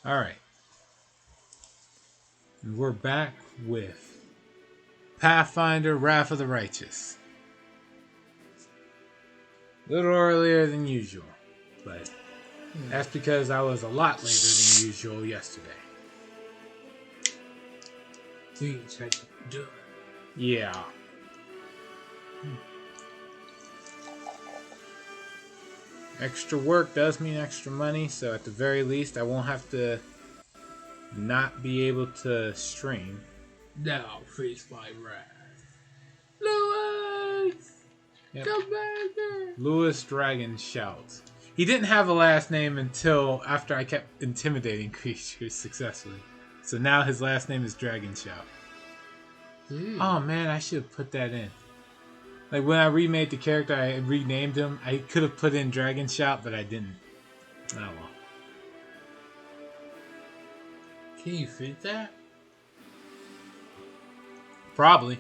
Alright. And we're back with Pathfinder Wrath of the Righteous. A little earlier than usual, but that's because I was a lot later than usual yesterday. Things had to be done. Yeah. Extra work does mean extra money, so at the very least I won't have to not be able to stream. Now face my wrath. Louis! Yep. Come back here! Louis Dragon shouts. He didn't have a last name until after I kept intimidating creatures successfully. So now his last name is Dragon Shout. Oh man, I should have put that in. Like when I remade the character, I renamed him. I could have put in Dragon Shout, but I didn't. Oh well. Can you fit that? Probably.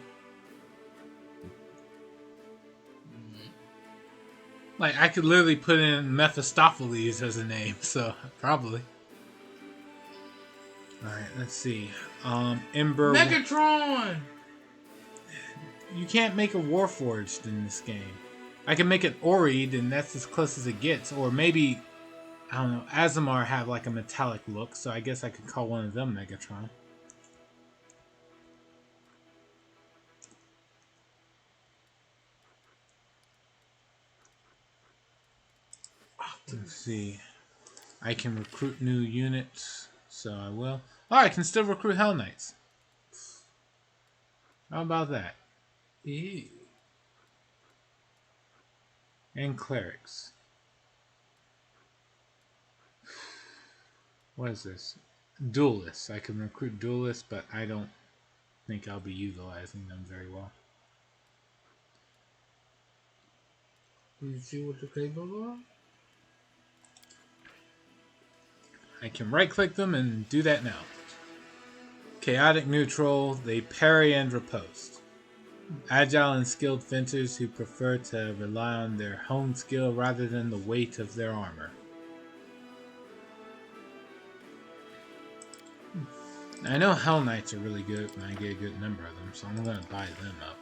Like I could literally put in Mephistopheles as a name, so probably. Alright, let's see. Ember. Megatron! You can't make a Warforged in this game. I can make an Oreed, and that's as close as it gets. Or maybe, I don't know, Azamar have like a metallic look, so I guess I could call one of them Megatron. Let's see. I can recruit new units, so I will. Oh, I can still recruit Hell Knights. How about that? Ew. And clerics. What is this? Duelists. I can recruit duelists, but I don't think I'll be utilizing them very well. Did you see what they're capable of? I can right click them and do that now. Chaotic neutral, they parry and riposte. Agile and skilled fencers who prefer to rely on their hone skill rather than the weight of their armor. I know Hell Knights are really good when I get a good number of them, so I'm going to buy them up.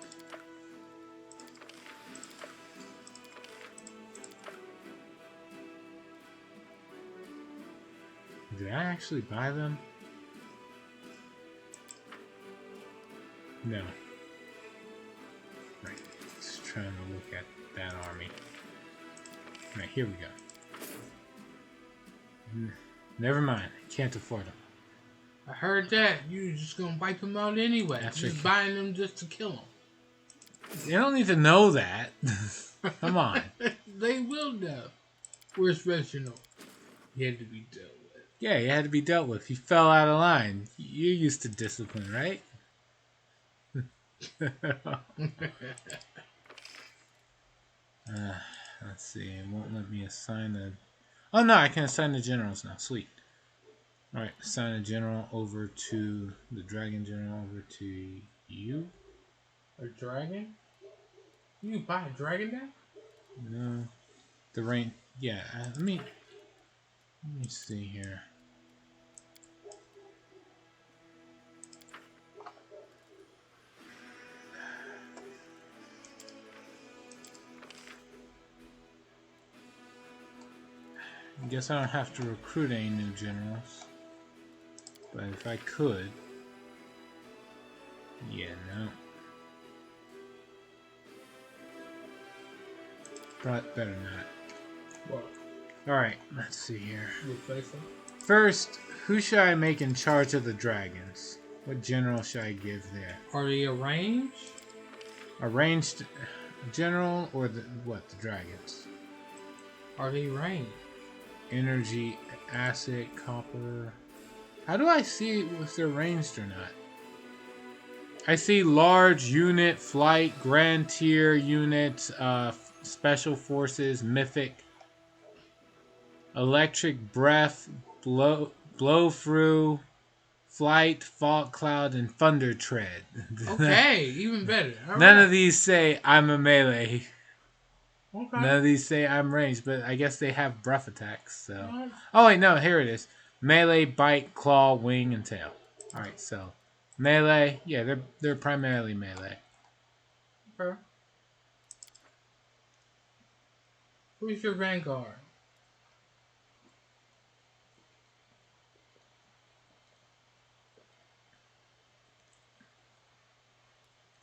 Did I actually buy them? No. Right, just trying to look at that army. Right, here we go. Never mind, can't afford them. I heard that. You just gonna wipe them out anyway. That's just right. buying them just to kill them. They don't need to know that. Come on. They will know. Where's Reginald? He had to be dealt with. Yeah, he had to be dealt with. He fell out of line. You're used to discipline, right? Let's see. It won't let me assign a... Oh, no, I can assign the generals now. Sweet. Alright, assign a general over to... The dragon general over to you. A dragon? You buy a dragon now? No. The rain... Yeah, let me see here. I guess I don't have to recruit any new generals. But if I could... Yeah, no. But better not. What? Alright, let's see here. You faithful? First, who should I make in charge of the dragons? What general should I give there? Are they arranged? A ranged general or the dragons? Are they ranged? Energy, acid, copper. How do I see if they're ranged or not? I see large unit, flight, grand tier unit, special forces, mythic, electric breath, blow through, flight, fog cloud, and thunder tread. Okay, even better. None of these say I'm a melee. Okay. None of these say I'm ranged, but I guess they have breath attacks. So, oh wait, no, here it is. Melee, bite, claw, wing, and tail. Alright, so melee, yeah, they're primarily melee. Okay. Who's your vanguard?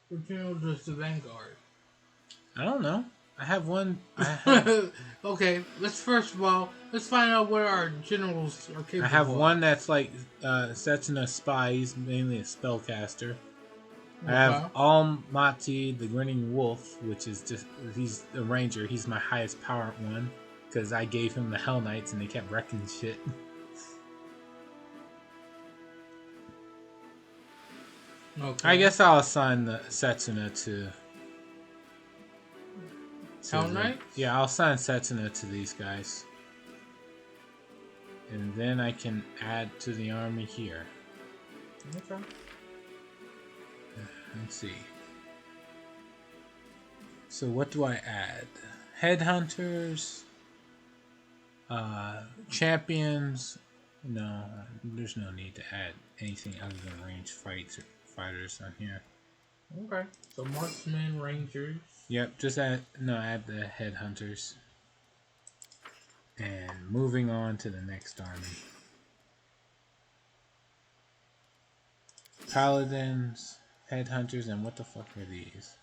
What general does the vanguard? I don't know. I have one. Okay, let's first of all, let's find out what our generals are capable of. I have one that's like Setsuna Spy. He's mainly a spellcaster. Okay. I have Almaty, the Grinning Wolf, which is just, he's a ranger. He's my highest power one because I gave him the Hell Knights and they kept wrecking shit. Okay. I guess I'll assign the Setsuna to Hell Knights? Yeah, I'll assign Setsuna to these guys. And then I can add to the army here. Okay. Let's see. So what do I add? Headhunters, champions. No, there's no need to add anything other than ranged fighters on here. Okay. So marksmen, rangers. Yep, just add the headhunters. And moving on to the next army. Paladins, headhunters, and what the fuck are these?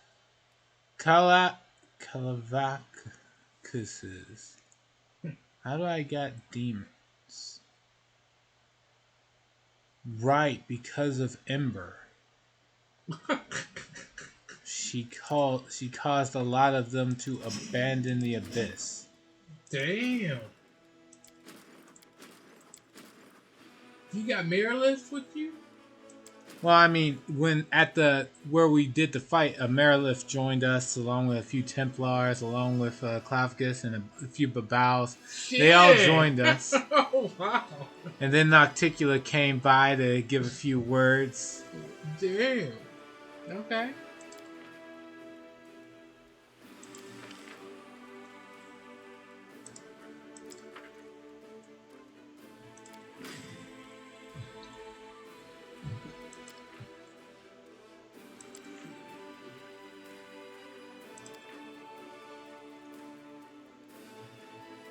Kalavakuses. How do I get demons? Right, because of Ember. She caused a lot of them to abandon the abyss. Damn. You got Marilith with you? Well, I mean, when where we did the fight, a Marilith joined us along with a few Templars, along with Clavicus and a few Babals. Shit. They all joined us. Oh, wow. And then Nocticula came by to give a few words. Damn. Okay.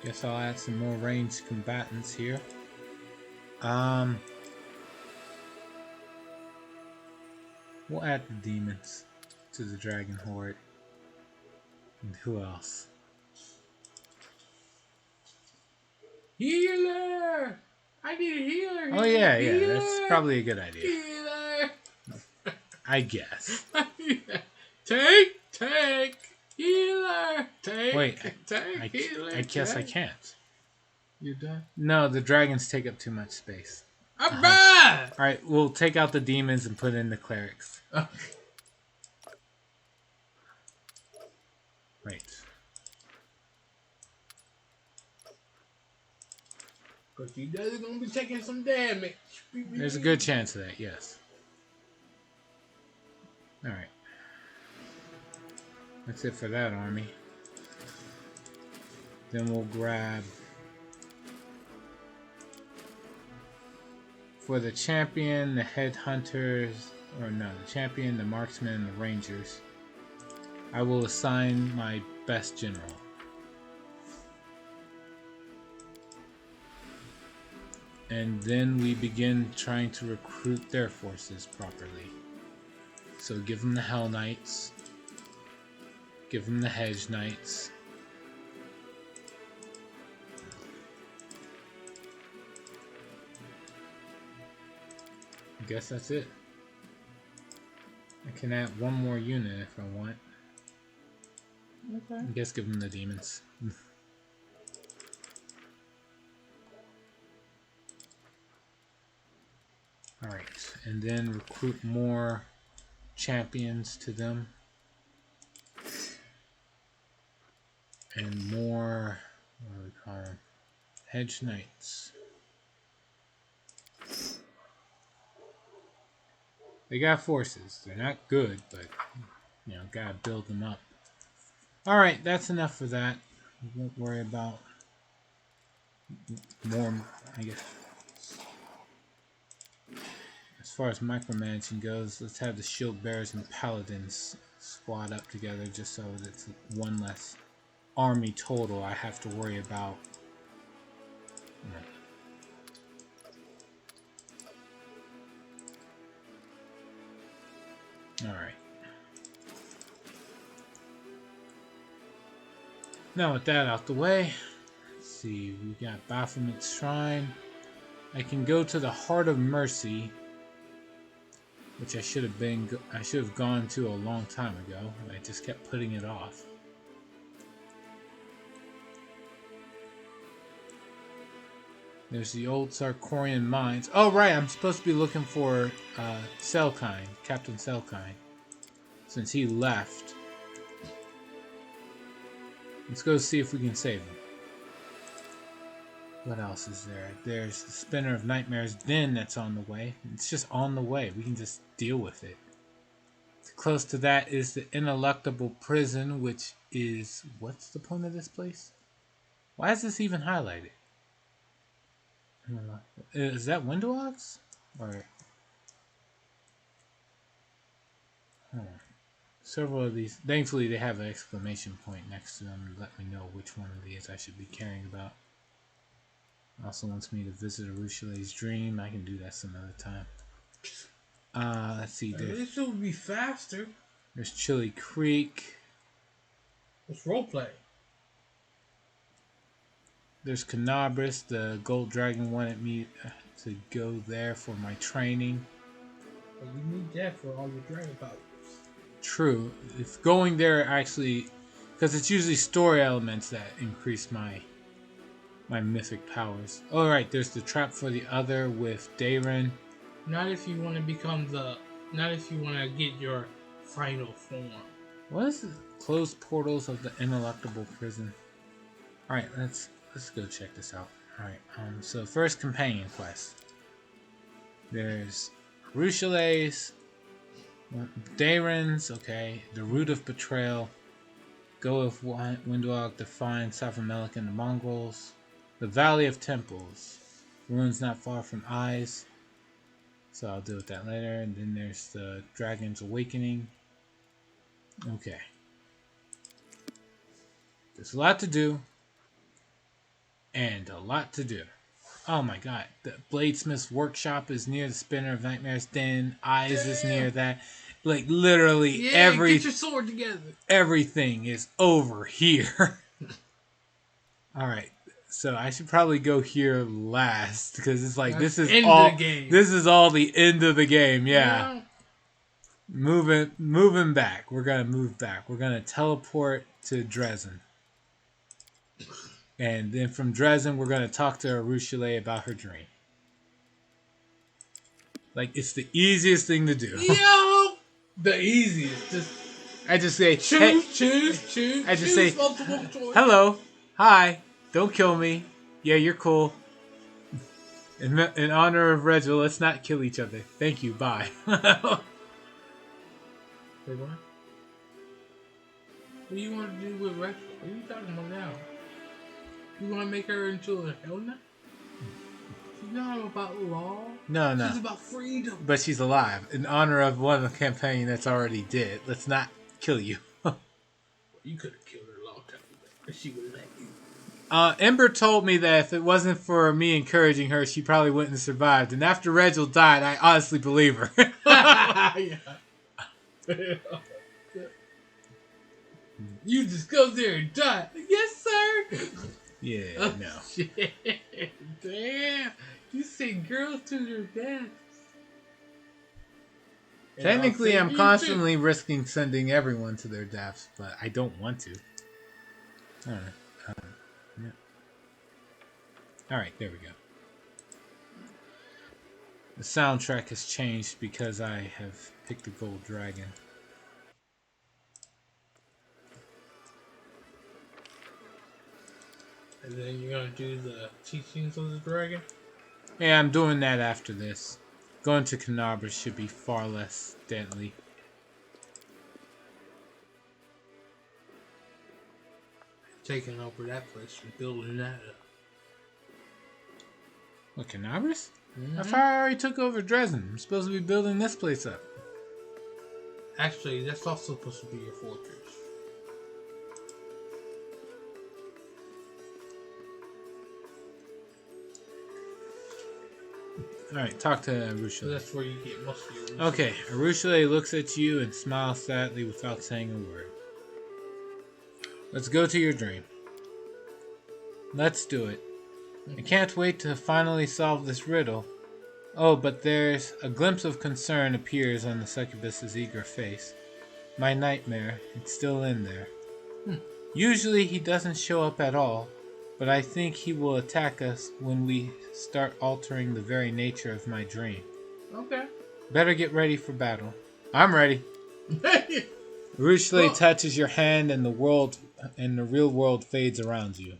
Guess I'll add some more ranged combatants here. We'll add the demons to the dragon horde. And who else? Healer! I need a healer. Oh yeah, Healer. that's probably a good idea. Healer! I guess. Take! Healer! Wait, Healer! I guess I can't. You done? No, the dragons take up too much space. I'm bad! Alright, we'll take out the demons and put in the clerics. Okay. Right. Because you guys are going to be taking some damage. There's a good chance of that, yes. Alright. That's it for that army. Then we'll grab... For the champion, the headhunters... Or no, the champion, the marksman, and the rangers. I will assign my best general. And then we begin trying to recruit their forces properly. So give them the Hell Knights. Give them the Hedge Knights. I guess that's it. I can add one more unit if I want. Okay. I guess give them the demons. Alright, and then recruit more champions to them. And more, what do we call them? Hedge Knights. They got forces. They're not good, but, you know, gotta build them up. Alright, that's enough for that. We won't worry about more, I guess. far as micromanaging goes, let's have the shield bearers and paladins squad up together just so that it's one less army total I have to worry about. Alright. Now with that out the way, let's see, we got Baphomet's Shrine. I can go to the Heart of Mercy, which I should have gone to a long time ago. I just kept putting it off. There's the old Sarkorian mines. Oh right, I'm supposed to be looking for Selkine, Captain Selkine, since he left. Let's go see if we can save him. What else is there? There's the Spinner of Nightmare's Den that's on the way. It's just on the way. We can just deal with it. Close to that is the Ineluctable Prison, which is... What's the point of this place? Why is this even highlighted? Is that Windowlocks? Or... Several of these... Thankfully, they have an exclamation point next to them to let me know which one of these I should be caring about. Also wants me to visit Arushale's dream. I can do that some other time. Let's see. This would be faster. There's Chili Creek. It's roleplay. There's Canabris. The Gold Dragon wanted me to go there for my training. But you need that for all your dragon powers. True. If going there actually... Because it's usually story elements that increase my mythic powers. Oh, right, there's the trap for the other with Dayren. Not if you want to become the... Not if you want to get your final form. What is the closed portals of the Ineluctable Prison? Alright, let's go check this out. Alright, so first companion quest. There's Arushale's, Dayren's, okay, the Root of Betrayal, Go of Windwalk to find Safamelik and the Mongols, the Valley of Temples, ruins not far from Eyes, so I'll deal with that later. And then there's the Dragon's Awakening. Okay, there's a lot to do, and a lot to do. Oh my god, the Bladesmith's Workshop is near the Spinner of Nightmare's Den. Eyes is near that. Like, literally, get your sword together. Everything is over here. Alright, so I should probably go here last, because it's like, this is all the end of the game, yeah. Moving back. We're gonna move back. We're gonna teleport to Dresden. And then from Dresden, we're gonna talk to Arushale about her dream. Like, it's the easiest thing to do. Yo! The easiest. I just say, choose. I just say, hello, hi, don't kill me. Yeah, you're cool. In honor of Regil, let's not kill each other. Thank you, bye. Wait, what? What do you want to do with Regil? What are you talking about now? You want to make her into a Hell Knight? She's not about law. No. She's about freedom. But she's alive. In honor of one of the campaign that's already dead. Let's not kill you. You could have killed her a long time ago, but she would let you. Ember told me that if it wasn't for me encouraging her, she probably wouldn't have survived. And after Regil died, I honestly believe her. Yeah. You just go there and die. Yes, sir. Yeah, no. Shit. Damn. You send girls to their deaths. Technically, I'm constantly risking sending everyone to their deaths, but I don't want to. Alright. Yeah. Alright, there we go. The soundtrack has changed because I have picked the Gold Dragon. And then you're gonna do the teachings of the dragon? Yeah, I'm doing that after this. Going to Canabra should be far less deadly. Taking over that place and building that up. What, Canabras? I thought I already took over Dresden. I'm supposed to be building this place up. Actually, that's also supposed to be your fortress. Alright, talk to Arushale. So that's where you get most of your resources. Okay, Arushale looks at you and smiles sadly without saying a word. Let's go to your dream. Let's do it. I can't wait to finally solve this riddle. Oh, but there's a glimpse of concern appears on the succubus's eager face. My nightmare, it's still in there. Usually he doesn't show up at all, but I think he will attack us when we start altering the very nature of my dream. Okay. Better get ready for battle. I'm ready. Arushale touches your hand and the real world fades around you.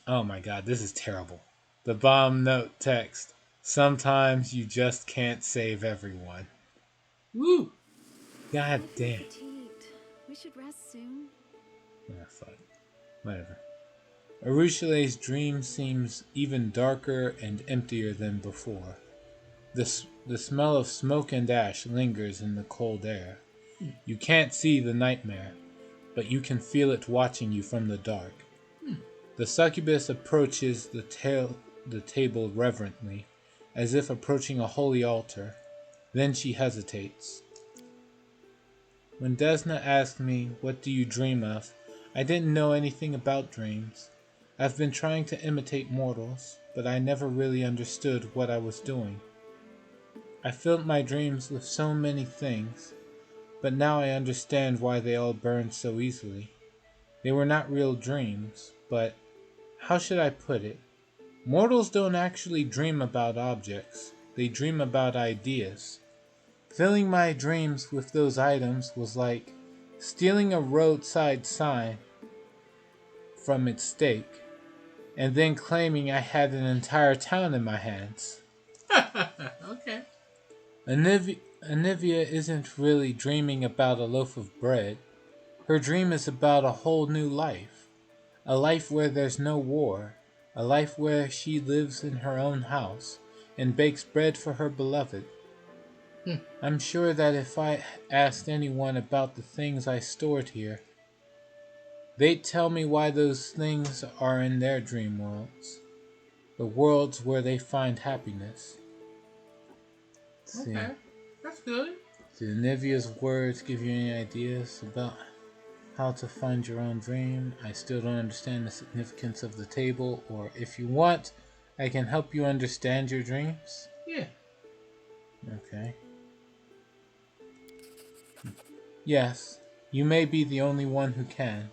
Oh my god, this is terrible. The bomb note text. Sometimes you just can't save everyone. Woo! God damn. Fatigued. We should rest soon. Ah, fuck. Whatever. Arushale's dream seems even darker and emptier than before. The smell of smoke and ash lingers in the cold air. You can't see the nightmare, but you can feel it watching you from the dark. The succubus approaches the table reverently, as if approaching a holy altar. Then she hesitates. When Desna asked me, "What do you dream of?" I didn't know anything about dreams. I've been trying to imitate mortals, but I never really understood what I was doing. I filled my dreams with so many things, but now I understand why they all burned so easily. They were not real dreams, but how should I put it? Mortals don't actually dream about objects. They dream about ideas. Filling my dreams with those items was like stealing a roadside sign from its stake, and then claiming I had an entire town in my hands. Okay. Anivia isn't really dreaming about a loaf of bread. Her dream is about a whole new life. A life where there's no war. A life where she lives in her own house and bakes bread for her beloved. I'm sure that if I asked anyone about the things I stored here, they'd tell me why those things are in their dream worlds. The worlds where they find happiness. Let's see. Okay. That's good. Do Nivea's words give you any ideas about how to find your own dream? I still don't understand the significance of the table, or if you want, I can help you understand your dreams. Yeah. Okay. Yes, you may be the only one who can.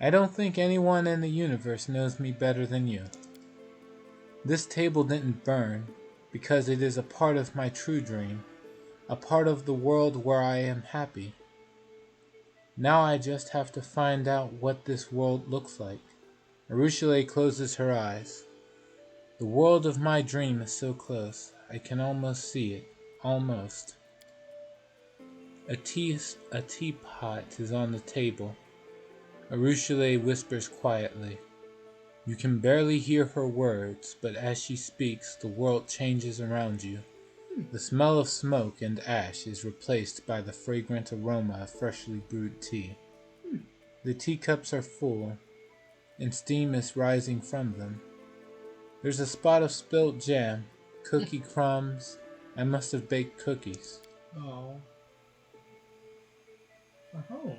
I don't think anyone in the universe knows me better than you. This table didn't burn because it is a part of my true dream, a part of the world where I am happy. Now I just have to find out what this world looks like. Arushale closes her eyes. The world of my dream is so close. I can almost see it. Almost. A teapot is on the table. Arushale whispers quietly. You can barely hear her words, but as she speaks, the world changes around you. The smell of smoke and ash is replaced by the fragrant aroma of freshly brewed tea. The teacups are full, and steam is rising from them. There's a spot of spilt jam, cookie crumbs. I must have baked cookies. Oh. Oh.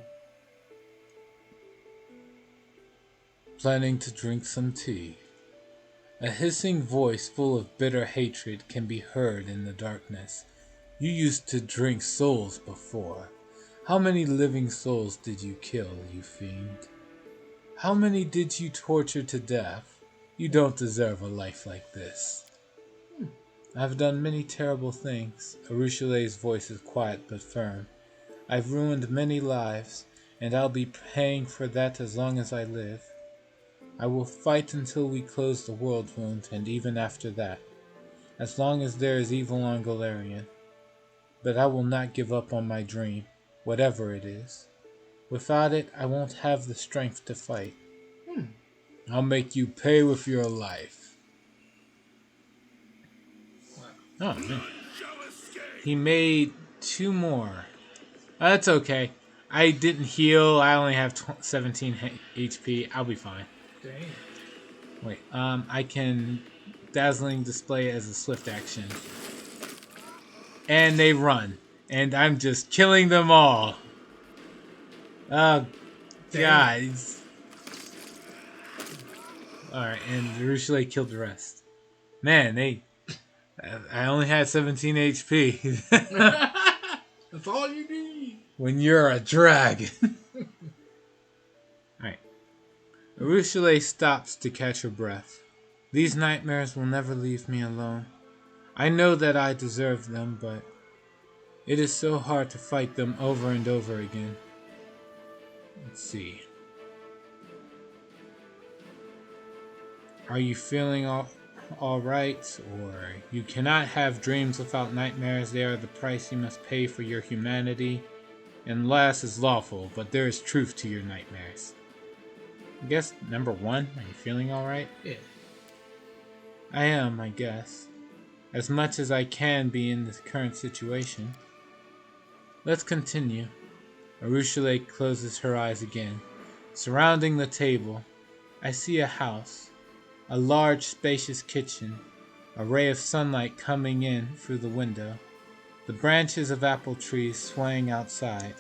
Planning to drink some tea. A hissing voice full of bitter hatred can be heard in the darkness. You used to drink souls before. How many living souls did you kill, you fiend? How many did you torture to death? You don't deserve a life like this. I've done many terrible things. Arushale's voice is quiet but firm. I've ruined many lives, and I'll be paying for that as long as I live. I will fight until we close the world wound, and even after that, as long as there is evil on Galarian. But I will not give up on my dream, whatever it is. Without it, I won't have the strength to fight. I'll make you pay with your life. Wow. Oh, man. He made 2 more. That's okay. I didn't heal. I only have 17 HP. I'll be fine. Dang. Wait, I can Dazzling Display as a swift action. And they run. And I'm just killing them all. Oh, God. Alright, and Rushale killed the rest. Man, I only had 17 HP. That's all you need. When you're a dragon. Alright. Rushale stops to catch her breath. These nightmares will never leave me alone. I know that I deserve them, but it is so hard to fight them over and over again. Let's see. Are you feeling all right? Or you cannot have dreams without nightmares. They are the price you must pay for your humanity. And last is lawful, but there is truth to your nightmares. I guess number 1, are you feeling all right? Yeah. I am, I guess. As much as I can be in this current situation. Let's continue. Rushale closes her eyes again. Surrounding the table, I see a house. A large, spacious kitchen. A ray of sunlight coming in through the window. The branches of apple trees swaying outside.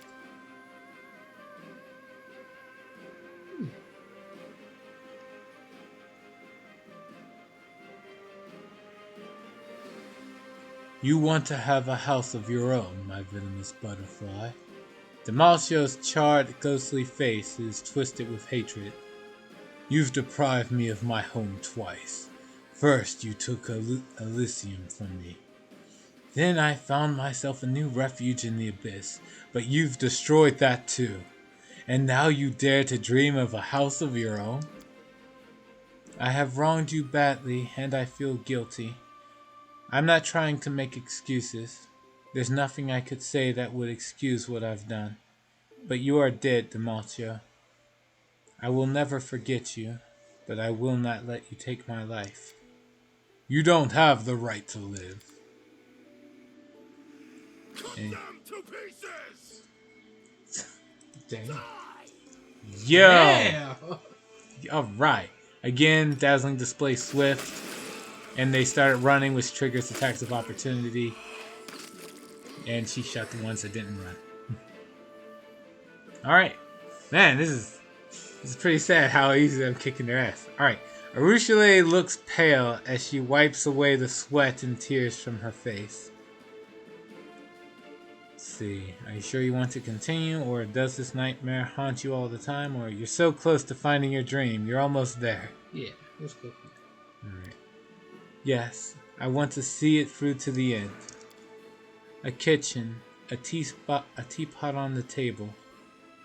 You want to have a house of your own, my venomous butterfly. Demalcio's charred, ghostly face is twisted with hatred. You've deprived me of my home twice. First, you took Elysium from me. Then I found myself a new refuge in the abyss, but you've destroyed that too. And now you dare to dream of a house of your own? I have wronged you badly, and I feel guilty. I'm not trying to make excuses. There's nothing I could say that would excuse what I've done. But you are dead, Demalcio. I will never forget you, but I will not let you take my life. You don't have the right to live. And... to pieces! Dang. Yo! Yeah. Alright. Again, Dazzling Display Swift. And they started running, which triggers attacks of opportunity. And she shot the ones that didn't run. Alright. Man, this is pretty sad how easy I'm kicking their ass. Alright. Rushale looks pale as she wipes away the sweat and tears from her face. Let's see. Are you sure you want to continue? Or does this nightmare haunt you all the time? Or you're so close to finding your dream. You're almost there. Yeah, let's go. Alright. Yes, I want to see it through to the end. A kitchen, a teapot on the table.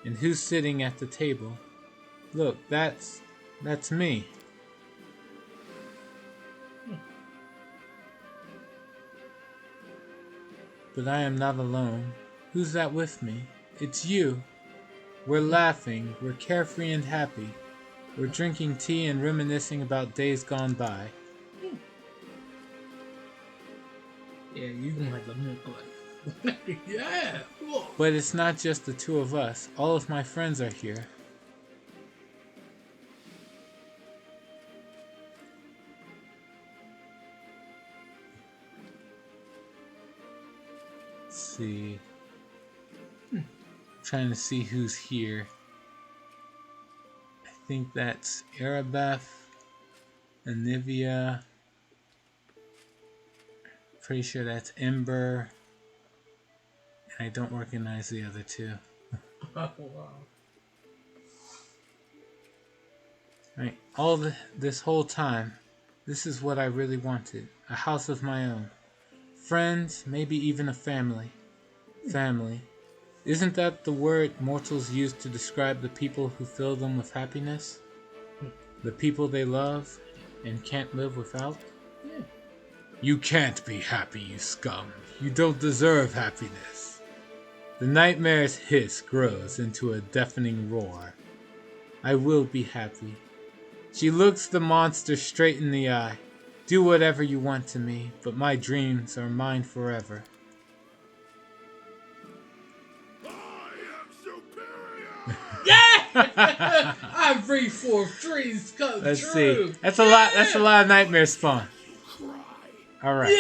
And who's sitting at the table? Look, that's me. But I am not alone. Who's that with me? It's you. We're laughing, we're carefree and happy. We're drinking tea and reminiscing about days gone by. Yeah, you gonna like the milk life. Yeah, cool. But it's not just the two of us. All of my friends are here. Let's see. Trying to see who's here. I think that's Arabeth, Anivia. Pretty sure that's Ember. And I don't recognize the other two. Oh, wow. Right. This whole time, this is what I really wanted. A house of my own. Friends, maybe even a family. Family. Isn't that the word mortals use to describe the people who fill them with happiness? The people they love and can't live without? Yeah. You can't be happy, you scum. You don't deserve happiness. The nightmare's hiss grows into a deafening roar. I will be happy. She looks the monster straight in the eye. Do whatever you want to me, but my dreams are mine forever. I am superior! Yeah! I bring forth dreams come Let's true. see. That's a lot. That's a lot of nightmare spawn. All right.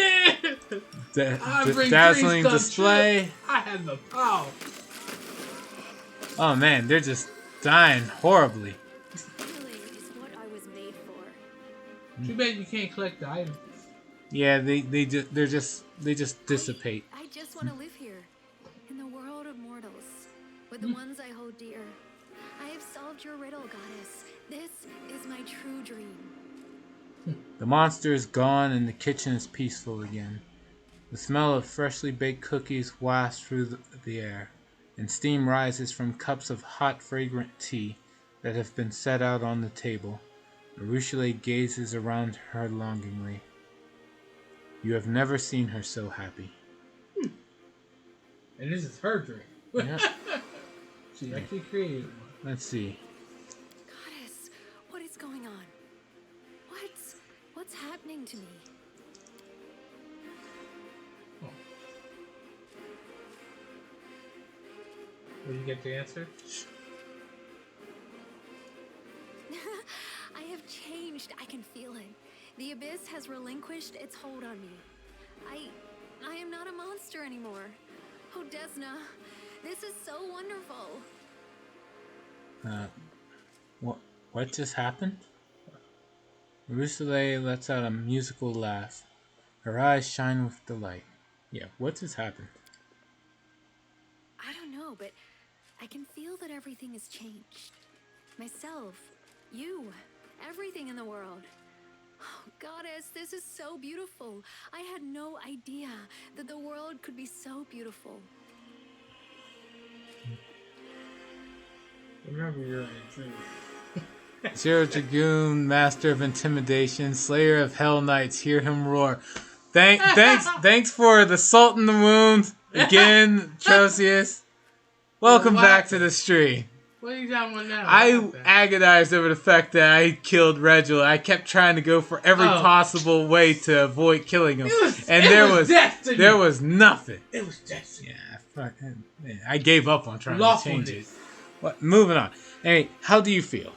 Yeah! I bring Dazzling dreams come display. true. I have the power. Oh man, they're just dying horribly. Healing is what I was made for. Too bad you can't collect the items. Yeah, they just dissipate. I just want to live here, in the world of mortals, with the ones I hold dear. I have solved your riddle, goddess. This is my true dream. The monster is gone and the kitchen is peaceful again. The smell of freshly baked cookies wafts through the air, and steam rises from cups of hot, fragrant tea that have been set out on the table. Arushale gazes around her longingly. You have never seen her so happy. And this is her dream. Yeah. She actually created one. Let's see. Goddess, what is going on? What's happening to me? Oh. Will you get the answer? I have changed. I can feel it. The abyss has relinquished its hold on me. I am not a monster anymore. Oh, Desna, this is so wonderful. What just happened? Arushale lets out a musical laugh. Her eyes shine with delight. Yeah, what just happened? I don't know, but I can feel that everything has changed. Myself, you, everything in the world. Oh, Goddess, this is so beautiful. I had no idea that the world could be so beautiful. Remember you're in dream. Zero Dragoon, Master of Intimidation, Slayer of Hell Knights, hear him roar. Thanks for the salt in the wound again, Trocius. Welcome back to the stream. What are you talking about now? I agonized over the fact that I killed Regula. I kept trying to go for every possible way to avoid killing him, there was nothing. It was destiny. Yeah, I gave up on trying to change it. What? Moving on. Hey, how do you feel?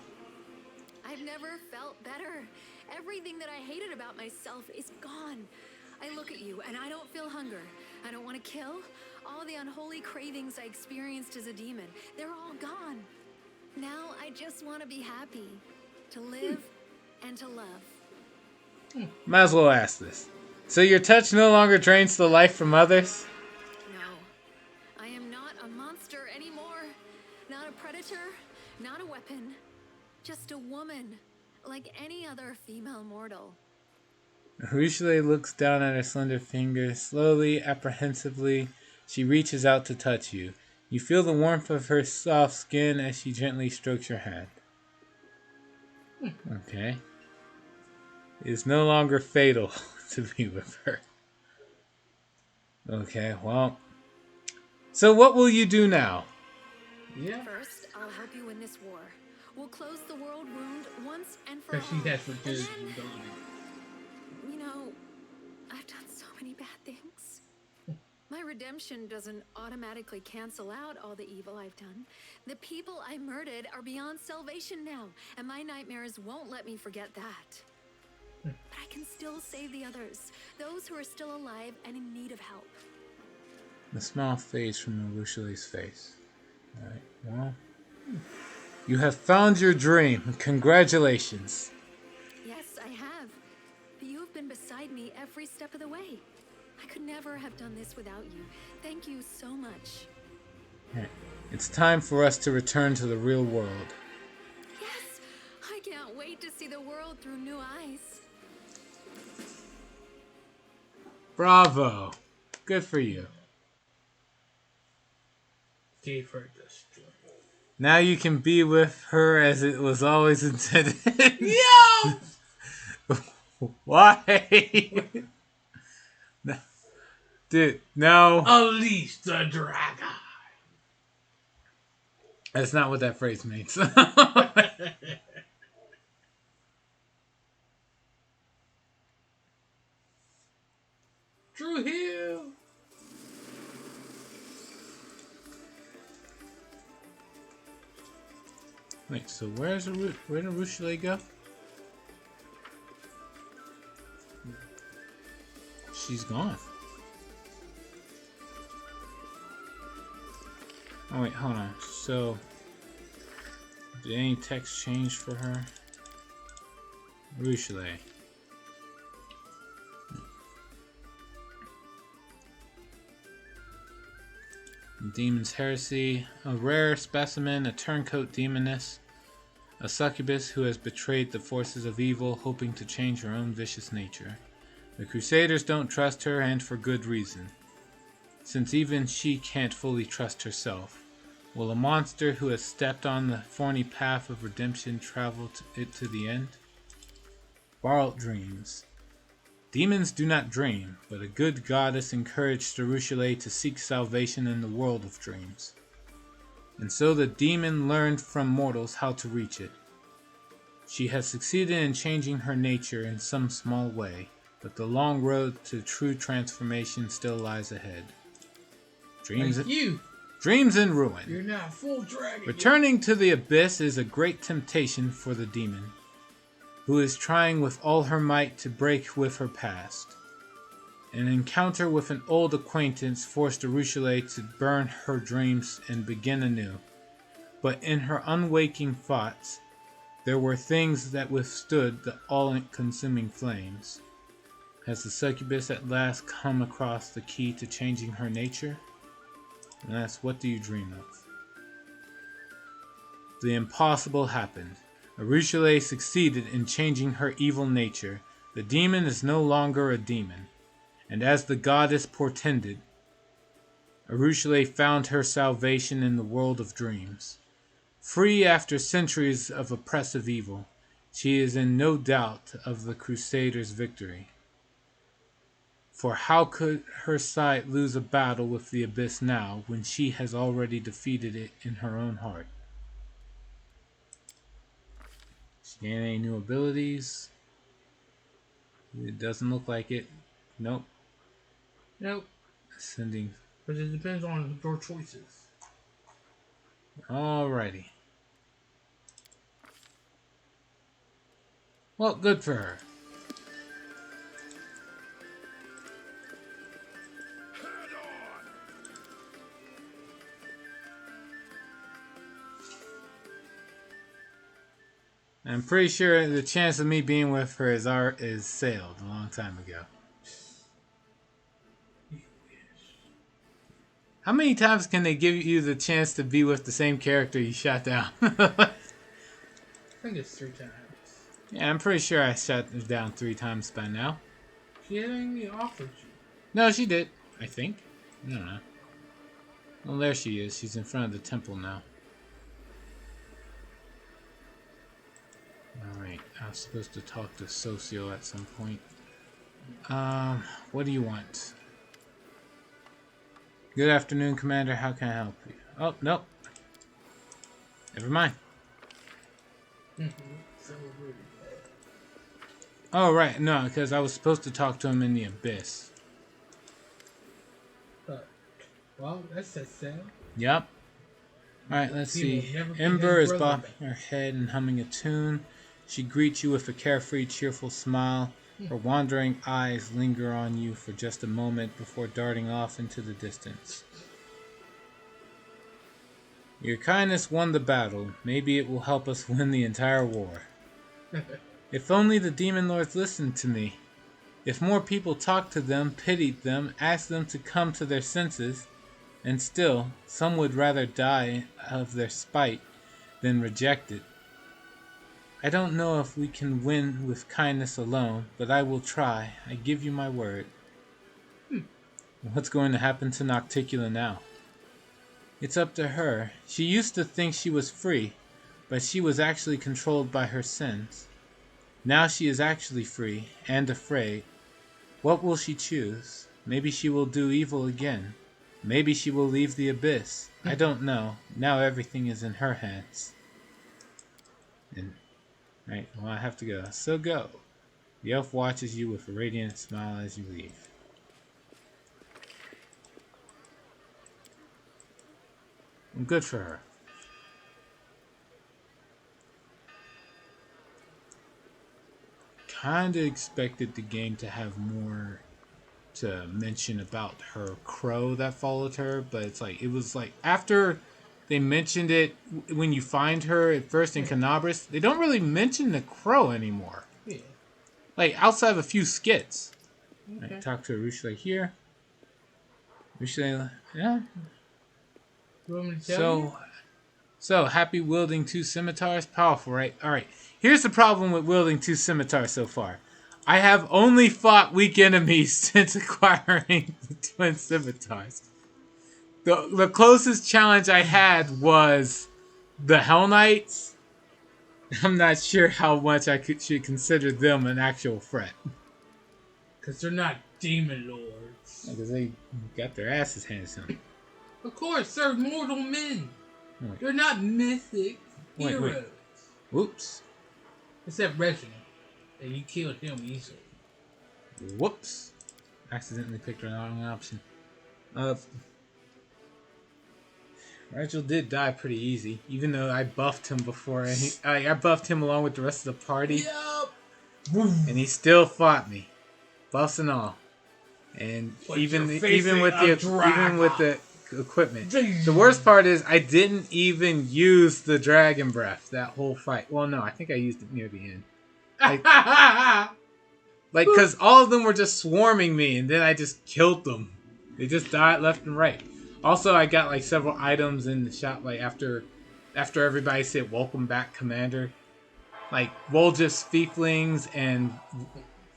I've never felt better. Everything that I hated about myself is gone. I look at you and I don't feel hunger. I don't want to kill. All the unholy cravings I experienced as a demon, they're all gone. Now I just want to be happy, to live and to love. Might as well ask this. So your touch no longer drains the life from others? No, I am not a monster anymore. Not a predator, not a weapon. Just a woman, like any other female mortal. Arushale looks down at her slender fingers. Slowly, apprehensively, she reaches out to touch you. You feel the warmth of her soft skin as she gently strokes your hand. Okay. It is no longer fatal to be with her. Okay, well. So what will you do now? Yeah. First, I'll help you win this war. We'll close the world wound once and for all. Because she has And legit then, ability. you know, I've done so many bad things. My redemption doesn't automatically cancel out all the evil I've done. The people I murdered are beyond salvation now, and my nightmares won't let me forget that. But I can still save the others, those who are still alive and in need of help. The smile fades from Arushale's face. Alright, well. You have found your dream. Congratulations. Yes, I have. But you have been beside me every step of the way. I could never have done this without you. Thank you so much. It's time for us to return to the real world. Yes! I can't wait to see the world through new eyes. Bravo. Good for you. Gave her the strength. Now you can be with her as it was always intended. Yo! Why? Dude, no. Unleash the dragon. That's not what that phrase means. True heal. Wait, so where did Rushale go? She's gone. Oh wait, hold on. So, did any text change for her? Rushale. Demon's Heresy. A rare specimen, a turncoat demoness. A succubus who has betrayed the forces of evil, hoping to change her own vicious nature. The Crusaders don't trust her, and for good reason, since even she can't fully trust herself. Will a monster who has stepped on the thorny path of redemption travel it to the end? Borrowed Dreams. Demons do not dream, but a good goddess encouraged Jerusalem to seek salvation in the world of dreams. And so the demon learned from mortals how to reach it. She has succeeded in changing her nature in some small way, but the long road to true transformation still lies ahead. Dreams in ruin. You're now full dragon. Returning to the abyss is a great temptation for the demon, who is trying with all her might to break with her past. An encounter with an old acquaintance forced Jerusalem to burn her dreams and begin anew. But in her unwaking thoughts, there were things that withstood the all-consuming flames. Has the succubus at last come across the key to changing her nature? And that's what do you dream of? The impossible happened. Jerusalem succeeded in changing her evil nature. The demon is no longer a demon. And as the goddess portended, Jerusalem found her salvation in the world of dreams. Free after centuries of oppressive evil, she is in no doubt of the Crusaders' victory. For how could her sight lose a battle with the abyss now, when she has already defeated it in her own heart? She gained any new abilities? It doesn't look like it. Nope. Ascending. But it depends on your choices. Alrighty. Well, good for her. Head on! I'm pretty sure the chance of me being with her is sailed a long time ago. How many times can they give you the chance to be with the same character you shot down? I think it's 3 times. Yeah, I'm pretty sure I shot her down 3 times by now. She hadn't even offered you. No, she did. I think. I don't know. Well, there she is. She's in front of the temple now. Alright, I was supposed to talk to Socio at some point. What do you want? Good afternoon, Commander. How can I help you? Oh, nope. Never mind. Oh, right. No, because I was supposed to talk to him in the abyss. Well, that's sad. Yep. Alright, let's see. Ember is bobbing her head and humming a tune. She greets you with a carefree, cheerful smile. Her wandering eyes linger on you for just a moment before darting off into the distance. Your kindness won the battle. Maybe it will help us win the entire war. If only the demon lords listened to me. If more people talked to them, pitied them, asked them to come to their senses, and still, some would rather die of their spite than reject it. I don't know if we can win with kindness alone, but I will try. I give you my word. What's going to happen to Nocticula now? It's up to her. She used to think she was free, but she was actually controlled by her sins. Now she is actually free, and afraid. What will she choose? Maybe she will do evil again. Maybe she will leave the abyss. I don't know. Now everything is in her hands. Right, well, I have to go. So go. The elf watches you with a radiant smile as you leave. Good for her. Kinda expected the game to have more to mention about her crow that followed her, but it's like it was like after they mentioned it when you find her at first in Canabras, they don't really mention the crow anymore. Yeah. Like outside of a few skits. Okay. Right, talk to Arusha here. Arusha, yeah. You want me to tell you? So happy wielding 2 scimitars, powerful, right? All right. Here's the problem with wielding 2 scimitars so far. I have only fought weak enemies since acquiring the twin scimitars. The closest challenge I had was the Hell Knights. I'm not sure how much I should consider them an actual threat. Because they're not demon lords. Because they got their asses handed to them. Of course, they're mortal men. Wait. They're not mythic heroes. Wait. Whoops. Except Reginald. And you killed him easily. Whoops. Accidentally picked the wrong option. Reginald did die pretty easy, even though I buffed him before. And I buffed him along with the rest of the party. Yup. And he still fought me, buffs and all. And even with the equipment. The worst part is I didn't even use the dragon breath that whole fight. Well, no, I think I used it near the end. Like, because all of them were just swarming me, and then I just killed them. They just died left and right. Also, I got like several items in the shop. Like after everybody said "Welcome back, Commander," like Volgus Fieflings and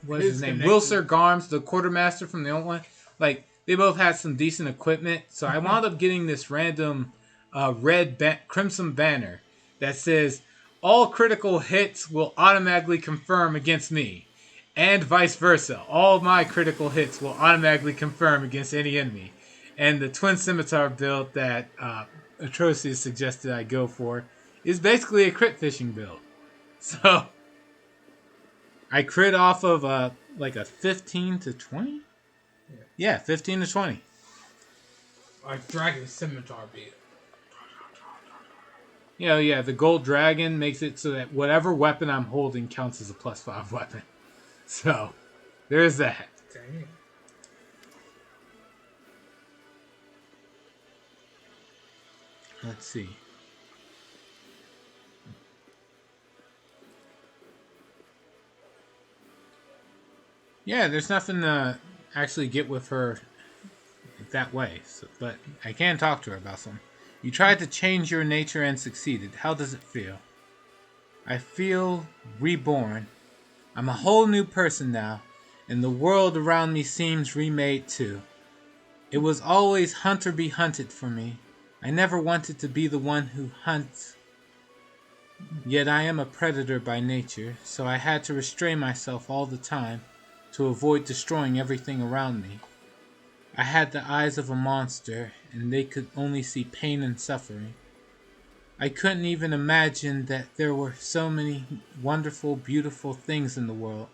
what is his name? Wilser Garms, the quartermaster from the old one. Like they both had some decent equipment, so I wound up getting this random crimson banner that says all critical hits will automatically confirm against me, and vice versa. All of my critical hits will automatically confirm against any enemy. And the twin scimitar build that Atrocious suggested I go for is basically a crit fishing build. So I crit off of like a 15 to 20? Yeah, 15 to 20. Like Dragon Scimitar build. Yeah, the gold dragon makes it so that whatever weapon I'm holding counts as a +5 weapon. So, there's that. Dang. Let's see. Yeah, there's nothing to actually get with her that way, but I can talk to her about something. You tried to change your nature and succeeded. How does it feel? I feel reborn. I'm a whole new person now, and the world around me seems remade too. It was always hunter be hunted for me. I never wanted to be the one who hunts. Yet I am a predator by nature, so I had to restrain myself all the time to avoid destroying everything around me. I had the eyes of a monster, and they could only see pain and suffering. I couldn't even imagine that there were so many wonderful, beautiful things in the world.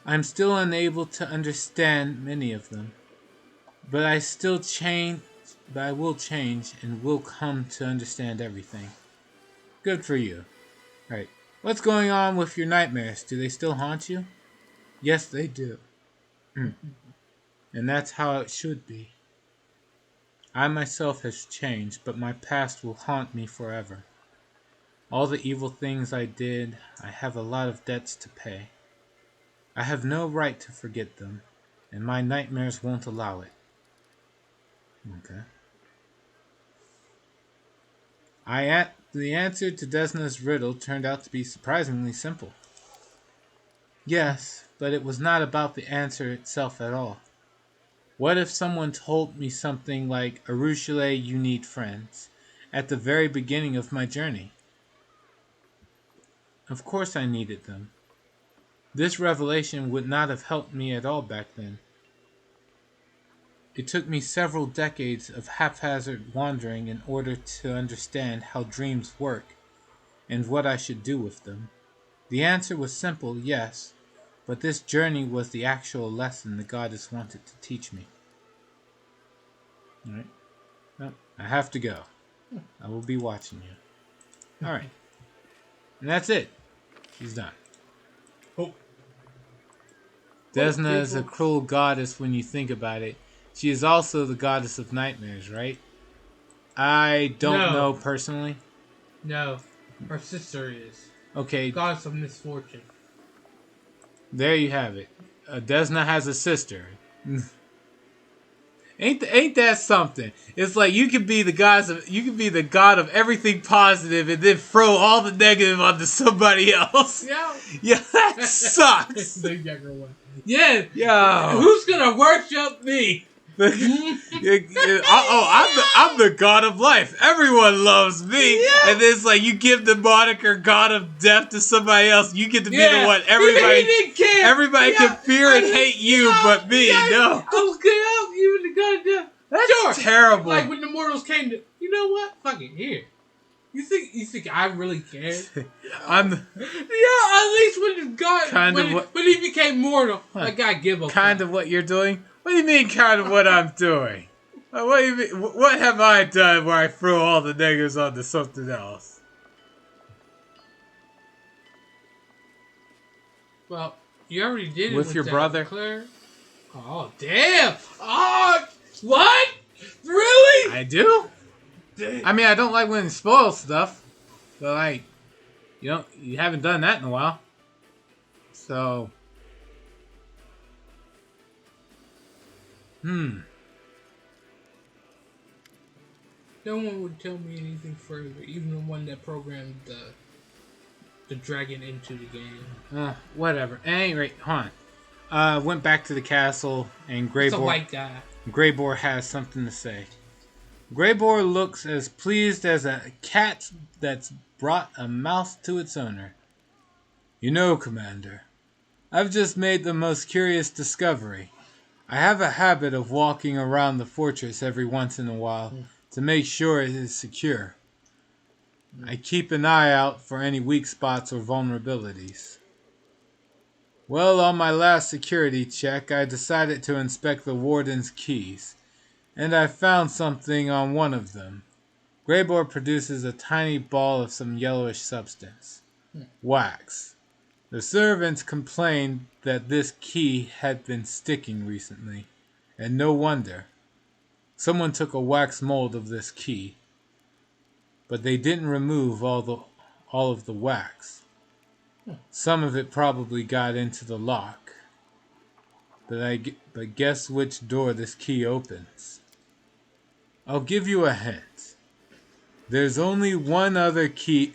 I'm still unable to understand many of them, but I will change and will come to understand everything. Good for you. Right. What's going on with your nightmares? Do they still haunt you? Yes, they do. And that's how it should be. I myself has changed, but my past will haunt me forever. All the evil things I did, I have a lot of debts to pay. I have no right to forget them, and my nightmares won't allow it. Okay. The answer to Desna's riddle turned out to be surprisingly simple. Yes, but it was not about the answer itself at all. What if someone told me something like, Arushale, you need friends, at the very beginning of my journey? Of course I needed them. This revelation would not have helped me at all back then. It took me several decades of haphazard wandering in order to understand how dreams work and what I should do with them. The answer was simple, yes, but this journey was the actual lesson the goddess wanted to teach me. Alright. Well, I have to go. I will be watching you. Alright. And that's it. She's done. Oh. Desna is a people. cruel goddess when you think about it. She is also the goddess of nightmares, right? I don't know personally. No. Her sister is. Okay. Goddess of misfortune. There you have it. Desna has a sister. Ain't that something? It's like you can be the god of everything positive and then throw all the negative onto somebody else. Yeah. Yeah, that sucks. The younger one. Yeah. Yo. Who's gonna worship me? I'm the god of life. Everyone loves me. Yeah. And then it's like you give the moniker god of death to somebody else. You get to be the one everybody didn't care. Everybody can fear and hate you, but me. No. I was good. Even the god of death. That's terrible. Like when the mortals came to, you know what? Fuck it. Here. You think I really cared? At least when the god when he became mortal, like I give a kind fuck. of what you're doing. What do you mean, kind of what I'm doing? What do you mean? What have I done where I throw all the negatives onto something else? Well, you already did it with your that, brother. Claire. Oh damn! Oh, what? Really? I do. I mean, I don't like when it spoils stuff, but like, you haven't done that in a while, so. No one would tell me anything further, even the one that programmed the dragon into the game. Whatever. At any rate, hold on. Went back to the castle, and Greybor. It's a white guy. Greybor has something to say. Greybor looks as pleased as a cat that's brought a mouse to its owner. You know, Commander, I've just made the most curious discovery. I have a habit of walking around the fortress every once in a while to make sure it is secure. I keep an eye out for any weak spots or vulnerabilities. Well, on my last security check, I decided to inspect the warden's keys, and I found something on one of them. Greybor produces a tiny ball of some yellowish substance. Wax. The servants complained that this key had been sticking recently, and no wonder. Someone took a wax mold of this key, but they didn't remove all of the wax. Some of it probably got into the lock. But guess which door this key opens? I'll give you a hint. There's only one other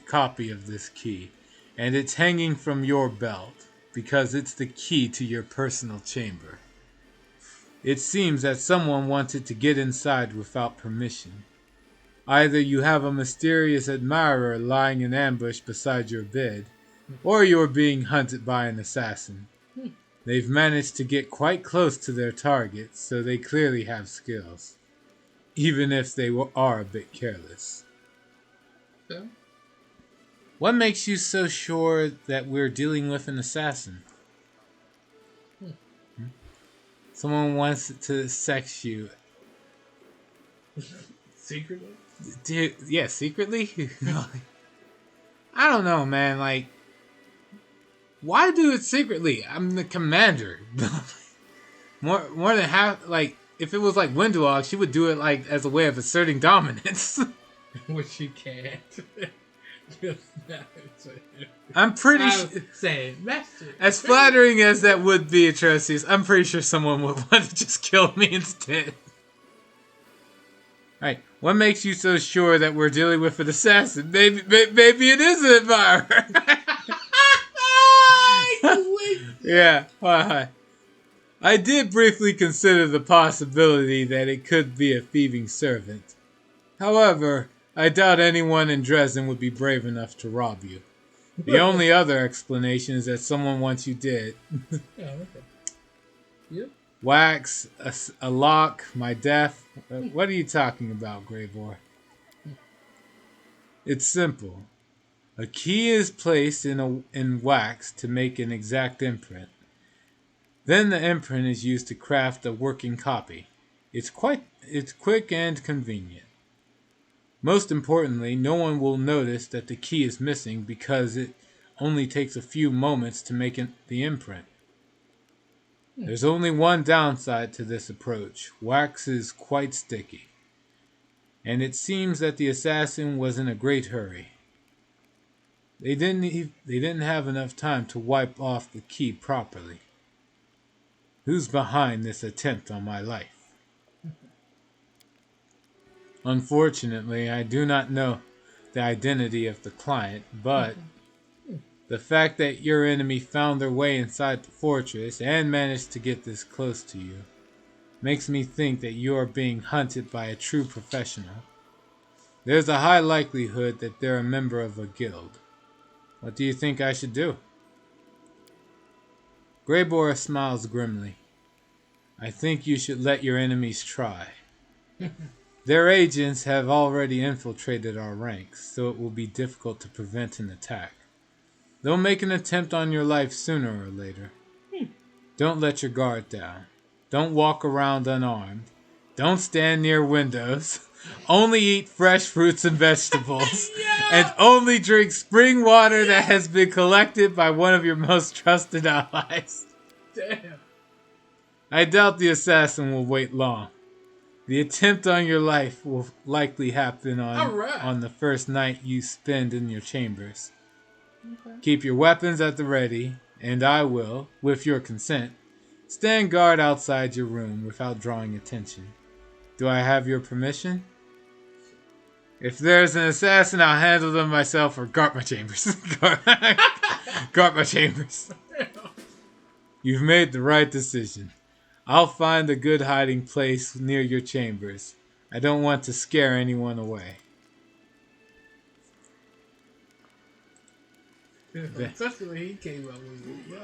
copy of this key, and it's hanging from your belt, because it's the key to your personal chamber. It seems that someone wanted to get inside without permission. Either you have a mysterious admirer lying in ambush beside your bed, or you're being hunted by an assassin. They've managed to get quite close to their targets, so they clearly have skills, even if they are a bit careless. Yeah. What makes you so sure that we're dealing with an assassin? Someone wants to sex you. Secretly? Dude, yeah, secretly? I don't know, man. Like, why do it secretly? I'm the commander. more than half, like, if it was like Windwalk, she would do it like as a way of asserting dominance. Which she can't. I'm pretty sure. As flattering as that would be, Atrocious, I'm pretty sure someone would want to just kill me instead. Alright, what makes you so sure that we're dealing with an assassin? Maybe it is an admirer. Yeah, I did briefly consider the possibility that it could be a thieving servant. However, I doubt anyone in Dresden would be brave enough to rob you. The only other explanation is that someone wants you dead. Okay. Yep. Wax, a lock, my death. What are you talking about, Greybor? It's simple. A key is placed in wax to make an exact imprint. Then the imprint is used to craft a working copy. It's quick and convenient. Most importantly, no one will notice that the key is missing because it only takes a few moments to make the imprint. There's only one downside to this approach. Wax is quite sticky. And it seems that the assassin was in a great hurry. They didn't have enough time to wipe off the key properly. Who's behind this attempt on my life? Unfortunately, I do not know the identity of the client, but the fact that your enemy found their way inside the fortress and managed to get this close to you makes me think that you are being hunted by a true professional. There's a high likelihood that they're a member of a guild. What do you think I should do? Greybor smiles grimly. I think you should let your enemies try. Their agents have already infiltrated our ranks, so it will be difficult to prevent an attack. They'll make an attempt on your life sooner or later. Don't let your guard down. Don't walk around unarmed. Don't stand near windows. Only eat fresh fruits and vegetables. And only drink spring water that has been collected by one of your most trusted allies. Damn. I doubt the assassin will wait long. The attempt on your life will likely happen on the first night you spend in your chambers. Okay. Keep your weapons at the ready, and I will, with your consent, stand guard outside your room without drawing attention. Do I have your permission? If there's an assassin, I'll handle them myself or guard my chambers. Guard my chambers. You've made the right decision. I'll find a good hiding place near your chambers. I don't want to scare anyone away. Especially when he came up with it, bro.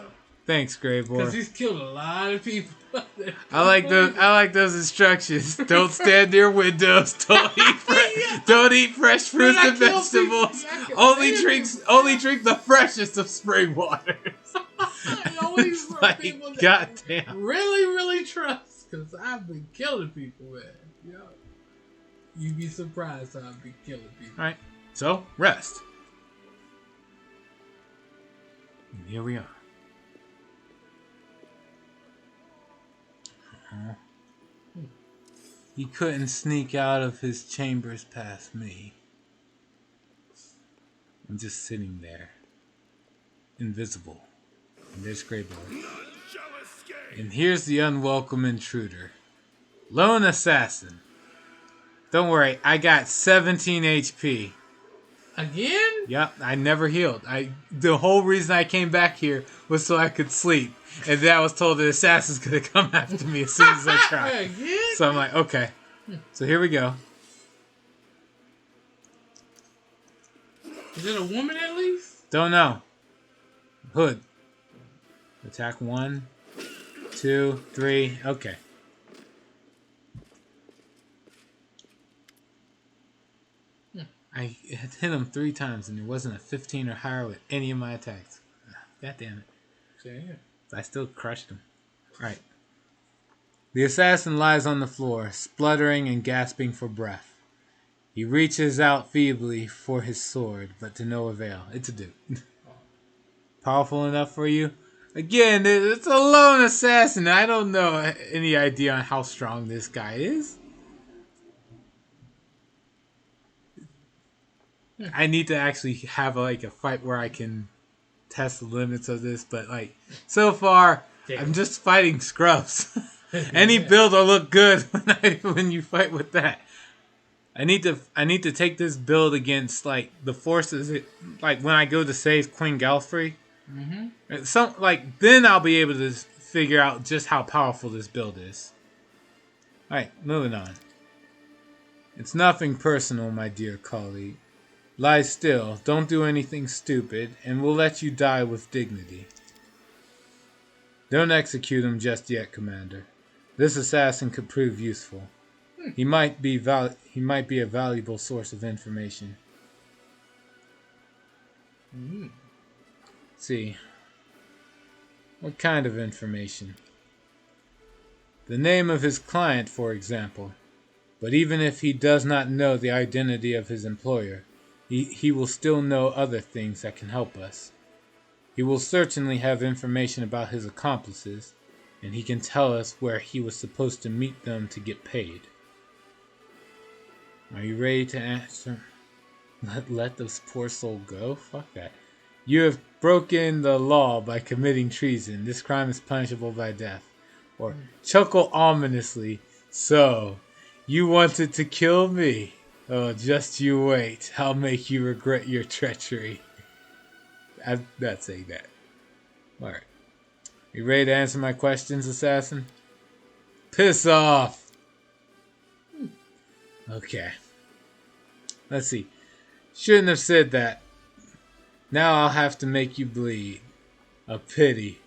Thanks, Greybor. Because he's killed a lot of people. I like those instructions. Don't stand near windows. Don't eat fresh fruits and vegetables. Only drink the freshest of spring waters. Only for Like, people that goddamn. really, really trust. Because I've been killing people, man. Yo, you'd be surprised how I've been killing people. Alright, so rest. And here we are. He couldn't sneak out of his chambers past me. I'm just sitting there, invisible. And there's Greybor. And here's the unwelcome intruder. Lone assassin. Don't worry, I got 17 HP. Again? Yep, I never healed. The whole reason I came back here was so I could sleep. And then I was told the assassin's gonna come after me as soon as I try. Again? So I'm like, okay. So here we go. Is it a woman at least? Don't know. Hood. Attack 1, 2, 3. Okay. I hit him 3 times and there wasn't a 15 or higher with any of my attacks. God damn it. Damn. I still crushed him. Alright. The assassin lies on the floor, spluttering and gasping for breath. He reaches out feebly for his sword, but to no avail. It's a dude. Powerful enough for you? Again, it's a lone assassin. I don't know any idea on how strong this guy is. I need to actually have a fight where I can test the limits of this, but so far I'm just fighting scrubs. Any build will look good when you fight with that. I need to take this build against the forces when I go to save Queen Galfrey. Then I'll be able to figure out just how powerful this build is. Alright, moving on. It's nothing personal, my dear colleague. Lie still, don't do anything stupid, and we'll let you die with dignity. Don't execute him just yet, Commander. This assassin could prove useful. He might be a valuable source of information. Let's see. What kind of information? The name of his client, for example. But even if he does not know the identity of his employer, he will still know other things that can help us. He will certainly have information about his accomplices, and he can tell us where he was supposed to meet them to get paid. Are you ready to answer? Let this poor soul go? Fuck that. You have broken the law by committing treason. This crime is punishable by death. Or chuckle ominously. So, you wanted to kill me? Oh, just you wait. I'll make you regret your treachery. I'm not saying that. Alright. You ready to answer my questions, assassin? Piss off! Okay. Let's see. Shouldn't have said that. Now I'll have to make you bleed. A pity.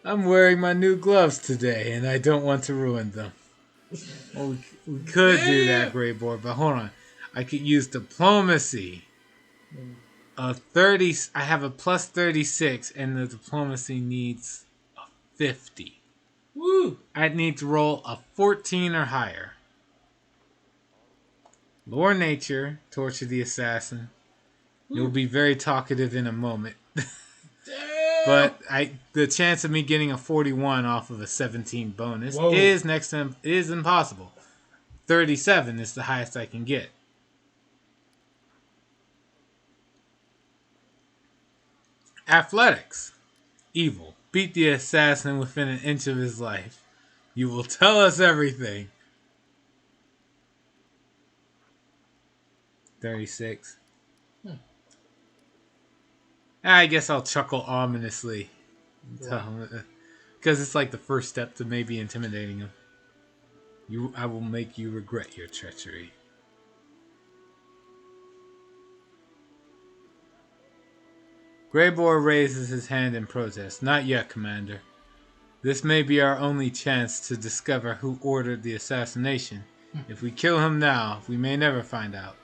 I'm wearing my new gloves today, and I don't want to ruin them. Well, we could do that, Grey Boy, but hold on. I could use diplomacy. I have a plus 36, and the diplomacy needs a 50. Woo! I'd need to roll a 14 or higher. Lore nature, torture the assassin. You'll be very talkative in a moment. But the chance of me getting a 41 off of a 17 bonus is impossible. 37 is the highest I can get. Athletics. Evil. Beat the assassin within an inch of his life. You will tell us everything. 36. I guess I'll chuckle ominously. Because it's like the first step to maybe intimidating him. I will make you regret your treachery. Greybor raises his hand in protest. Not yet, Commander. This may be our only chance to discover who ordered the assassination. If we kill him now, we may never find out.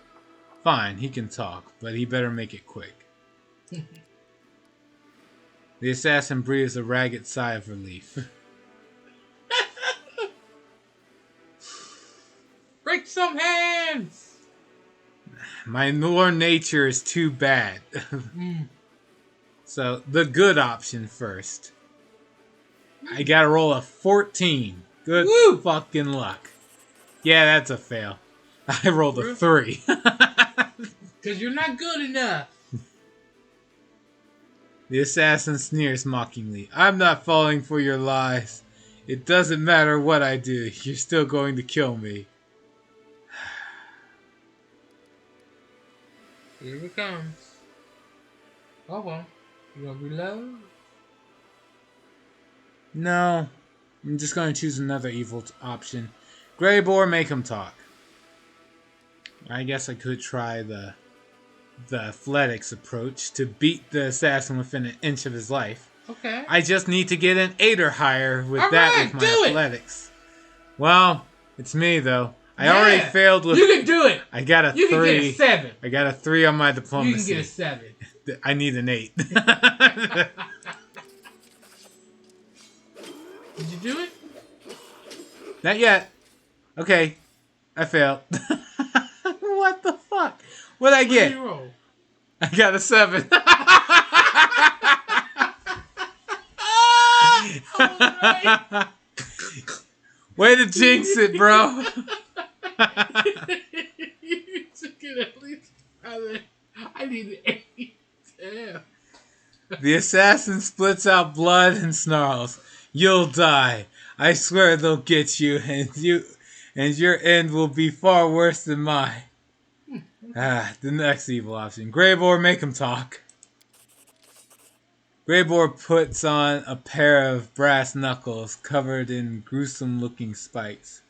Fine, he can talk, but he better make it quick. The assassin breathes a ragged sigh of relief. Break some hands! My lore nature is too bad. So, the good option first. I gotta roll a 14. Good fucking luck. Yeah, that's a fail. I rolled a 3. Because you're not good enough. The assassin sneers mockingly. I'm not falling for your lies. It doesn't matter what I do. You're still going to kill me. Here it comes. Oh well. You gonna reload? No. I'm just going to choose another evil option. Greybor, make him talk. I guess I could try the athletics approach to beat the assassin within an inch of his life. Okay. I just need to get an 8 or higher with All that right, with my athletics. Well, it's me though. I already failed with. You can do it. I got a 3. You can get a 7. I got a 3 on my diplomacy. You can get a 7. I need an 8. Did you do it? Not yet. Okay. I failed. What the fuck? What'd I get? What did you roll? I got a 7. Right. Way to jinx it, bro. You took it at least. I need an 8. Damn. The assassin splits out blood and snarls. You'll die. I swear they'll get you, and your end will be far worse than mine. The next evil option. Greybor, make him talk. Greybor puts on a pair of brass knuckles covered in gruesome-looking spikes.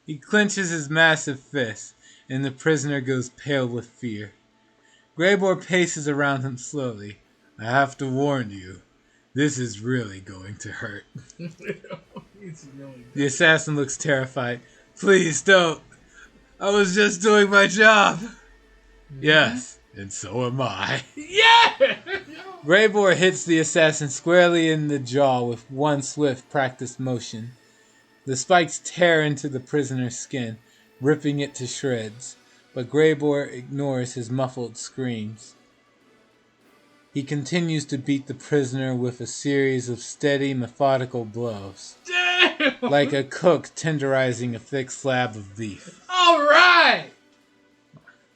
He clenches his massive fist, and the prisoner goes pale with fear. Greybor paces around him slowly. I have to warn you, this is really going to hurt. The assassin looks terrified. Please don't. I was just doing my job. Yes, and so am I. Yeah! Greybor hits the assassin squarely in the jaw with one swift practiced motion. The spikes tear into the prisoner's skin. ripping it to shreds, but Greybor ignores his muffled screams. He continues to beat the prisoner with a series of steady, methodical blows. Damn! Like a cook tenderizing a thick slab of beef. All right!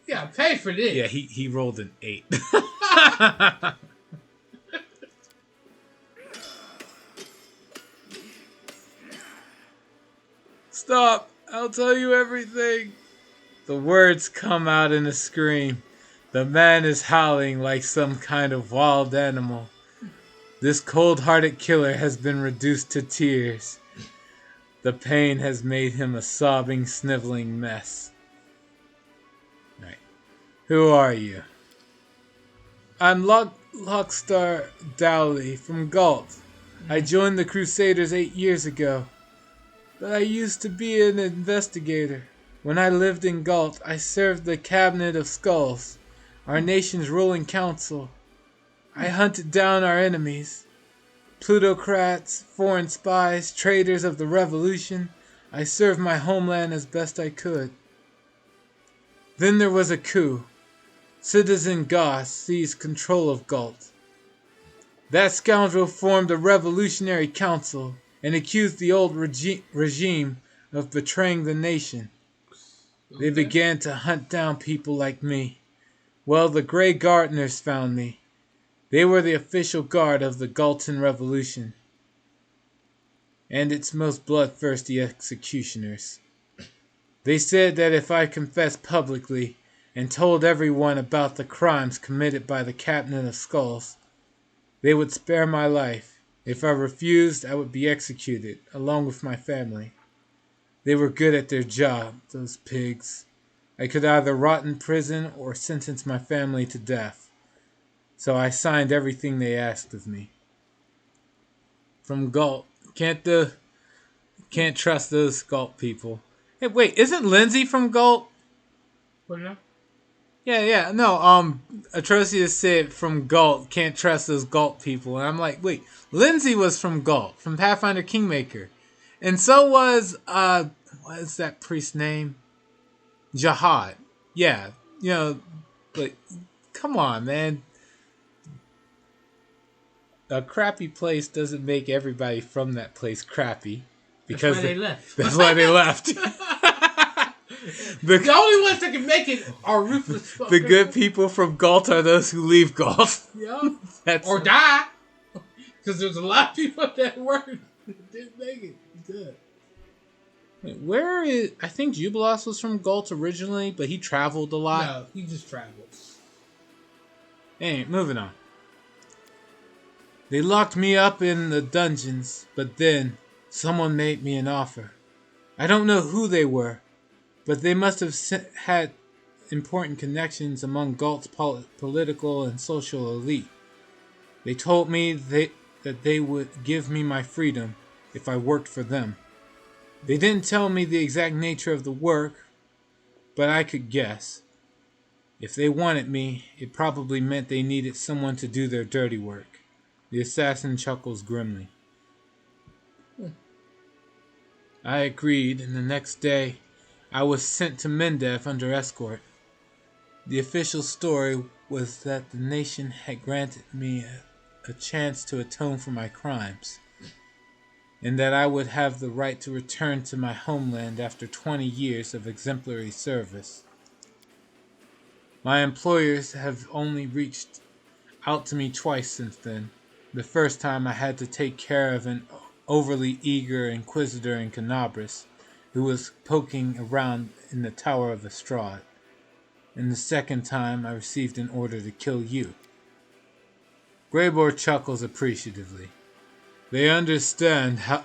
You gotta pay for this. Yeah, he rolled an 8. Stop! I'll tell you everything. The words come out in a scream. The man is howling like some kind of wild animal. This cold-hearted killer has been reduced to tears. The pain has made him a sobbing, sniveling mess. Right. Who are you? I'm Lockstar Dowley from Galt. I joined the Crusaders 8 years ago. But I used to be an investigator. When I lived in Galt, I served the Cabinet of Skulls, our nation's ruling council. I hunted down our enemies. Plutocrats, foreign spies, traitors of the revolution. I served my homeland as best I could. Then there was a coup. Citizen Goss seized control of Galt. That scoundrel formed a revolutionary council and accused the old regime of betraying the nation. They began to hunt down people like me. Well, the Grey Gardeners found me. They were the official guard of the Galton Revolution and its most bloodthirsty executioners. They said that if I confessed publicly and told everyone about the crimes committed by the Captain of Skulls, they would spare my life. If I refused, I would be executed, along with my family. They were good at their job, those pigs. I could either rot in prison or sentence my family to death. So I signed everything they asked of me. From Galt. Can't trust those Galt people. Hey, wait, isn't Lindsay from Galt? What now? Yeah, no, Atrocious said from Galt, can't trust those Galt people. And I'm like, wait, Lindsay was from Galt, from Pathfinder Kingmaker. And so was, what is that priest's name? Jihad. Yeah, but come on, man. A crappy place doesn't make everybody from that place crappy. Because that's why they left. That's why they left. The only ones that can make it are ruthless fuckers. The good people from Galt are those who leave Galt. Yeah. Or die. Because there's a lot of people that didn't make it. Good. Wait, where is... I think Jubilos was from Galt originally, but he traveled a lot. No, he just traveled. Anyway, moving on. They locked me up in the dungeons, but then someone made me an offer. I don't know who they were, but they must have had important connections among Galt's political and social elite. They told me that they would give me my freedom if I worked for them. They didn't tell me the exact nature of the work, but I could guess. If they wanted me, it probably meant they needed someone to do their dirty work. The assassin chuckles grimly. I agreed, and the next day I was sent to Mendev under escort. The official story was that the nation had granted me a chance to atone for my crimes, and that I would have the right to return to my homeland after 20 years of exemplary service. My employers have only reached out to me twice since then. The first time I had to take care of an overly eager inquisitor in Canabras who was poking around in the Tower of Estrad. And the second time I received an order to kill you. Greybor chuckles appreciatively. They understand how...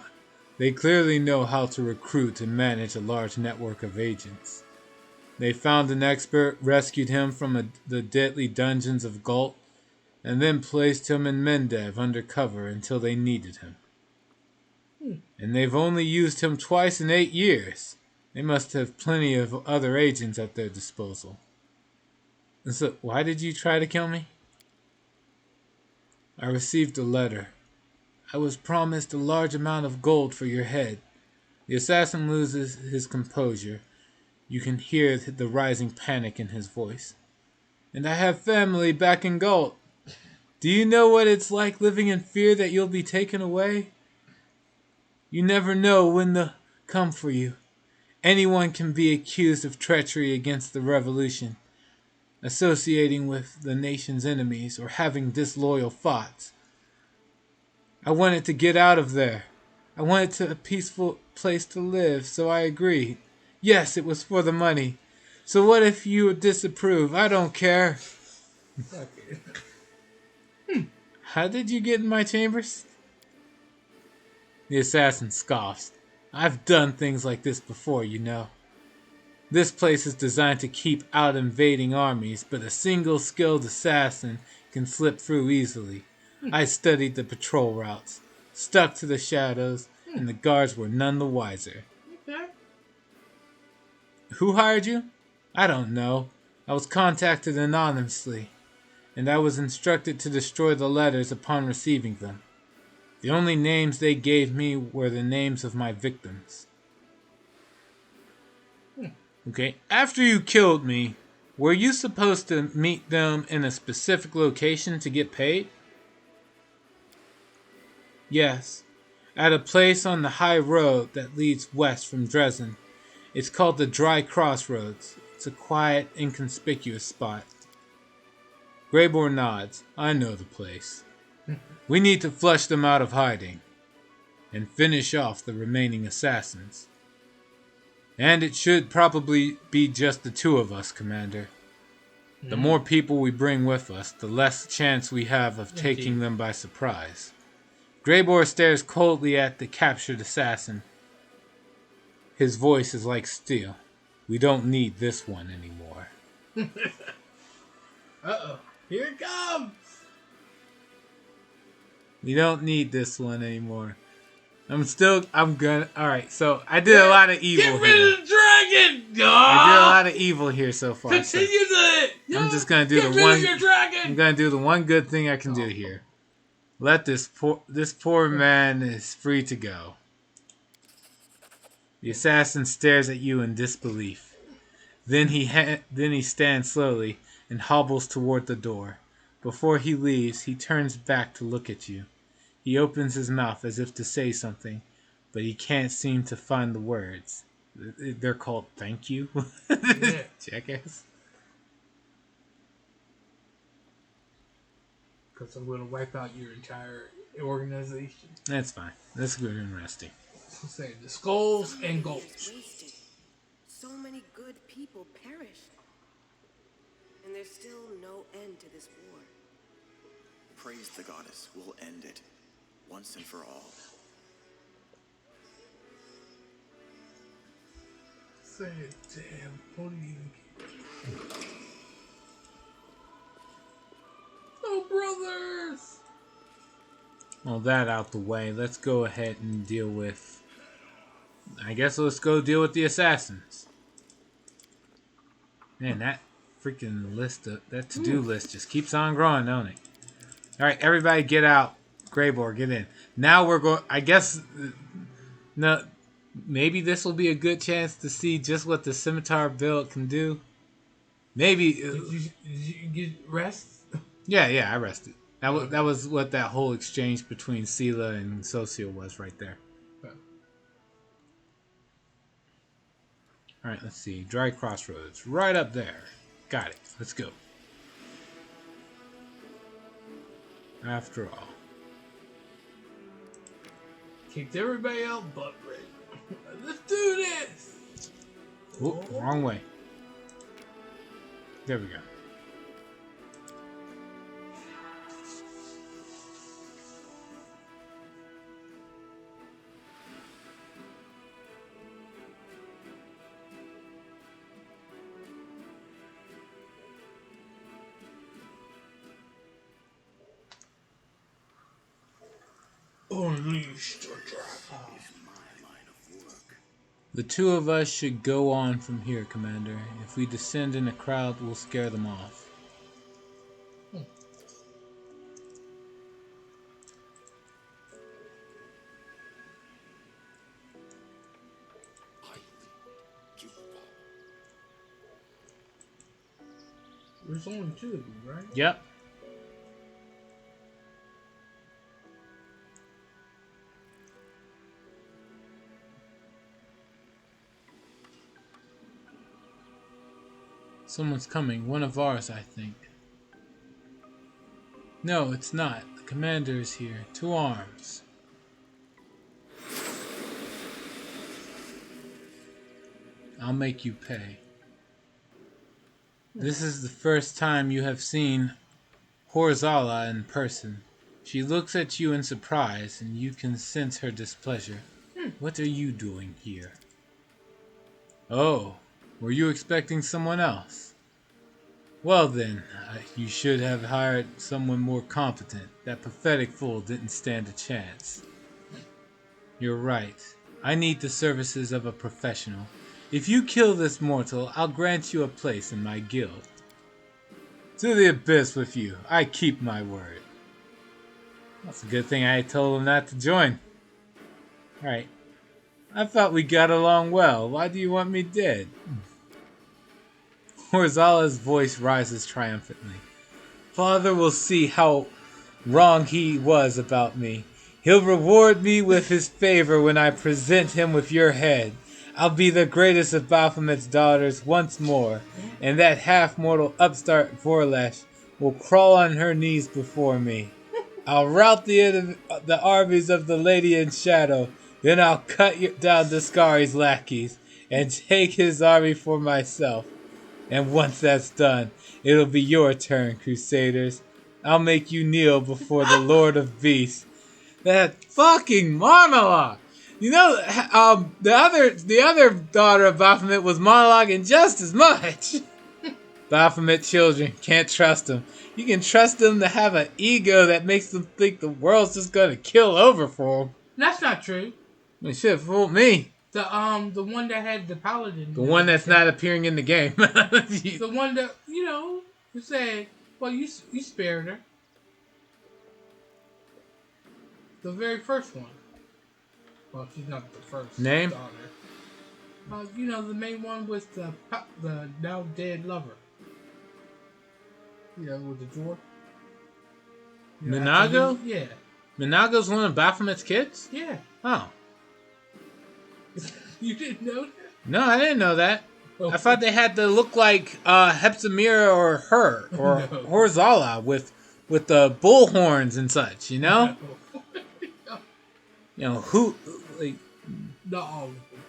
They clearly know how to recruit and manage a large network of agents. They found an expert, rescued him from the deadly dungeons of Galt, and then placed him in Mendev undercover until they needed him. And they've only used him twice in 8 years. They must have plenty of other agents at their disposal. And so, why did you try to kill me? I received a letter. I was promised a large amount of gold for your head. The assassin loses his composure. You can hear the rising panic in his voice. And I have family back in Galt. Do you know what it's like living in fear that you'll be taken away? You never know when they'll come for you. Anyone can be accused of treachery against the revolution, associating with the nation's enemies, or having disloyal thoughts. I wanted to get out of there. I wanted to a peaceful place to live, so I agreed. Yes, it was for the money. So what if you disapprove? I don't care. Fuck it. How did you get in my chambers? The assassin scoffs. I've done things like this before, you know. This place is designed to keep out invading armies, but a single skilled assassin can slip through easily. I studied the patrol routes, stuck to the shadows, and the guards were none the wiser. Okay. Who hired you? I don't know. I was contacted anonymously, and I was instructed to destroy the letters upon receiving them. The only names they gave me were the names of my victims. Okay, after you killed me, were you supposed to meet them in a specific location to get paid? Yes, at a place on the high road that leads west from Dresden. It's called the Dry Crossroads. It's a quiet, inconspicuous spot. Greybor nods. I know the place. We need to flush them out of hiding and finish off the remaining assassins. And it should probably be just the two of us, Commander. The more people we bring with us, the less chance we have of taking them by surprise. Greybor stares coldly at the captured assassin. His voice is like steel. We don't need this one anymore. Uh-oh. Here it comes! We don't need this one anymore. Alright, so I did a lot of evil Get rid here. of the dragon! I did a lot of evil here so far. Continue So to I'm just gonna do Get the rid one. of your dragon! I'm gonna do the one good thing I can do here. Let this poor man is free to go. The assassin stares at you in disbelief. Then he stands slowly and hobbles toward the door. Before he leaves, he turns back to look at you. He opens his mouth as if to say something, but he can't seem to find the words. They're called thank you. Yeah. Jackass. Because I'm going to wipe out your entire organization. That's fine. That's good and interesting. So say the skulls and goals. Wasted. So many good people perished. And there's still no end to this war. Praise the goddess. We'll end it. Once and for all. Say it, damn. What do you even care? Oh, brothers! Well, that out the way. Let's go ahead and deal with... I guess let's go deal with the assassins. Man, that freaking list, that to-do list just keeps on growing, don't it? Alright, everybody get out. Greybor, get in. Now we're going... I guess... No, maybe this will be a good chance to see just what the scimitar build can do. Maybe... Did you get rest? Yeah, I rested. That was what that whole exchange between Sela and Socio was right there. Okay. Alright, let's see. Dry Crossroads. Right up there. Got it. Let's go. After all. Kicked everybody out but Ray. Let's do this! Oop, wrong way. There we go. Unleash the dragon. The two of us should go on from here, Commander. If we descend in a crowd, we'll scare them off. There's only two of you, right? Yep. Someone's coming. One of ours, I think. No, it's not. The commander is here. To arms. I'll make you pay. This is the first time you have seen Horzala in person. She looks at you in surprise, and you can sense her displeasure. What are you doing here? Oh, were you expecting someone else? Well then, you should have hired someone more competent. That pathetic fool didn't stand a chance. You're right. I need the services of a professional. If you kill this mortal, I'll grant you a place in my guild. To the abyss with you. I keep my word. That's a good thing I told him not to join. Right. I thought we got along well. Why do you want me dead? Horzala's voice rises triumphantly. Father will see how wrong he was about me. He'll reward me with his favor when I present him with your head. I'll be the greatest of Baphomet's daughters once more, and that half-mortal upstart Vorlesh will crawl on her knees before me. I'll rout the armies of the Lady in Shadow, then I'll cut down Discari's lackeys and take his army for myself. And once that's done, it'll be your turn, Crusaders. I'll make you kneel before the Lord of Beasts. That fucking monologue! You know, the other daughter of Baphomet was monologuing just as much. Baphomet children, can't trust them. You can trust them to have an ego that makes them think the world's just gonna kill over for them. That's not true. It should have fooled me. The one that had the paladin. The one that's not appearing in the game. The one that, you said, well, you spared her. The very first one. Well, she's not the first name. Daughter. The main one with the now dead lover. With the dwarf. Minago? Yeah. Minago's one of Baphomet's kids? Yeah. Oh. You didn't know that? No, I didn't know that. Oh. I thought they had to look like Hepzibah or her or No. Horzala with the bull horns and such, No. Who like Not all of them.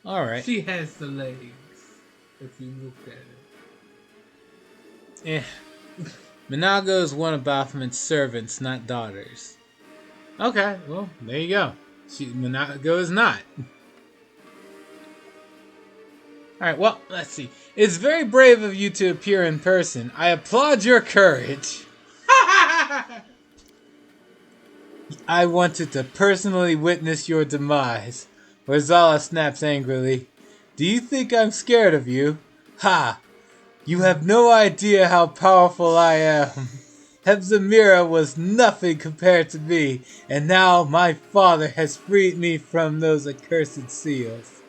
all right. She has the legs, if you look at it. Minago is one of Baphomet's servants, not daughters. Okay, well, there you go. Minago is not. Alright, well, let's see. It's very brave of you to appear in person. I applaud your courage. I wanted to personally witness your demise. Horzala snaps angrily. Do you think I'm scared of you? Ha! You have no idea how powerful I am. Hepzibah was nothing compared to me, and now my father has freed me from those accursed seals.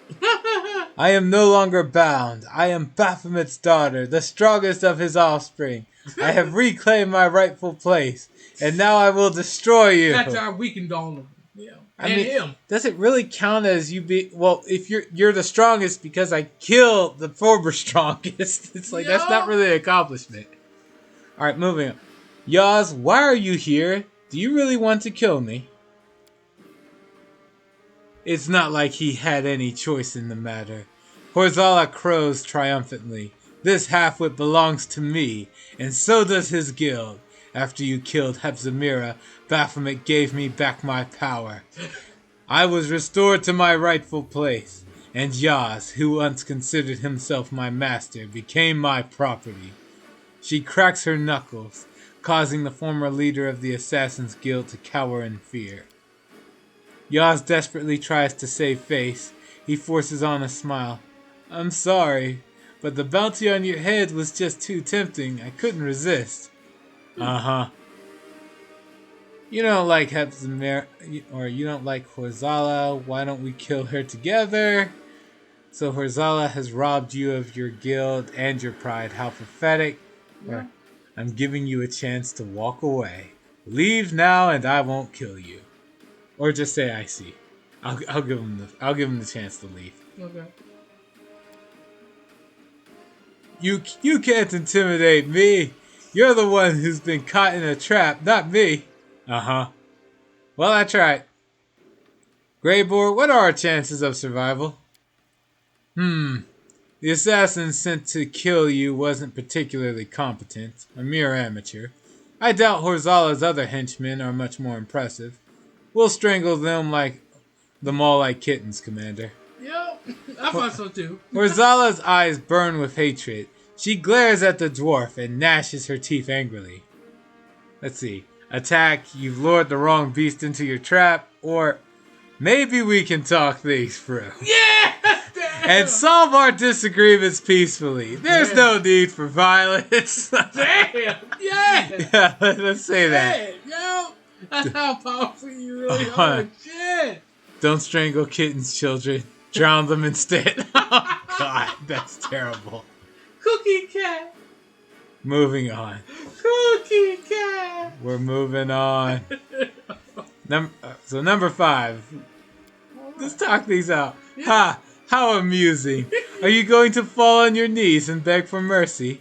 I am no longer bound. I am Baphomet's daughter, the strongest of his offspring. I have reclaimed my rightful place, and now I will destroy you. That's how I weakened all of them. Yeah. I mean, him. Does it really count as you be? Well, if you're the strongest because I killed the former strongest, it's like that's not really an accomplishment. All right, moving on. Yaz, why are you here? Do you really want to kill me? It's not like he had any choice in the matter. Horzala crows triumphantly. This halfwit belongs to me, and so does his guild. After you killed Hepzibah, Baphomet gave me back my power. I was restored to my rightful place, and Yaz, who once considered himself my master, became my property. She cracks her knuckles, causing the former leader of the Assassin's Guild to cower in fear. Yaz desperately tries to save face. He forces on a smile. I'm sorry, but the bounty on your head was just too tempting. I couldn't resist. Uh-huh. You don't like Hepzibah, or you don't like Horzala. Why don't we kill her together? So Horzala has robbed you of your guild and your pride. How pathetic. Yeah. I'm giving you a chance to walk away. Leave now and I won't kill you. Or just say I see. I'll give him the chance to leave. Okay. You can't intimidate me. You're the one who's been caught in a trap, not me. Uh-huh. Well, I tried. Greyboar, what are our chances of survival? The assassin sent to kill you wasn't particularly competent, a mere amateur. I doubt Horzala's other henchmen are much more impressive. We'll strangle them all like kittens, Commander. Yep. I thought so too. Horzala's eyes burn with hatred. She glares at the dwarf and gnashes her teeth angrily. Let's see. Attack, you've lured the wrong beast into your trap, or maybe we can talk things through. Yeah! And solve our disagreements peacefully. There's no need for violence. Damn! Yeah! Yeah, let's say that. Yo! That's how powerful you really are. Shit! Don't strangle kittens, children. Drown them instead. Oh, God, that's terrible. Cookie cat! Moving on. Cookie cat! We're moving on. So number 5. Let's talk these out. Ha! How amusing. Are you going to fall on your knees and beg for mercy?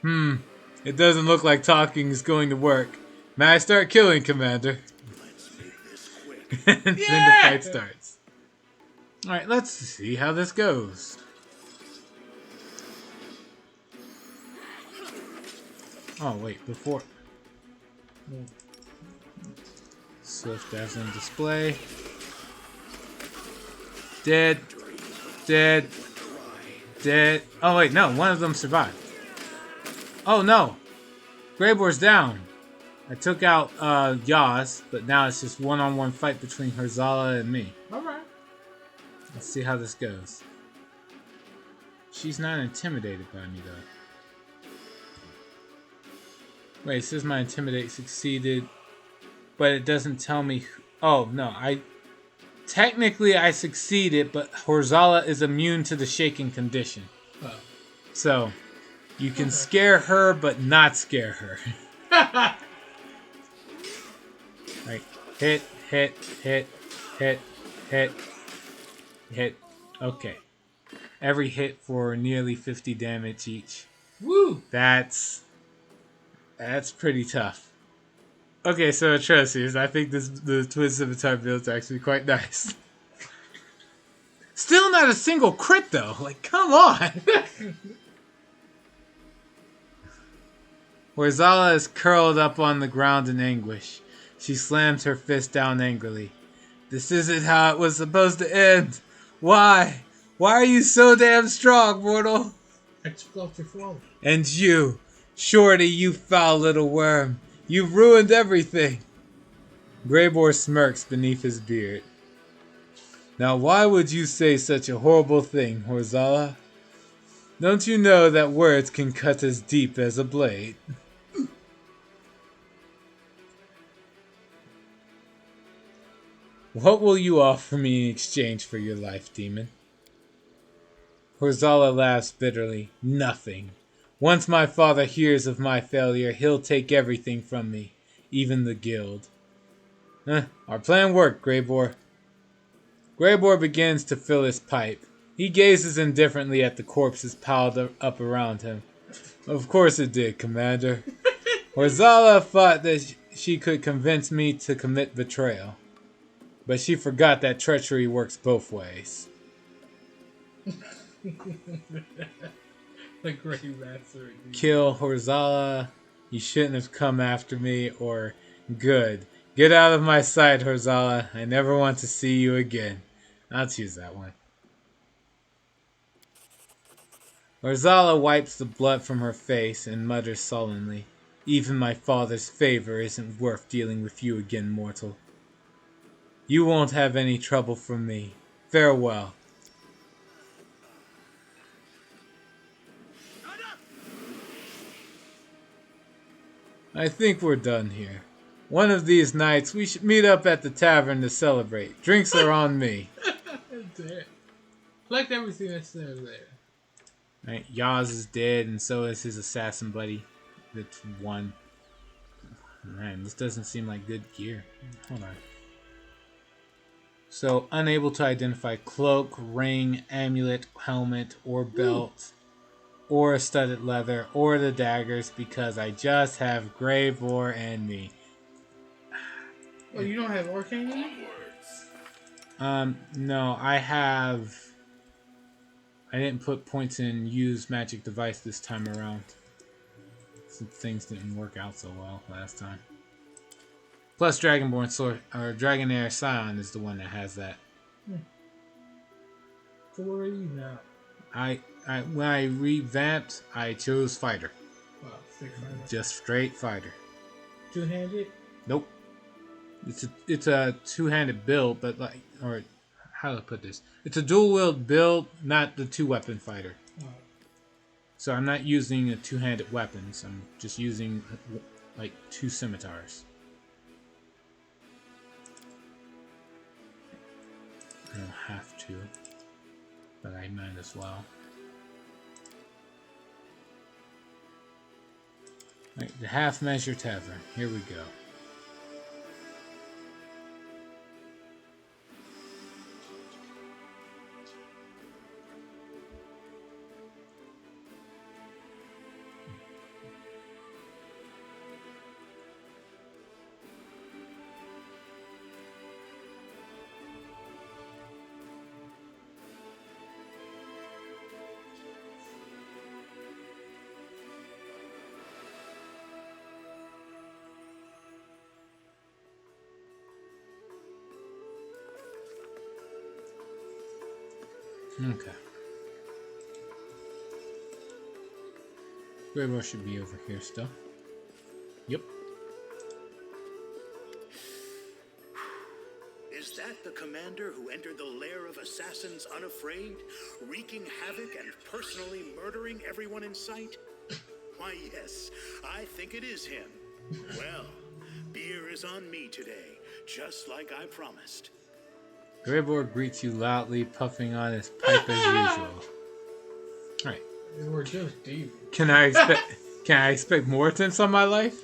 It doesn't look like talking is going to work. May I start killing, Commander? Let's make this quick. And then the fight starts. Alright, let's see how this goes. Oh, wait, before... Swift as in display. Dead. Dead. Dead. Oh, wait, no. One of them survived. Oh, no. Greyboar's down. I took out Yaz, but now it's just one-on-one fight between Horzala and me. Alright. Let's see how this goes. She's not intimidated by me, though. Wait, it says my intimidate succeeded, but it doesn't tell me... Oh, no. Technically, I succeeded, but Horzala is immune to the shaking condition. Oh. So, you can scare her, but not scare her. Like, hit, hit, hit, hit, hit, hit. Okay. Every hit for nearly 50 damage each. Woo! That's pretty tough. Okay, so Atrocious, I think the Twin Scimitar build is actually quite nice. Still not a single crit though. Like, come on. Horzala is curled up on the ground in anguish. She slams her fist down angrily. This isn't how it was supposed to end. Why? Why are you so damn strong, mortal? I took off your phone. And you, Shorty, you foul little worm. You've ruined everything. Greyboar smirks beneath his beard. Now why would you say such a horrible thing, Horzala? Don't you know that words can cut as deep as a blade? What will you offer me in exchange for your life, demon? Horzala laughs bitterly. Nothing. Once my father hears of my failure, he'll take everything from me, even the guild. Our plan worked, Greyboar. Greyboar begins to fill his pipe. He gazes indifferently at the corpses piled up around him. Of course it did, Commander. Horzala thought that she could convince me to commit betrayal. But she forgot that treachery works both ways. The Grey Master. Kill Horzala. You shouldn't have come after me, or good. Get out of my sight, Horzala. I never want to see you again. I'll choose that one. Horzala wipes the blood from her face and mutters sullenly. Even my father's favor isn't worth dealing with you again, mortal. You won't have any trouble from me. Farewell. I think we're done here. One of these nights, we should meet up at the tavern to celebrate. Drinks are on me. Collect everything that's there. Right, Yaz is dead, and so is his assassin buddy. That's one. Man, this doesn't seem like good gear. Hold on. So, unable to identify cloak, ring, amulet, helmet, or belt, or a studded leather, or the daggers, because I just have Gravor and me. Oh, you don't have arcane in it? No, I didn't put points in use magic device this time around. Some things didn't work out so well last time. Plus, Dragonborn Sword or Dragonair Scion is the one that has that. So what are you now? When I revamped, I chose fighter. Wow, 6 fighter. Just straight fighter. Two-handed? Nope. It's a two-handed build, but or how do I put this? It's a dual-wield build, not the two-weapon fighter. Oh. So I'm not using a two-handed weapons. I'm just using like 2 scimitars. I don't have to, but I might as well. Right, the half-measure tavern. Here we go. Okay. Graveyard should be over here still. Yep. Is that the commander who entered the lair of assassins unafraid, wreaking havoc and personally murdering everyone in sight? Why, yes, I think it is him. Well, beer is on me today, just like I promised. Graveyard greets you loudly, puffing on his pipe as usual. Alright. We're just deep. Can I expect more attempts on my life?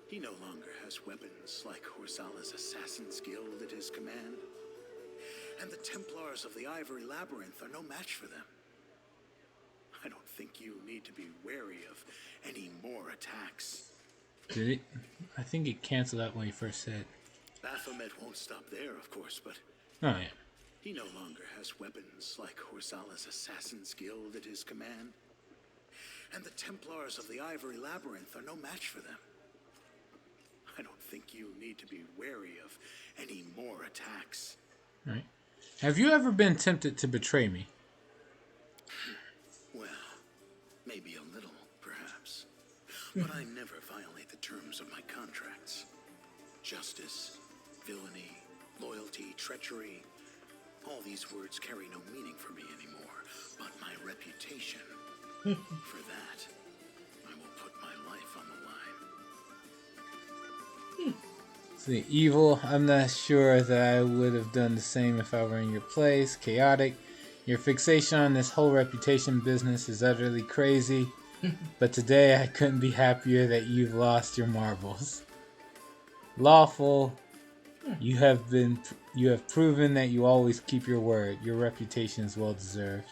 He no longer has weapons like Horsala's Assassin's Guild at his command. And the Templars of the Ivory Labyrinth are no match for them. I don't think you need to be wary of any more attacks. Did it? I think it canceled out when he first said. Baphomet won't stop there, of course, but Oh, yeah. he no longer has weapons like Horsala's Assassin's Guild at his command. And the Templars of the Ivory Labyrinth are no match for them. I don't think you need to be wary of any more attacks. Alright. Have you ever been tempted to betray me? Well, maybe a little, perhaps. But I never violate the terms of my contracts. Justice, villainy, loyalty, treachery. All these words carry no meaning for me anymore. But my reputation, for that, I will put my life on the line. It's the evil. I'm not sure that I would have done the same if I were in your place. Chaotic. Your fixation on this whole reputation business is utterly crazy. But today I couldn't be happier that you've lost your marbles. Lawful. You have proven that you always keep your word. Your reputation is well deserved.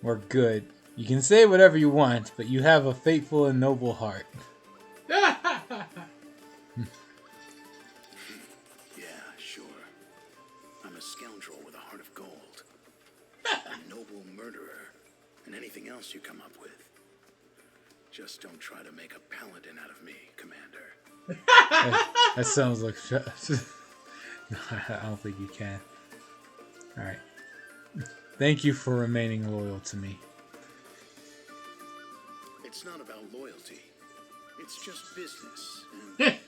Or good. You can say whatever you want, but you have a faithful and noble heart. Yeah, sure. I'm a scoundrel with a heart of gold. A noble murderer. And anything else you come up with. Just don't try to make a paladin out of me, Commander. That sounds like... No, I don't think you can. Alright. Thank you for remaining loyal to me. It's not about loyalty. It's just business. And...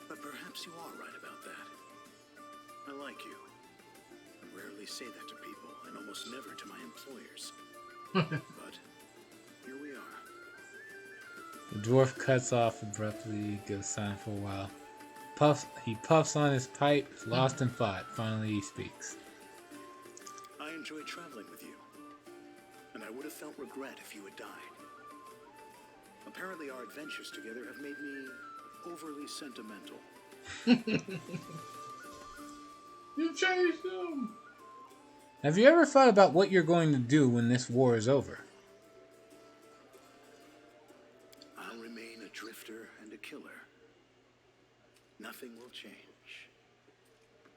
But perhaps you are right about that. I like you. I rarely say that to people, and almost never to my employers. But here we are. The dwarf cuts off abruptly, goes silent for a while. puffs on his pipe, lost in thought. Finally, he speaks. I enjoy traveling with you, and I would have felt regret if you had died. Apparently, our adventures together have made me overly sentimental. You changed them. Have you ever thought about what you're going to do when this war is over? I'll remain a drifter and a killer. Nothing will change.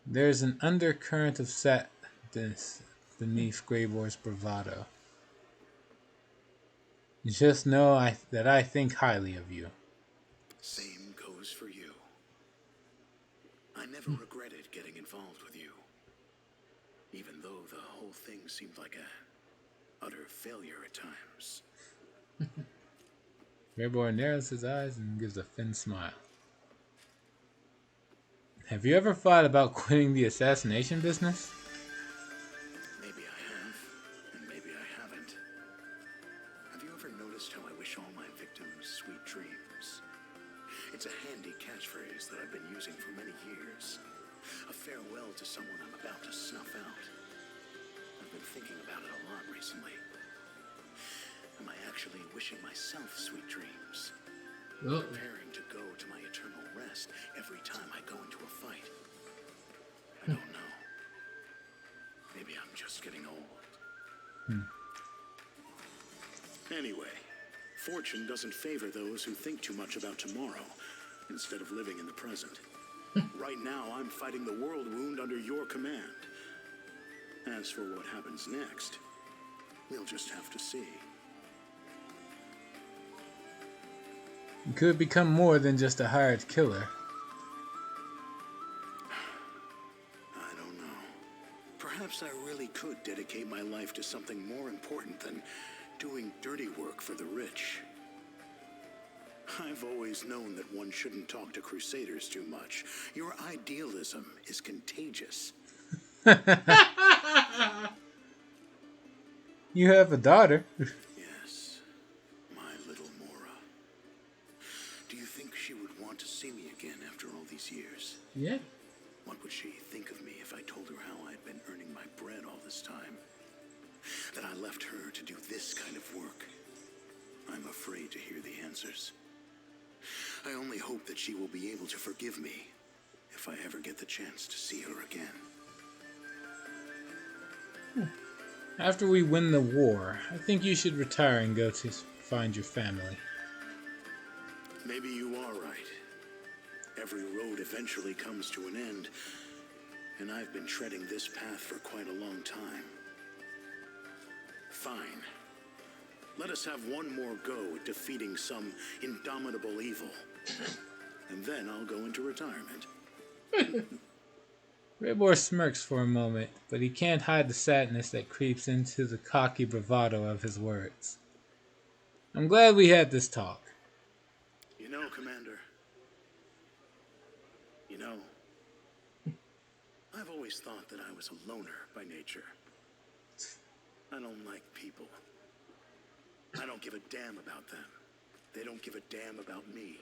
There's an undercurrent of sadness beneath Greyboar's bravado. Just know that I think highly of you. Same goes for you. I never regretted getting involved with you, even though the whole thing seemed like a utter failure at times. Greyboar narrows his eyes and gives a thin smile. Have you ever thought about quitting the assassination business? Maybe I have, and maybe I haven't. Have you ever noticed how I wish all my victims sweet dreams? It's a handy catchphrase that I've been using for many years. A farewell to someone I'm about to snuff out. I've been thinking about it a lot recently. Am I actually wishing myself sweet dreams? Preparing to go to my eternal rest every time I go into a fight? I don't know. Maybe I'm just getting old. Anyway, fortune doesn't favor those who think too much about tomorrow instead of living in the present. Right now, I'm fighting the world wound under your command. As for what happens next, we'll just have to see. You could become more than just a hired killer. I don't know. Perhaps I really could dedicate my life to something more important than doing dirty work for the rich. I've always known that one shouldn't talk to crusaders too much. Your idealism is contagious. You have a daughter. Yes, my little Mora. Do you think she would want to see me again after all these years? Yeah. What would she think of me if I told her how I'd been earning my bread all this time? That I left her to do this kind of work? I'm afraid to hear the answers. I only hope that she will be able to forgive me if I ever get the chance to see her again. After we win the war, I think you should retire and go to find your family. Maybe you are right. Every road eventually comes to an end, and I've been treading this path for quite a long time. Fine. Let us have one more go at defeating some indomitable evil. And then I'll go into retirement. Greyboar smirks for a moment, but he can't hide the sadness that creeps into the cocky bravado of his words. I'm glad we had this talk. You know, Commander. You know, I've always thought that I was a loner by nature. I don't like people. I don't give a damn about them. They don't give a damn about me.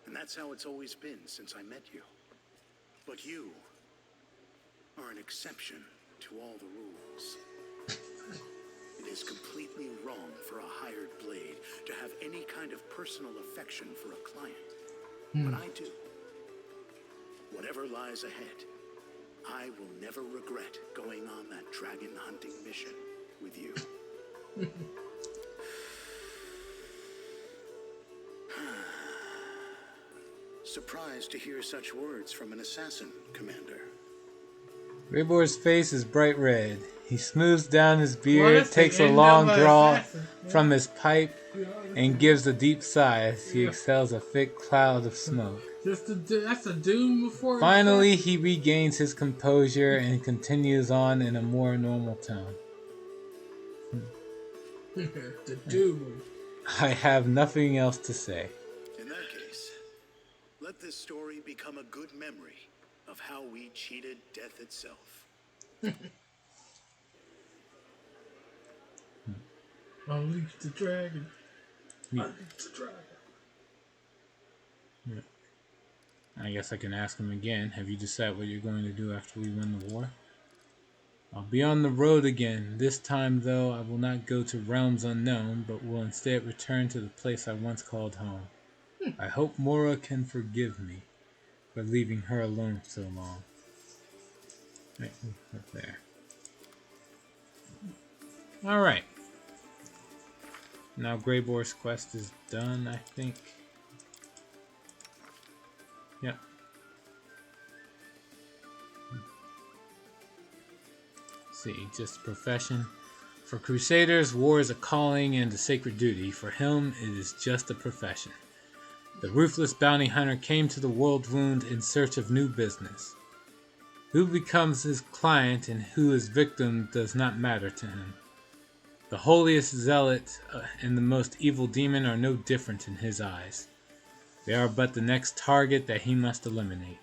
And that's how it's always been since I met you. But you are an exception to all the rules. It is completely wrong for a hired blade to have any kind of personal affection for a client. But I do. Whatever lies ahead, I will never regret going on that dragon hunting mission with you. Surprised to hear such words from an assassin, Commander. Greyboar's face is bright red. He smooths down his beard, that's the takes a end long of draw Assassin. Yeah. from his pipe, and gives a deep sigh as he exhales a thick cloud of smoke. That's a Doom before. Finally, he regains his composure and continues on in a more normal tone. The Doom. I have nothing else to say. In that case, let this story become a good memory of how we cheated death itself. Unleash the dragon. Yeah. Unleash the dragon. I guess I can ask him again. Have you decided what you're going to do after we win the war? I'll be on the road again. This time, though, I will not go to realms unknown, but will instead return to the place I once called home. I hope Mora can forgive me for leaving her alone so long. Right there. Alright. Now Greyboar's quest is done, I think. Yep. See, just a profession. For Crusaders, war is a calling and a sacred duty. For him, it is just a profession. The ruthless bounty hunter came to the world wound in search of new business. Who becomes his client and who his victim does not matter to him. The holiest zealot and the most evil demon are no different in his eyes. They are but the next target that he must eliminate.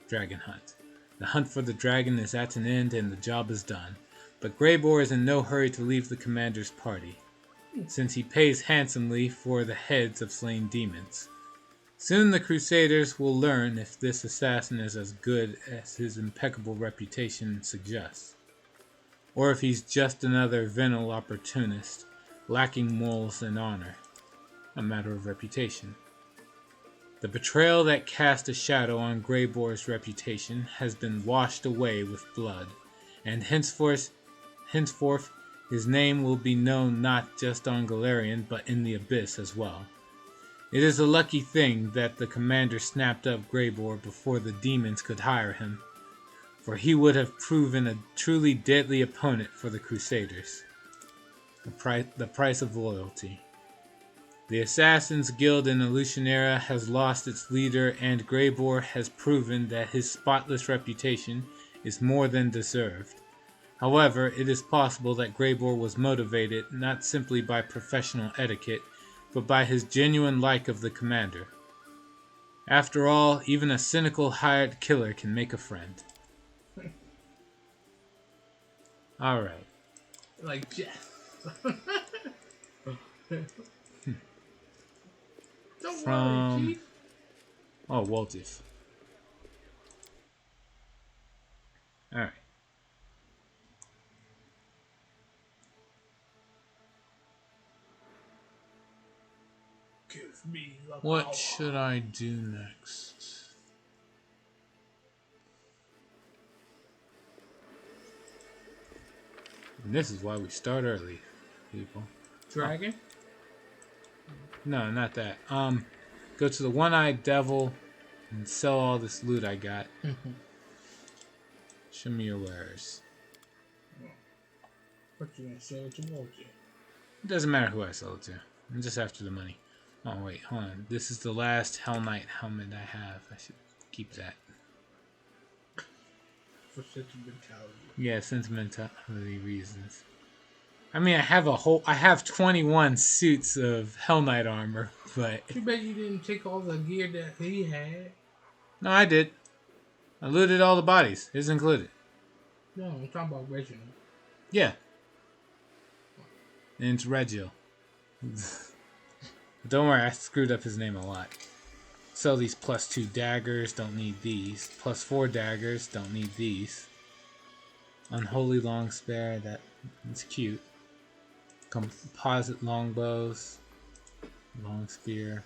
Dragon hunt. The hunt for the dragon is at an end and the job is done. But Greyboar is in no hurry to leave the commander's party, since he pays handsomely for the heads of slain demons. Soon the Crusaders will learn if this assassin is as good as his impeccable reputation suggests, or if he's just another venal opportunist, lacking morals and honor, a matter of reputation. The betrayal that cast a shadow on Greyboar's reputation has been washed away with blood, and henceforth his name will be known not just on Galarian, but in the Abyss as well. It is a lucky thing that the commander snapped up Greyboar before the demons could hire him, for he would have proven a truly deadly opponent for the Crusaders. The price of loyalty. The Assassin's Guild in Illusionera has lost its leader, and Greyboar has proven that his spotless reputation is more than deserved. However, it is possible that Greyboar was motivated not simply by professional etiquette, but by his genuine like of the commander. After all, even a cynical hired killer can make a friend. Alright. Like Jeff. Don't worry, Chief. Oh, Waltif. Alright. Give me the What power. should I do next? And this is why we start early, people. Dragon? No, not that. Go to the One-Eyed Devil and sell all this loot I got. Show me your wares. What you gonna sell to Walter? It doesn't matter who I sell it to. I'm just after the money. Oh, wait, hold on. This is the last Hell Knight helmet I have. I should keep that. For sentimentality. Yeah, sentimentality reasons. I mean, I have 21 suits of Hell Knight armor, but... Too bad you didn't take all the gear that he had. No, I did. I looted all the bodies. It's included. No, I'm talking about Reginald. Yeah. And it's Regil. Don't worry, I screwed up his name a lot. Sell these +2 daggers, don't need these. +4 daggers, don't need these. Unholy long spear, that's cute. Composite longbows, long spear,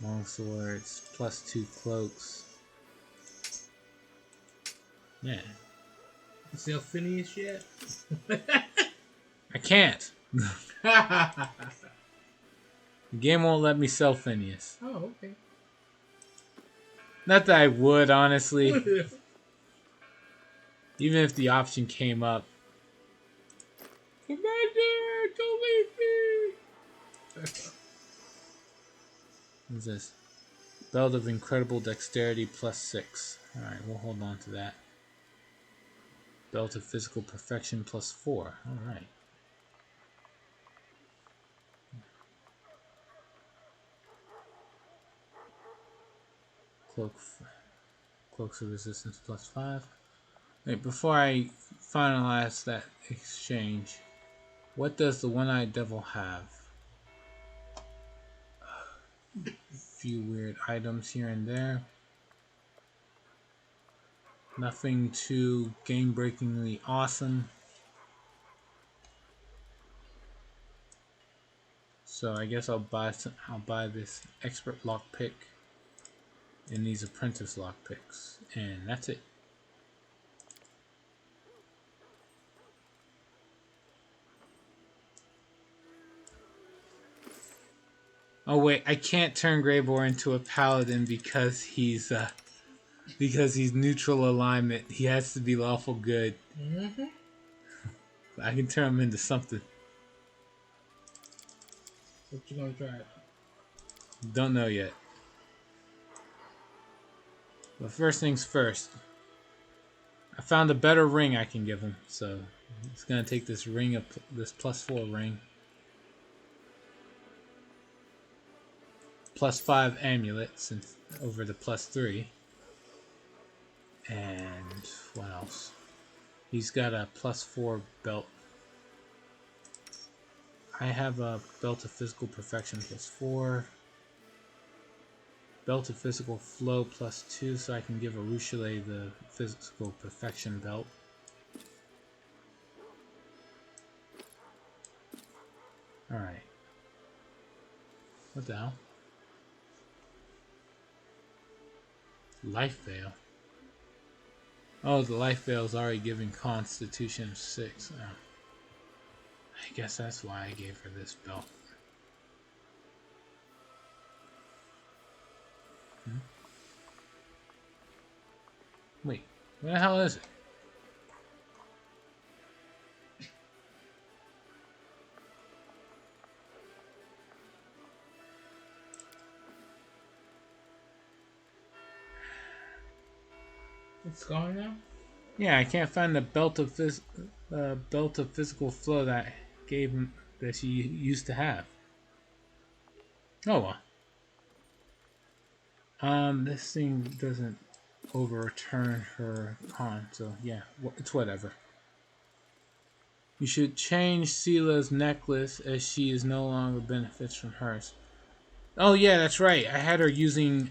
long swords, +2 cloaks. Yeah. You sell Phineas yet? I can't. The game won't let me sell Phineas. Oh, okay. Not that I would, honestly. Even if the option came up. Commander, don't leave me! What's this? Belt of Incredible Dexterity +6. Alright, we'll hold on to that. Belt of Physical Perfection +4. Alright. Cloaks of Resistance +5. Wait, before I finalize that exchange, what does the One-Eyed Devil have? few weird items here and there. Nothing too game-breakingly awesome. So I guess I'll buy this expert lockpick and these apprentice lockpicks, and that's it. Oh wait, I can't turn Greybor into a paladin because he's neutral alignment. He has to be lawful good. Mm-hmm. I can turn him into something. What you gonna try? Don't know yet. But first things first. I found a better ring I can give him, so it's gonna take this ring of this +4 ring. +5 amulet since over the +3. And what else? He's got a +4 belt. I have a belt of physical perfection +4. Belt of physical flow +2, so I can give Arushale the physical perfection belt. Alright. What the hell? Life Veil. Oh, the Life Veil is already giving Constitution 6. Oh. I guess that's why I gave her this belt. Wait, where the hell is it? It's gone now? Yeah, I can't find the belt of physical flow that gave him that she used to have. Oh well. This thing doesn't overturn her con, so yeah, it's whatever. You should change Sela's necklace as she is no longer benefits from hers. Oh yeah, that's right. I had her using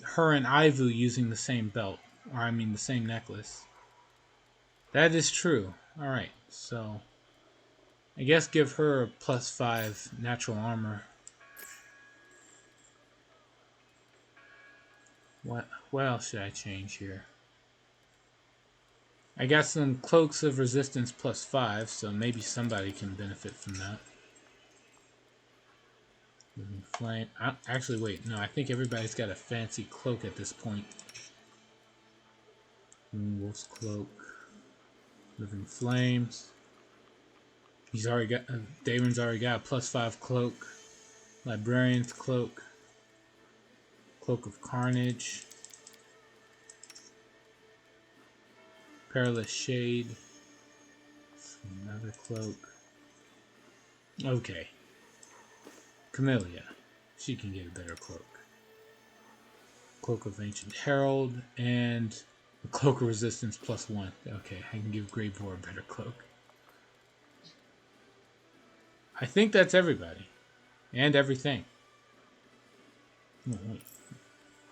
her and Ivu using the same belt, or I mean the same necklace. That is true. All right, so I guess give her a +5 natural armor. What else should I change here? I got some cloaks of resistance +5, so maybe somebody can benefit from that. Flame. Actually, wait. No, I think everybody's got a fancy cloak at this point. Wolf's cloak. Living flames. He's already got. Damon's already got a +5 cloak. Librarian's cloak. Cloak of carnage. Perilous shade. Another cloak. Okay. Camellia. She can get a better cloak. Cloak of Ancient Herald and a Cloak of Resistance +1. Okay, I can give Greybor a better cloak. I think that's everybody. And everything. Oh, wait.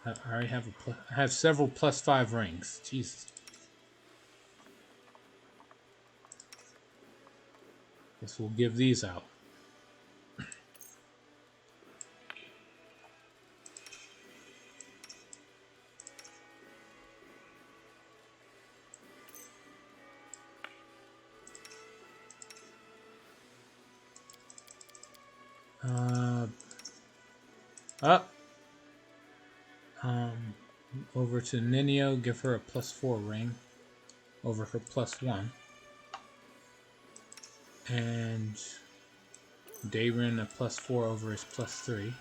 I already have I have several +5 rings. Jesus. Guess we'll give these out. Up. Over to Ninio, give her a +4 ring over her +1. And Dayron a +4 over his +3.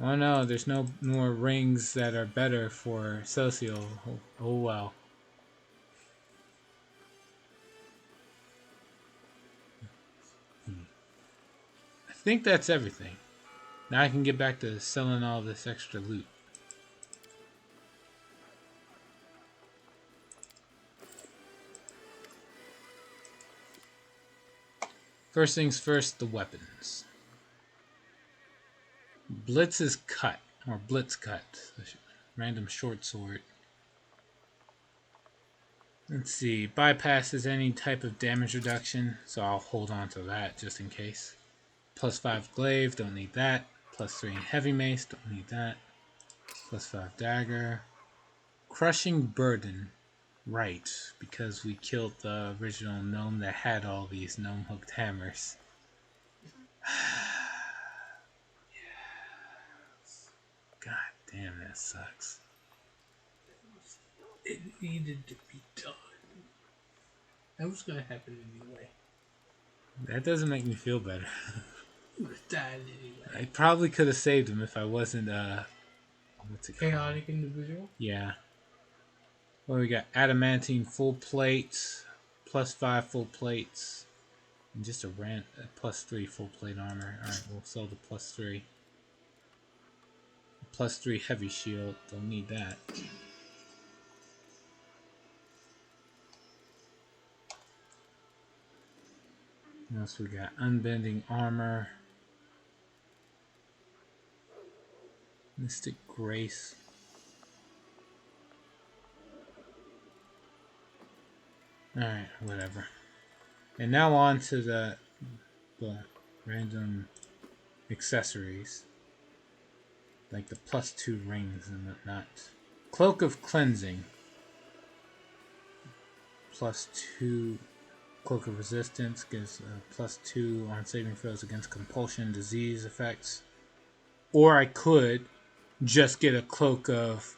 Oh no, there's no more rings that are better for Socio. Oh well. I think that's everything. Now I can get back to selling all this extra loot. First things first, the weapons. Blitz's Cut, or Blitz Cut. Random short sword. Let's see. Bypasses any type of damage reduction, so I'll hold on to that just in case. +5 glaive, don't need that. +3 heavy mace, don't need that. +5 dagger. Crushing burden. Right, because we killed the original gnome that had all these gnome hooked hammers. Yes. God damn, that sucks. It needed to be done. That was gonna happen anyway. That doesn't make me feel better. He would have died anyway. I probably could have saved him if I wasn't, what's it called? Chaotic individual? Yeah. Well, we got adamantine full plates, +5 full plates, and just a +3 full plate armor. Alright, we'll sell the +3. +3 heavy shield, don't need that. What else we got? Unbending armor. Mystic Grace. Alright, whatever. And now on to the random accessories. Like the +2 rings and whatnot. Cloak of Cleansing. +2 Cloak of Resistance gives +2 on saving throws against compulsion, disease effects. Or I could just get a Cloak of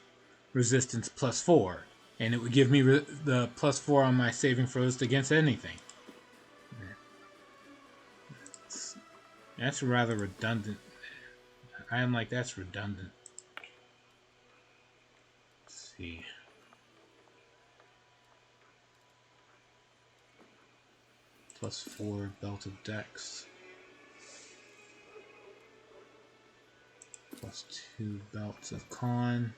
Resistance +4. And it would give me the +4 on my saving throws against anything. That's rather redundant. I am like, that's redundant. Let's see. +4 Belt of Dex. +2 Belts of Con.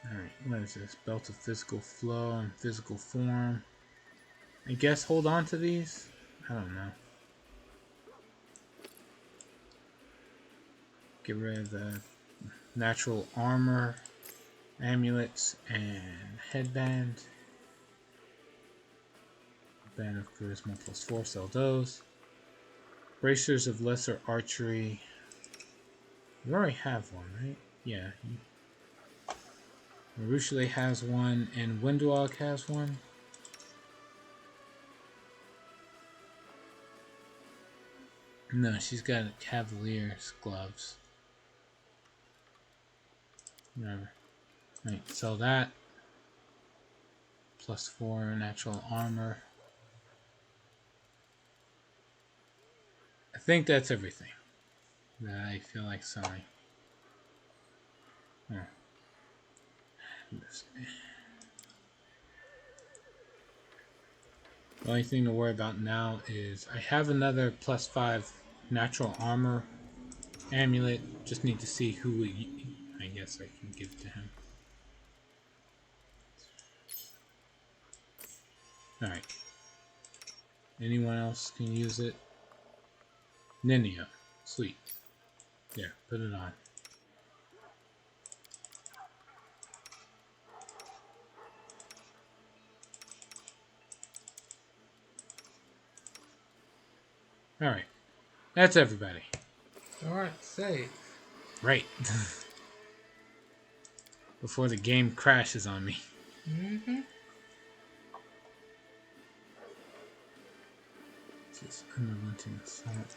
Alright, what is this? Belt of Physical Flow and Physical Form. I guess hold on to these? I don't know. Get rid of the natural armor, amulets, and headband. Band of Charisma +4, sell those. Bracers of Lesser Archery. You already have one, right? Yeah. Marushale has one, and Windwalk has one. No, she's got Cavalier's gloves. Whatever. Right, sell that. +4 natural armor. I think that's everything that I feel like selling. Oh. The only thing to worry about now is I have another +5 natural armor amulet. Just need to see who I guess I can give to him. Alright. Anyone else can use it? Ninja. Sweet. There, put it on. Alright. That's everybody. Alright, save. Right. Before the game crashes on me. Mm-hmm. Just unrelenting assault.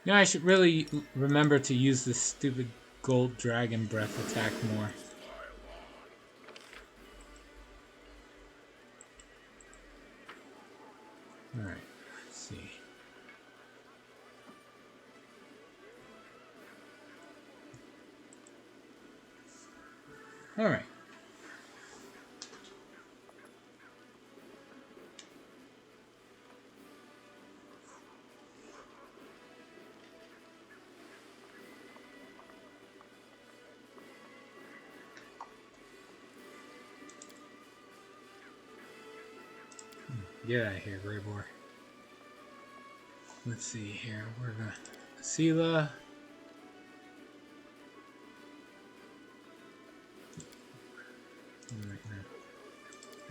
You know, I should really remember to use this stupid gold dragon breath attack more. Alright, let's see. Alright. Get out of here, Grey Boar. Let's see here. We're gonna Sela.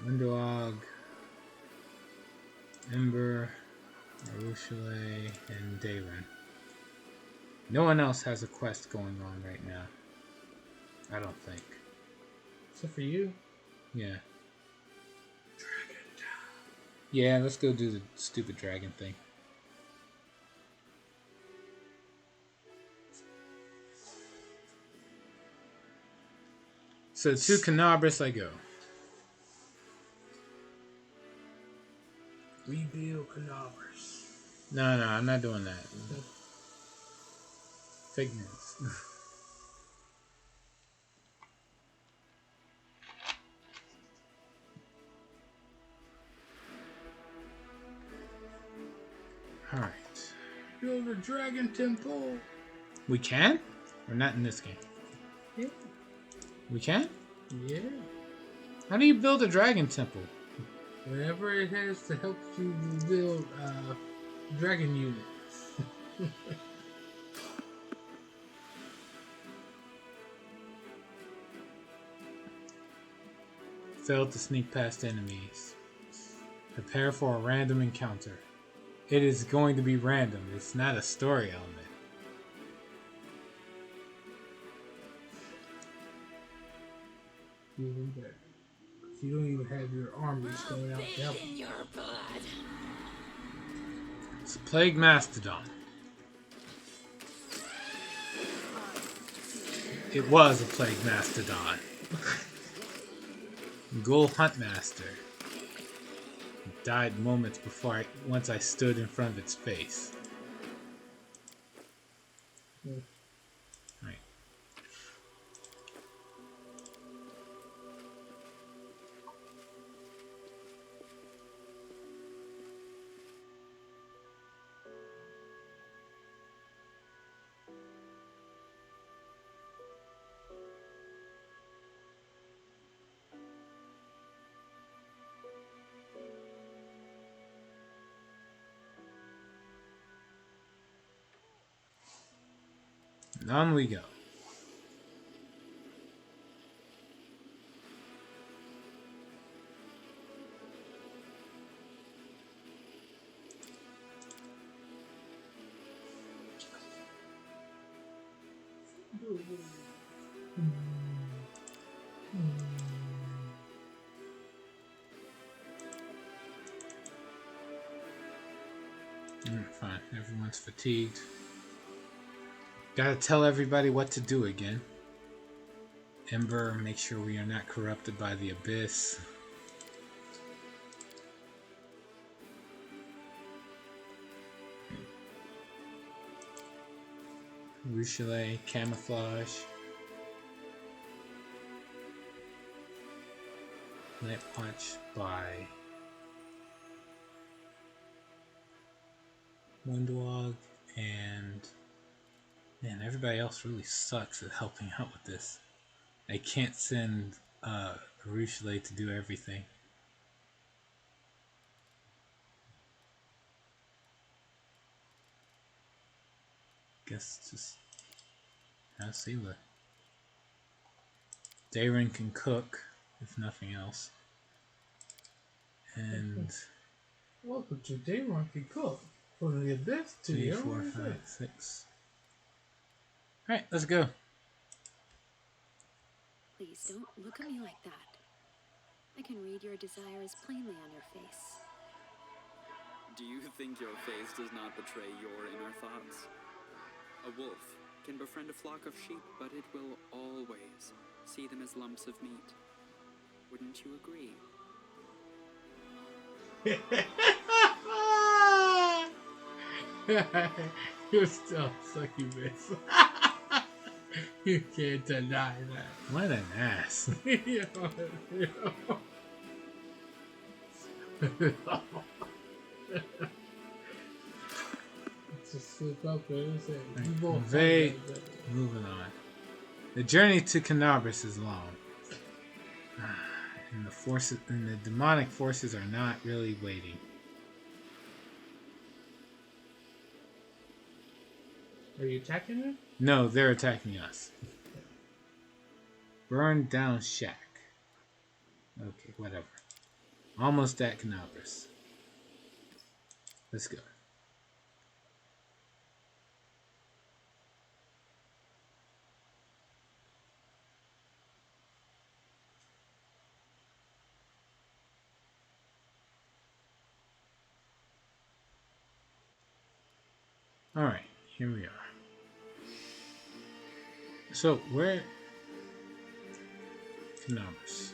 Windowog, Ember, Arushale, and Dayron. No one else has a quest going on right now. I don't think. Except for you. Yeah. Yeah, let's go do the stupid dragon thing. So to Canabris I go. Rebuild Canavers. No, I'm not doing that. Fake news. Alright. Build a dragon temple. We can? Or not in this game? Yeah. We can? Yeah. How do you build a dragon temple? Whatever it has to help you build dragon units. Failed to sneak past enemies. Prepare for a random encounter. It is going to be random. It's not a story element. Even better. You don't even have your armies going out to help. It's a plague mastodon. It was a plague mastodon. Ghoul Huntmaster. It died moments before once I stood in front of its face. Right. And on we go. Fine, everyone's fatigued. Gotta tell everybody what to do again. Ember, make sure we are not corrupted by the abyss. Ruchelet, camouflage. Night Punch by Windowog, and man, everybody else really sucks at helping out with this. I can't send Ruchelet to do everything. Guess just have Sela. Dayron can cook, if nothing else. And Welcome to Dayron can cook. From the abyss to 3, the 4, 5, 6. Alright, let's go. Please don't look at me like that. I can read your desires plainly on your face. Do you think your face does not betray your inner thoughts? A wolf can befriend a flock of sheep, but it will always see them as lumps of meat. Wouldn't you agree? You're still succubus. You can't deny that. What an ass. Just slip up there and say, Right, you both convey- fight that. Moving on. The journey to Canabris is long. And the demonic forces are not really waiting. Are you attacking him? No, they're attacking us. Burn down shack. Okay, whatever. Almost at Canobras. Let's go. Alright, here we are. So, where... Canobras.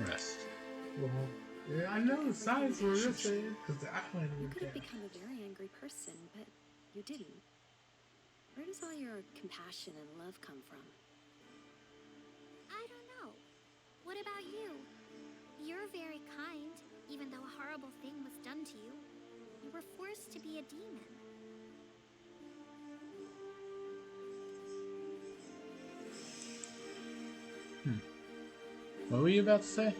Rest. Well, yeah, I know the signs were this saying, because the island You was could have down. become a very angry person, but you didn't. Where does all your compassion and love come from? I don't know. What about you? You're very kind, even though a horrible thing was done to you. You were forced to be a demon. What were you about to say?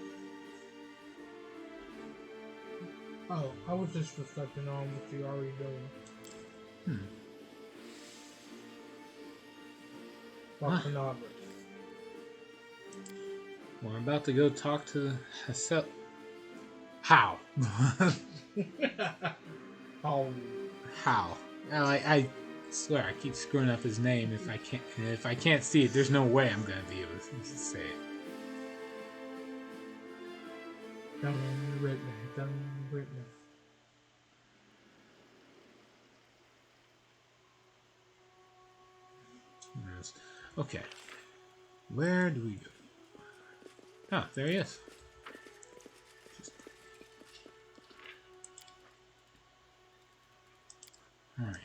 Oh, I was just reflecting on what you already doing. About Canobras. We're about to go talk to Hassel. How? Oh, How? I swear I keep screwing up his name. If I can't see it, there's no way I'm gonna be able to say it. done written. Yes. Okay. Where do we go? Ah, there he is. Alright.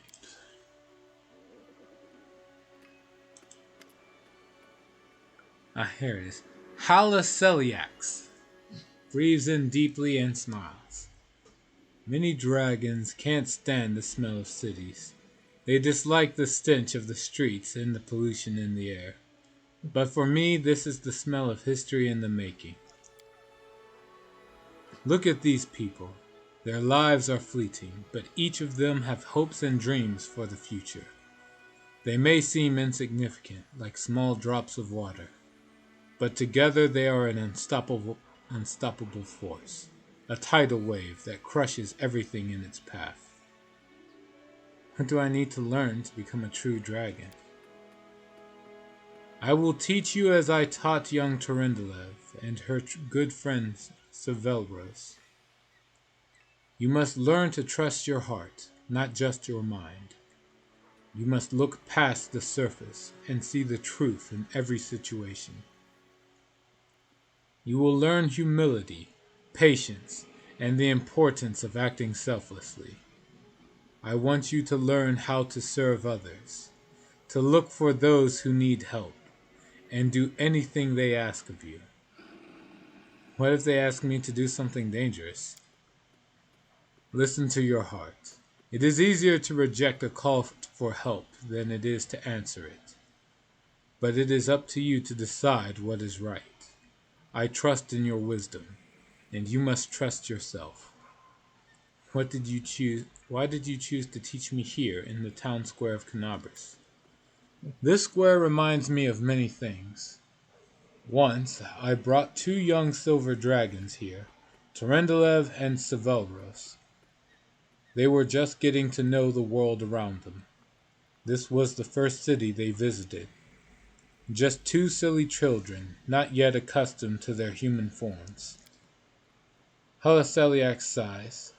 Ah, here it is. Haliceliax. Breathes in deeply and smiles. Many dragons can't stand the smell of cities. They dislike the stench of the streets and the pollution in the air. But for me, this is the smell of history in the making. Look at these people. Their lives are fleeting, but each of them have hopes and dreams for the future. They may seem insignificant, like small drops of water, but together they are an unstoppable force, a tidal wave that crushes everything in its path. What do I need to learn to become a true dragon? I will teach you as I taught young Torendalev and her good friend Savelros. You must learn to trust your heart, not just your mind. You must look past the surface and see the truth in every situation. You will learn humility, patience, and the importance of acting selflessly. I want you to learn how to serve others, to look for those who need help, and do anything they ask of you. What if they ask me to do something dangerous? Listen to your heart. It is easier to reject a call for help than it is to answer it. But it is up to you to decide what is right. I trust in your wisdom, and you must trust yourself. Why did you choose to teach me here in the town square of Canobras? This square reminds me of many things. Once, I brought 2 young silver dragons here, Torendalev and Savelros. They were just getting to know the world around them. This was the first city they visited. Just 2 silly children, not yet accustomed to their human forms. Haliceliax sighs.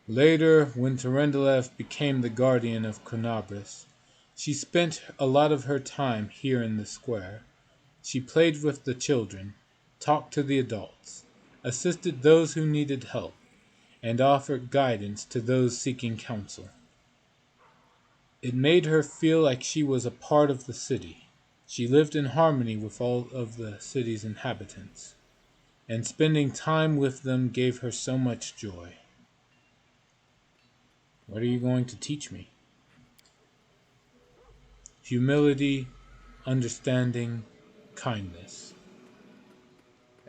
Later, when Torendalev became the guardian of Canobras, she spent a lot of her time here in the square. She played with the children, talked to the adults, assisted those who needed help, and offered guidance to those seeking counsel. It made her feel like she was a part of the city. She lived in harmony with all of the city's inhabitants. and spending time with them gave her so much joy. What are you going to teach me? Humility, understanding, kindness.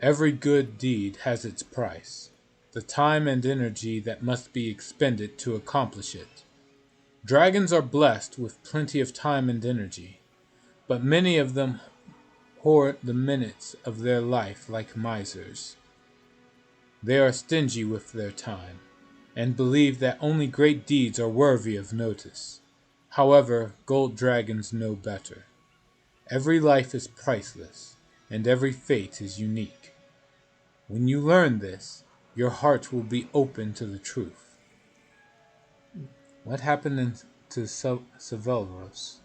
Every good deed has its price, the time and energy that must be expended to accomplish it. Dragons are blessed with plenty of time and energy, but many of them hoard the minutes of their life like misers. They are stingy with their time, and believe that only great deeds are worthy of notice. However, gold dragons know better. Every life is priceless, and every fate is unique. When you learn this, your heart will be open to the truth. What happened to Sevelros?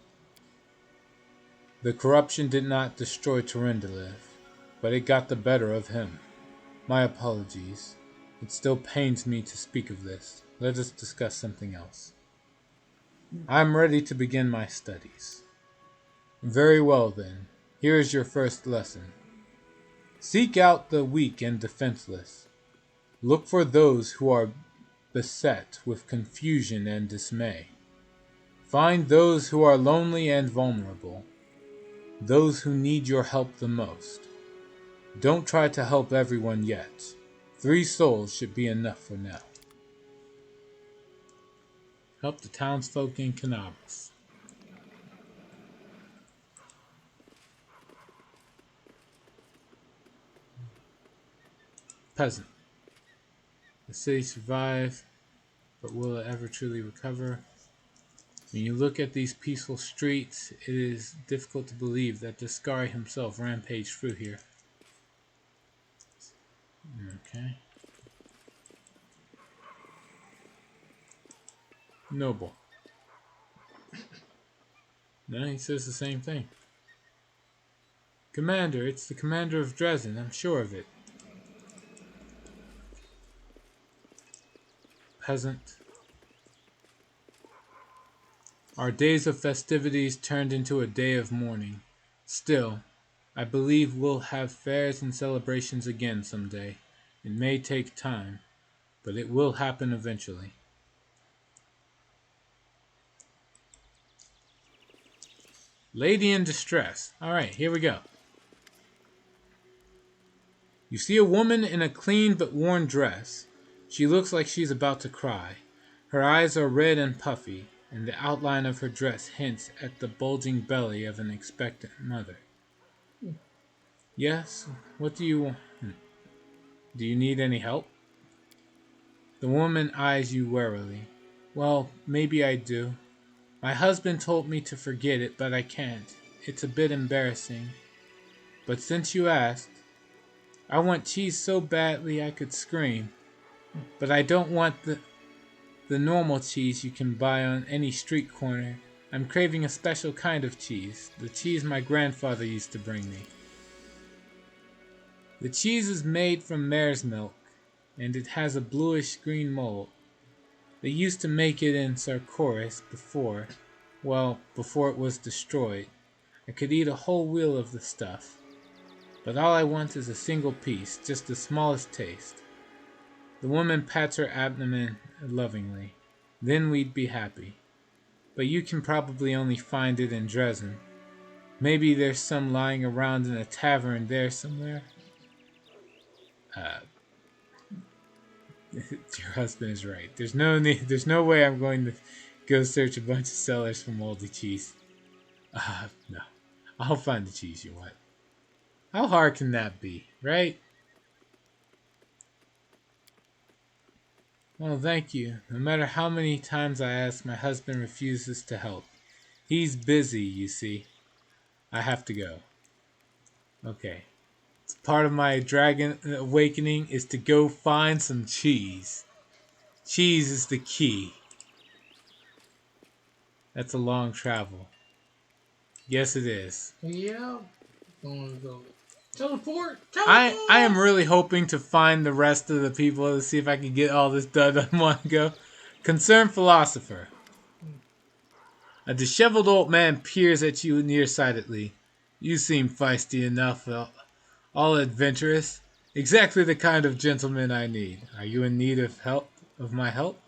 The corruption did not destroy Torendalev, but it got the better of him. My apologies. It still pains me to speak of this. Let us discuss something else. I am ready to begin my studies. Very well then. Here is your first lesson. Seek out the weak and defenseless. Look for those who are beset with confusion and dismay. Find those who are lonely and vulnerable, those who need your help the most. Don't try to help everyone yet. 3 souls should be enough for now. Help the townsfolk in Cannabis. Peasant. The city survived, but will it ever truly recover? When you look at these peaceful streets, it is difficult to believe that Discari himself rampaged through here. Okay. Noble. No, he says the same thing. Commander, it's the commander of Dresden, I'm sure of it. Peasant. Our days of festivities turned into a day of mourning. Still, I believe we'll have fairs and celebrations again someday. It may take time, but it will happen eventually. Lady in distress. Alright, here we go. You see a woman in a clean but worn dress. She looks like she's about to cry. Her eyes are red and puffy, and the outline of her dress hints at the bulging belly of an expectant mother. Yes, what do you want? Do you need any help? The woman eyes you warily. Well, maybe I do. My husband told me to forget it, but I can't. It's a bit embarrassing. But since you asked, I want cheese so badly I could scream. But I don't want the normal cheese you can buy on any street corner. I'm craving a special kind of cheese, the cheese my grandfather used to bring me. The cheese is made from mare's milk, and it has a bluish-green mold. They used to make it in Sarkoris before it was destroyed. I could eat a whole wheel of the stuff. But all I want is a single piece, just the smallest taste. The woman pats her abdomen lovingly. Then we'd be happy. But you can probably only find it in Dresden. Maybe there's some lying around in a tavern there somewhere. Your husband is right. There's no way I'm going to go search a bunch of cellars for moldy cheese. No. I'll find the cheese you want. How hard can that be, right? Well, thank you. No matter how many times I ask, my husband refuses to help. He's busy, you see. I have to go. Okay. Part of my dragon awakening is to go find some cheese. Cheese is the key. That's a long travel. Yes, it is. Yeah. Going to go. Teleport! I am really hoping to find the rest of the people to see if I can get all this done in one go. Concerned philosopher. A disheveled old man peers at you nearsightedly. You seem feisty enough, all adventurous. Exactly the kind of gentleman I need. Are you in need of my help?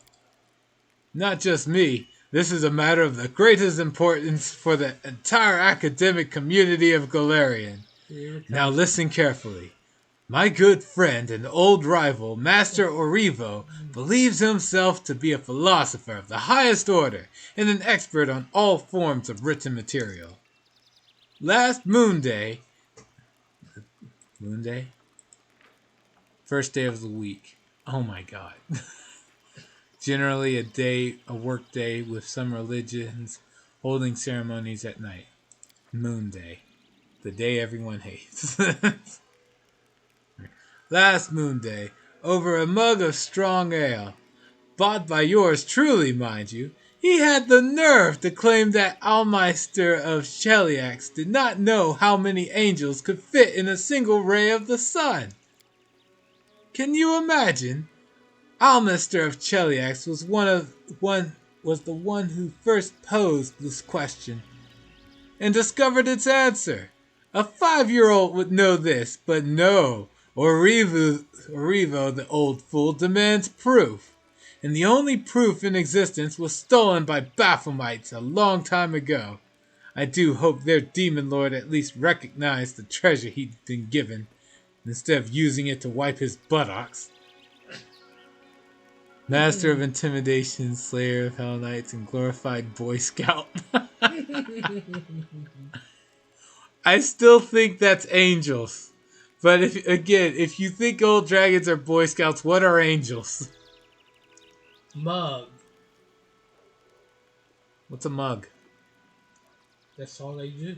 Not just me. This is a matter of the greatest importance for the entire academic community of Galarian. Now listen carefully. My good friend and old rival, Master Orivo, believes himself to be a philosopher of the highest order and an expert on all forms of written material. Last Moon Day, first day of the week. Oh my god. Generally a work day with some religions holding ceremonies at night. Moon Day. The day everyone hates. Last Moon Day, over a mug of strong ale, bought by yours truly, mind you, he had the nerve to claim that Almeister of Cheliax did not know how many angels could fit in a single ray of the sun. Can you imagine? Almeister of Cheliax was the one who first posed this question and discovered its answer. A 5-year-old would know this, but no. Orivo, the old fool, demands proof. And the only proof in existence was stolen by Baphomets a long time ago. I do hope their demon lord at least recognized the treasure he'd been given, instead of using it to wipe his buttocks. Master of Intimidation, Slayer of Hell Knights, and glorified Boy Scout. I still think that's angels. But if you think old dragons are Boy Scouts, what are angels? Mug. What's a mug? That's all they do.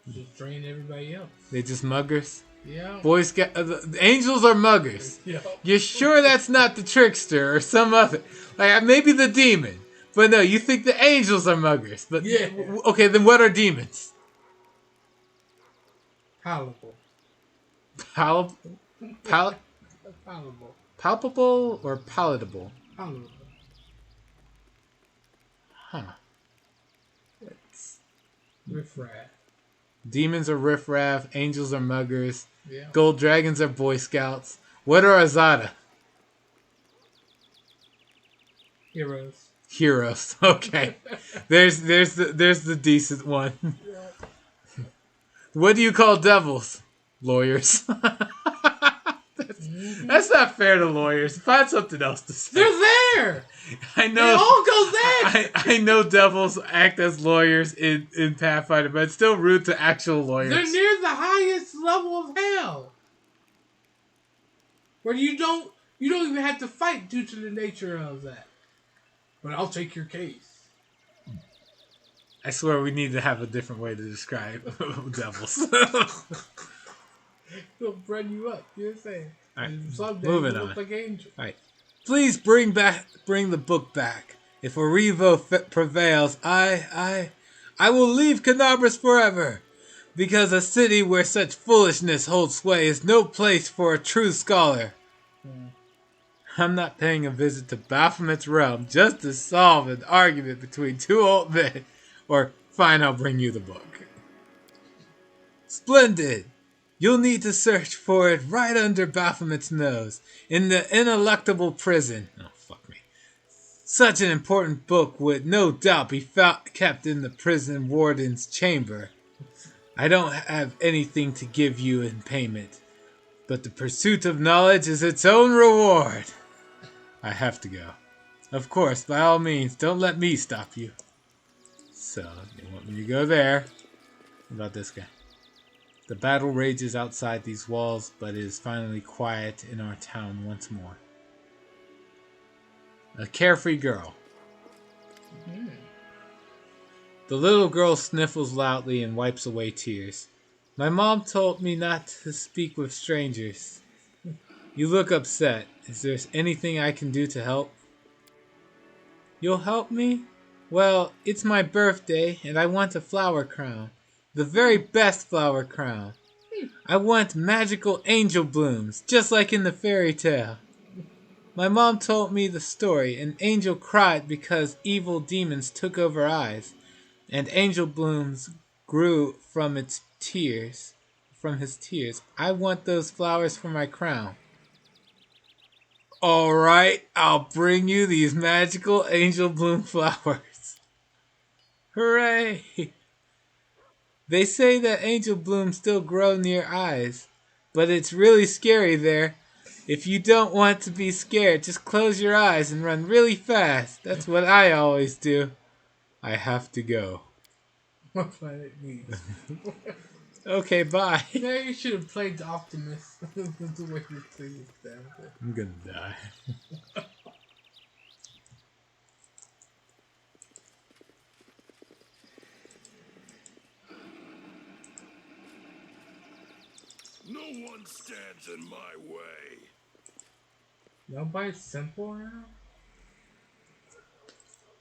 Just drain everybody else. They just muggers? Yeah. Boy Scout. Angels are muggers. Yeah. You're sure that's not the trickster or some other? Like maybe the demon. But no, you think the angels are muggers. But yeah. Okay, then what are demons? Palatable. Palatable. Palpable or palatable? Palatable. Huh. Riffraff. Demons are riffraff. Angels are muggers. Yeah. Gold dragons are Boy Scouts. What are Azada? Heroes. Okay. There's the decent one. Yeah. What do you call devils? Lawyers. That's not fair to lawyers. Find something else to say. They're there. I know. They all go there. I know devils act as lawyers in Pathfinder, but it's still rude to actual lawyers. They're near the highest level of hell, where you don't even have to fight due to the nature of that. But I'll take your case. I swear we need to have a different way to describe devils. They'll burn you up. You know what I'm saying? Right. Moving on. Like angels. All right. Please bring the book back. If Orivo prevails, I will leave Canabras forever, because a city where such foolishness holds sway is no place for a true scholar. I'm not paying a visit to Baphomet's realm just to solve an argument between two old men. Or, fine, I'll bring you the book. Splendid! You'll need to search for it right under Baphomet's nose, in the ineluctable prison. Oh, fuck me. Such an important book would no doubt be kept in the prison warden's chamber. I don't have anything to give you in payment, but the pursuit of knowledge is its own reward. I have to go. Of course, by all means, don't let me stop you. So, you want me to go there? What about this guy? The battle rages outside these walls, but it is finally quiet in our town once more. A carefree girl. The little girl sniffles loudly and wipes away tears. My mom told me not to speak with strangers. You look upset. Is there anything I can do to help? You'll help me? Well, it's my birthday, and I want a flower crown. The very best flower crown. I want magical angel blooms, just like in the fairy tale. My mom told me the story. An angel cried because evil demons took over eyes, and angel blooms grew from its tears. from his tears. I want those flowers for my crown. Alright, I'll bring you these magical angel bloom flowers. Hooray! They say that angel blooms still grow near eyes, but it's really scary there. If you don't want to be scared, just close your eyes and run really fast. That's what I always do. I have to go. What planet needs? Okay, bye. Yeah, you should have played the Optimist. The way you played it down there. I'm gonna die. No one stands in my way. Nobody's simple now?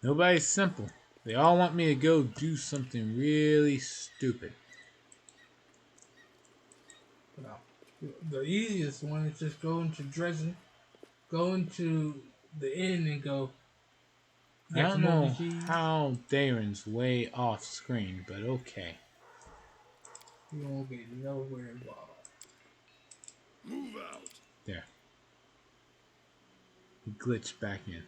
Nobody's simple. They all want me to go do something really stupid. No. The easiest one is just go into Dresden, go into the inn and go. I don't know how Darren's way off screen, but okay. You won't get nowhere involved. Move out. There. He glitched back in.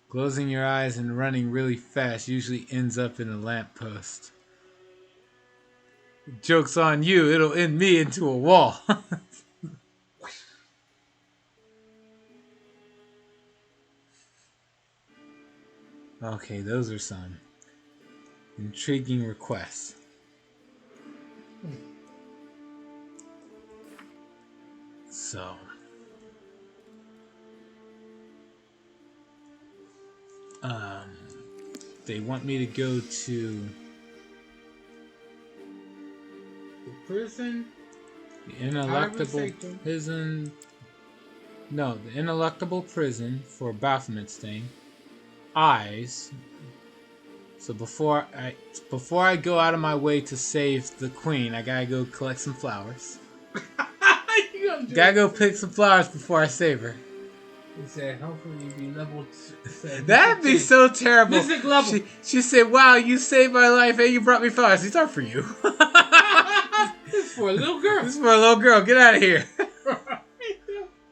Closing your eyes and running really fast usually ends up in a lamppost. Joke's on you, it'll end me into a wall. Okay, those are some intriguing requests. So, they want me to go to The prison? the ineluctable prison. No, the ineluctable prison for Baphomet's thing. Eyes. So before I go out of my way to save the queen, I gotta go collect some flowers. Gotta go pick some flowers before I save her. He said, hopefully you be level 7. That'd be so terrible. Mystic level. She said, wow, you saved my life and you brought me flowers. These aren't for you. This is for a little girl. This is for a little girl. Get out of here.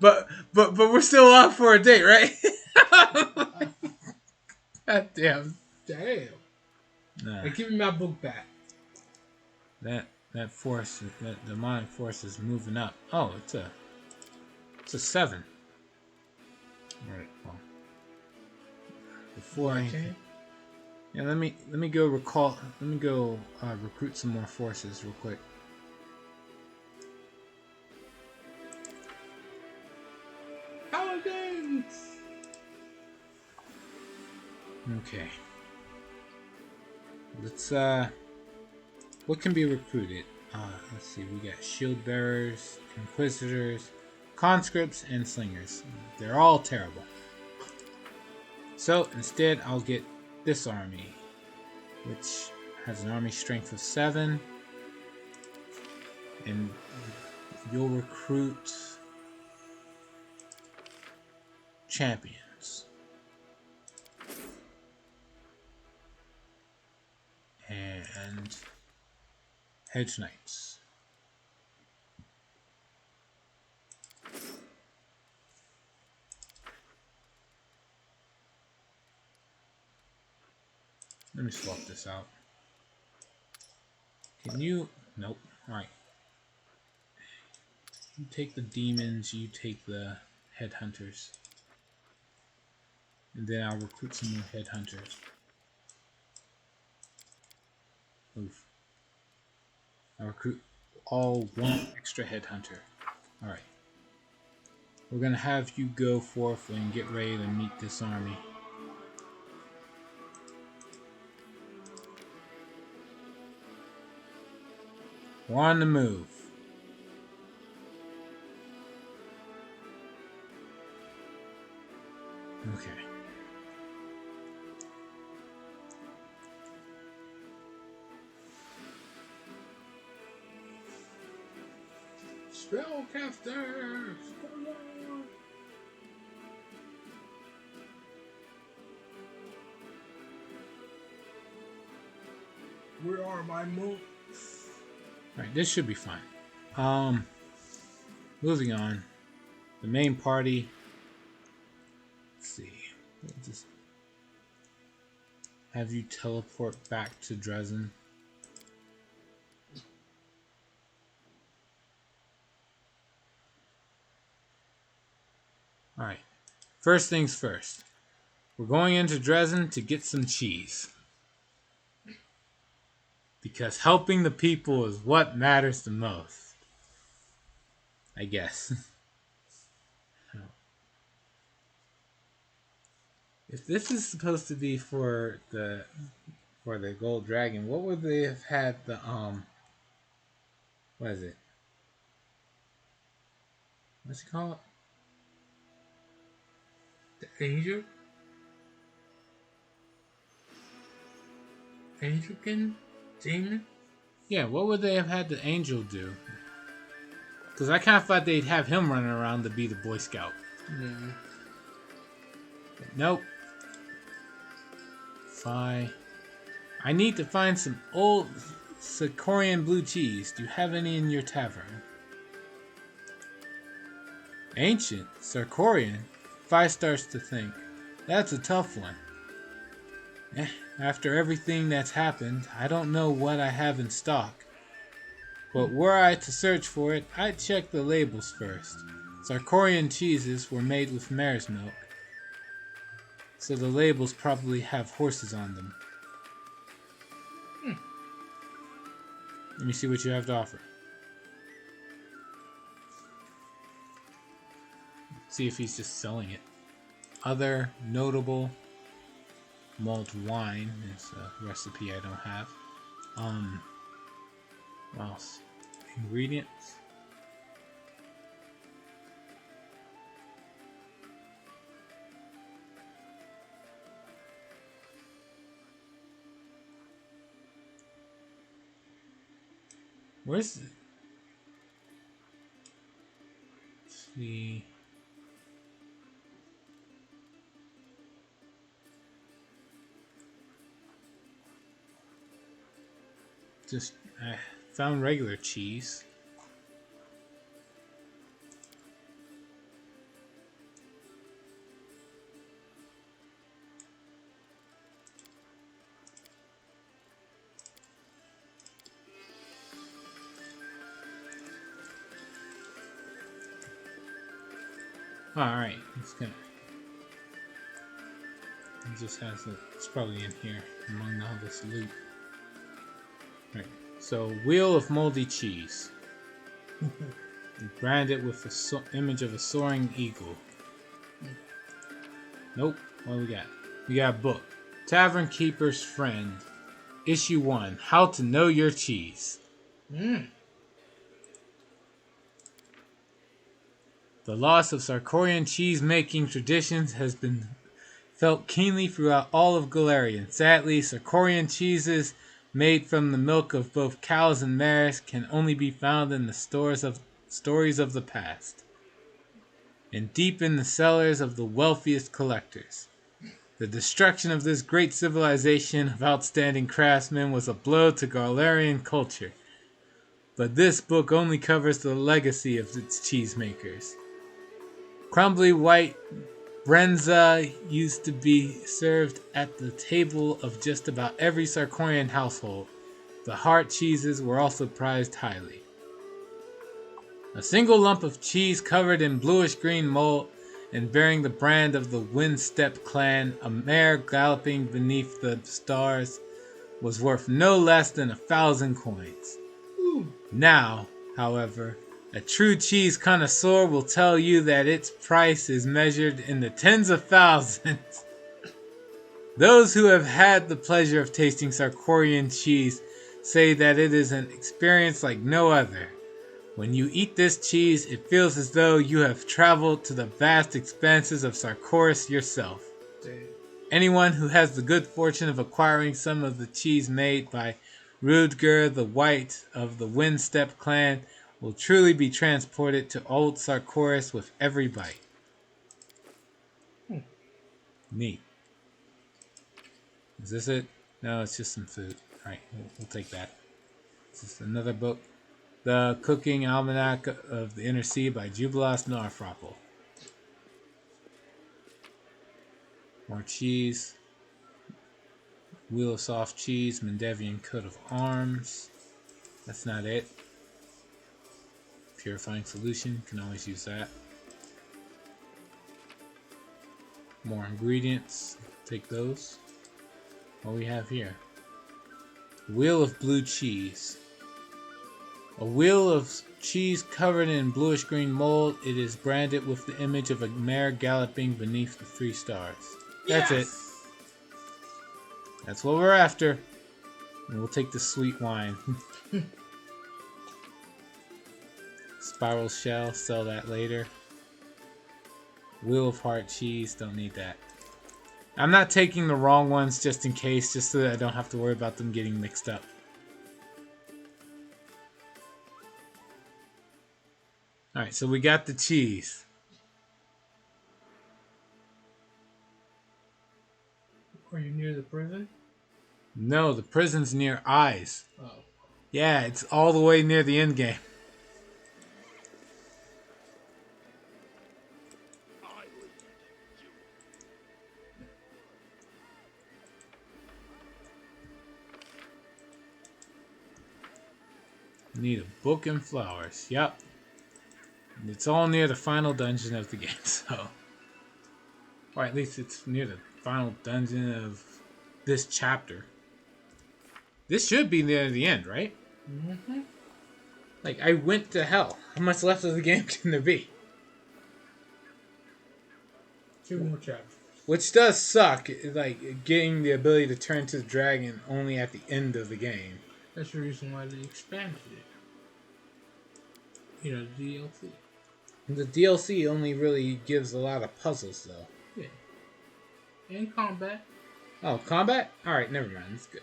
But we're still on for a date, right? God damn. Damn. Nah. Hey, give me my book back. That force, that demonic force is moving up. Oh, it's a 7. All right. Well, before yeah, let me go recruit some more forces real quick. Paladins. Okay. Let's what can be recruited? Let's see, we got shield bearers, inquisitors, conscripts, and slingers. They're all terrible. So instead I'll get this army, which has an army strength of 7, and you'll recruit champions. And hedge knights. Let me swap this out. Can you? Nope. Alright. You take the demons, you take the headhunters. And then I'll recruit some more headhunters. Oof. I'll recruit all 1 extra headhunter. Alright. We're gonna have you go forth and get ready to meet this army. We're on the move. Okay. Spellcasters! Come on! Where are my monks? Alright, this should be fine. Moving on. The main party. Let's see. We'll just have you teleport back to Dresden. Alright. First things first. We're going into Dresden to get some cheese. Because helping the people is what matters the most. I guess. If this is supposed to be for the gold dragon, what would they have had the what is it? What's it called? The angel? Angelkin? Demon? Yeah, what would they have had the angel do? Because I kind of thought they'd have him running around to be the Boy Scout. Yeah. But nope. Fine. I need to find some old Sarkorian blue cheese. Do you have any in your tavern? Ancient? Sarkorian? 5 starts to think. That's a tough one. After everything that's happened, I don't know what I have in stock. But were I to search for it, I'd check the labels first. Sarkorian cheeses were made with mare's milk, so the labels probably have horses on them. Let me see what you have to offer. See if he's just selling it. Other notable malt wine is a recipe I don't have. What else? Ingredients. Where's the... Let's see. Just I found regular cheese. Alright, it's gonna. It just has it. It's probably in here among all this loot. Right. So, wheel of moldy cheese. Brand it with the image of a soaring eagle. Nope. What do we got? We got a book. Tavern Keeper's Friend. Issue 1. How to Know Your Cheese. The loss of Sarkorian cheese-making traditions has been felt keenly throughout all of Galarian. Sadly, Sarkorian cheeses made from the milk of both cows and mares can only be found in the stories of the past, and deep in the cellars of the wealthiest collectors. The destruction of this great civilization of outstanding craftsmen was a blow to Galarian culture, but this book only covers the legacy of its cheesemakers. Crumbly white Brenza used to be served at the table of just about every Sarkorian household. The heart cheeses were also prized highly. A single lump of cheese covered in bluish-green mold and bearing the brand of the Windstep clan, a mare galloping beneath the stars, was worth no less than 1,000 coins. Now, however, a true cheese connoisseur will tell you that its price is measured in the tens of thousands. Those who have had the pleasure of tasting Sarkorian cheese say that it is an experience like no other. When you eat this cheese, it feels as though you have traveled to the vast expanses of Sarkoris yourself. Anyone who has the good fortune of acquiring some of the cheese made by Rudger the White of the Windstep clan will truly be transported to old Sarkoris with every bite. Neat. Is this it? No, it's just some food. Alright, we'll take that. Is this another book? The Cooking Almanac of the Inner Sea by Jubilas Narfroppel. More cheese. Wheel of Soft Cheese, Mendevian Coat of Arms. That's not it. Purifying Solution, can always use that. More ingredients, take those. What we have here? Wheel of Blue Cheese. A wheel of cheese covered in bluish green mold. It is branded with the image of a mare galloping beneath the 3 stars. That's it. That's what we're after. And we'll take the sweet wine. Spiral shell, sell that later. Wheel of Heart cheese, don't need that. I'm not taking the wrong ones just in case, just so that I don't have to worry about them getting mixed up. Alright, so we got the cheese. Are you near the prison? No, the prison's near Eyes. Oh. Yeah, it's all the way near the end game. Need a book and flowers. Yep. It's all near the final dungeon of the game, so. Or at least it's near the final dungeon of this chapter. This should be near the end, right? Mm-hmm. Like, I went to hell. How much left of the game can there be? 2 more chapters. Which does suck, like, getting the ability to turn to the dragon only at the end of the game. That's the reason why they expanded it. You know, the DLC. The DLC only really gives a lot of puzzles, though. Yeah. And combat. Oh, combat? Alright, never mind. It's good.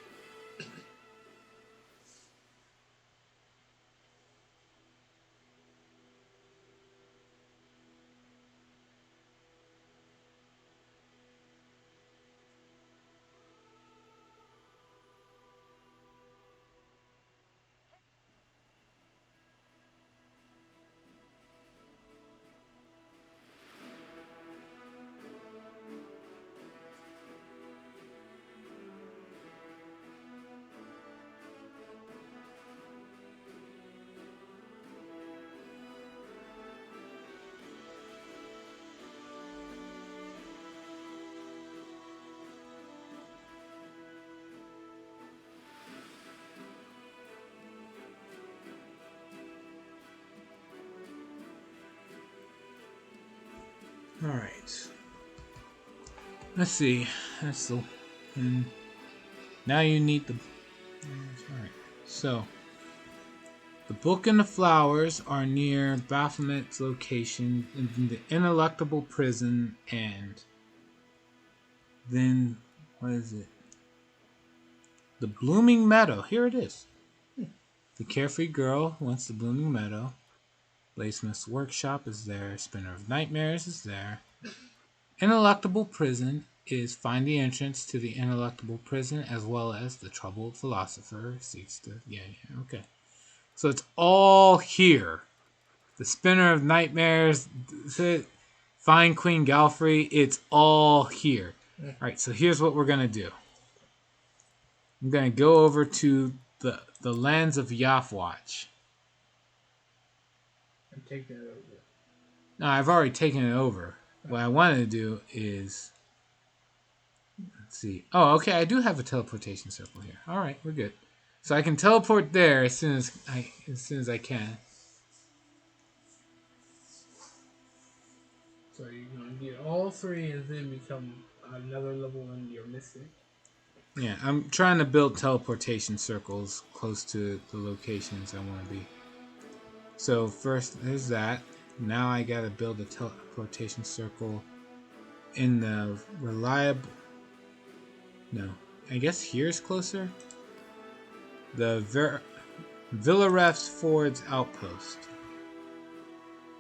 Alright. Let's see. That's the... now you need the... Alright. So... The book and the flowers are near Baphomet's location in the Ineluctable Prison, and... Then... What is it? The Blooming Meadow. Here it is. The Carefree Girl wants the Blooming Meadow. Bladesmith's Workshop is there. Spinner of Nightmares is there. Ineluctable Prison is find the entrance to the Ineluctable Prison, as well as the Troubled Philosopher seeks to... Yeah, okay. So it's all here. The Spinner of Nightmares, find Queen Galfrey, it's all here. Alright, so here's what we're going to do. I'm going to go over to the lands of Yathwatch. Take that over. No, I've already taken it over. What I wanted to do is... Let's see. Oh, okay, I do have a teleportation circle here. Alright, we're good. So I can teleport there as soon as I can. So you're going to get all 3 and then become another level and you're missing. Yeah, I'm trying to build teleportation circles close to the locations I want to be. So first, there's that. Now I gotta build a teleportation circle in the reliable... No, I guess here's closer. The Villaref's Ford's Outpost.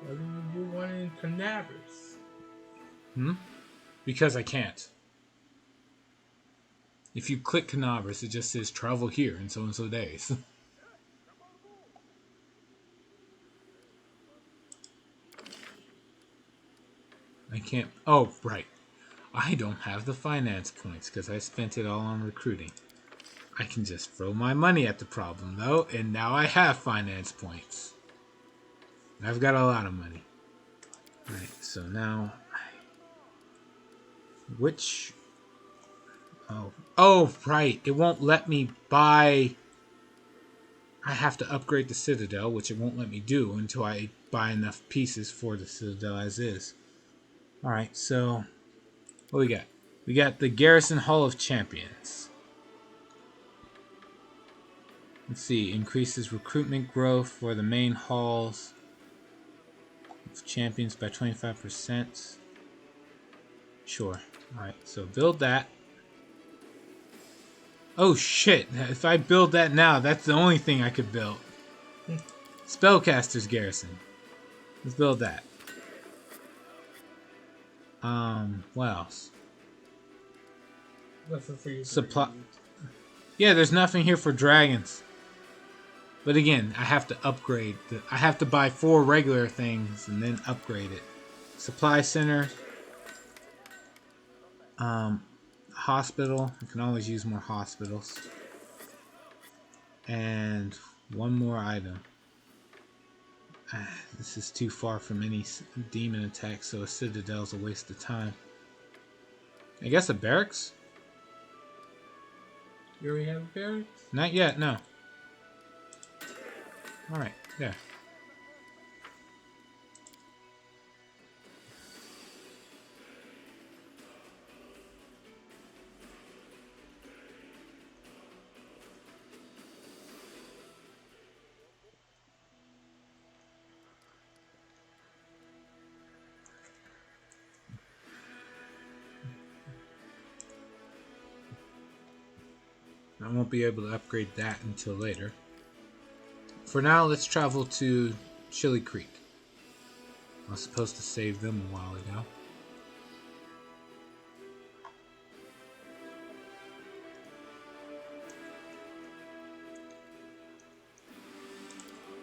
Why do you do one in Canaveras? Because I can't. If you click Canaveras, it just says travel here in so-and-so days. I can't... Oh, right. I don't have the finance points because I spent it all on recruiting. I can just throw my money at the problem, though, and now I have finance points. I've got a lot of money. Alright, so now... Which... Oh, right. It won't let me buy... I have to upgrade the Citadel, which it won't let me do until I buy enough pieces for the Citadel as is. Alright, so... What we got? We got the Garrison Hall of Champions. Let's see. Increases recruitment growth for the main halls of champions by 25%. Sure. Alright, so build that. Oh shit, if I build that now, that's the only thing I could build. Spellcaster's Garrison. Let's build that. What else? Nothing for you. Supply. Yeah, there's nothing here for dragons. But again, I have to upgrade. I have to buy 4 regular things and then upgrade it. Supply center. Hospital. I can always use more hospitals. And one more item. This is too far from any demon attack, so a citadel's a waste of time. I guess a barracks? You already have a barracks? Not yet, no. Alright, there. I won't be able to upgrade that until later. For now, let's travel to Chili Creek. I was supposed to save them a while ago.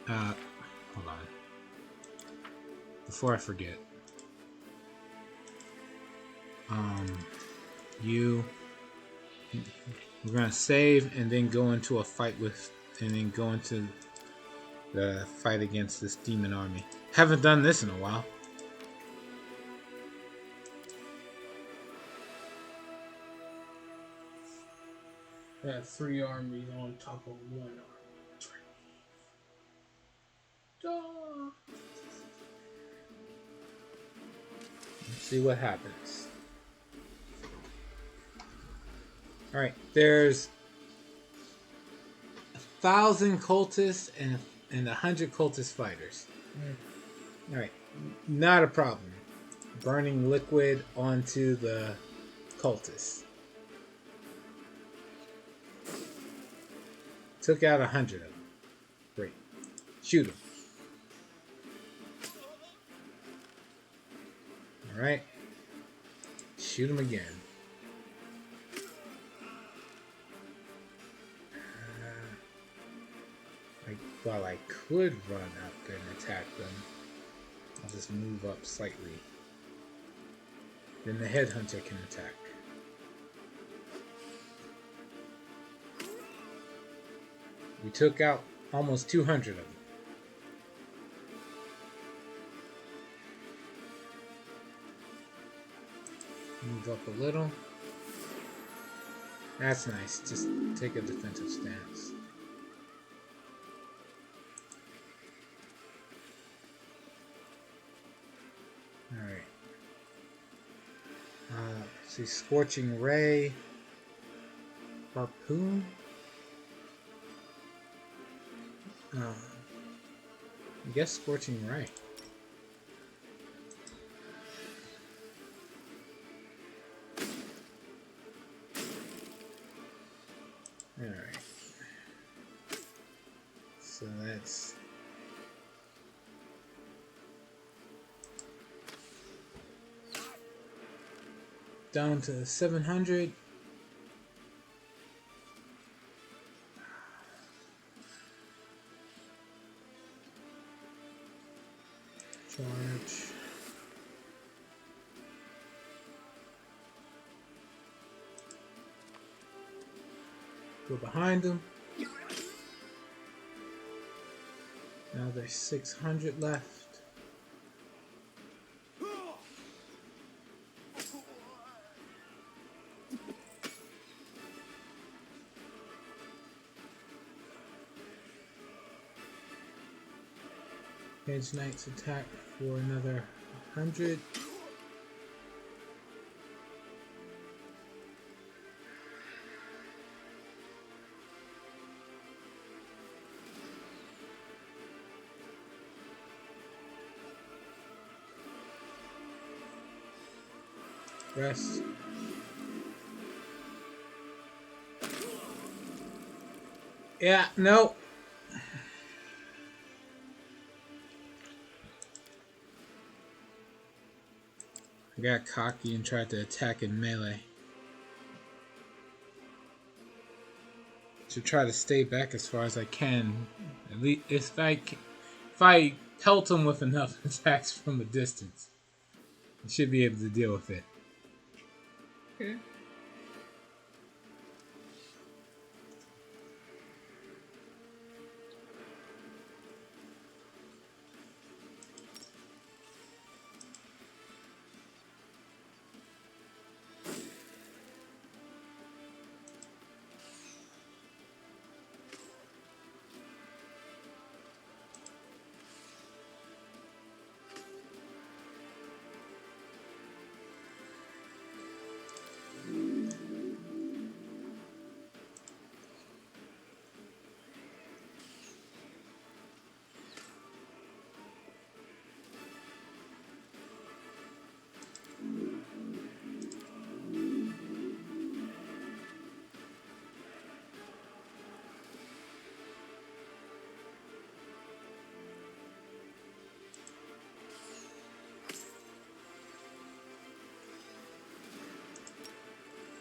Hold on. Before I forget. We're gonna save and then go into a fight and then go into the fight against this demon army. Haven't done this in a while. That 3 armies on top of 1 army. Let's see what happens. Alright, there's 1,000 cultists and 100 cultist fighters. Alright, not a problem. Burning liquid onto the cultists. Took out 100 of them. Great. Shoot them. Alright. Shoot them again. While I could run up and attack them, I'll just move up slightly. Then the headhunter can attack. We took out almost 200 of them. Move up a little. That's nice. Just take a defensive stance. Alright. Let's see. Scorching Ray. Harpoon. I guess Scorching Ray. Alright. So that's... down to 700. Charge. Go behind him. Now there's 600 left. Hedge Knight's attack for another 100. Rest. Yeah, no. I got cocky and tried to attack in melee. Should try to stay back as far as I can. At least if I pelt him with enough attacks from a distance, I should be able to deal with it. Okay.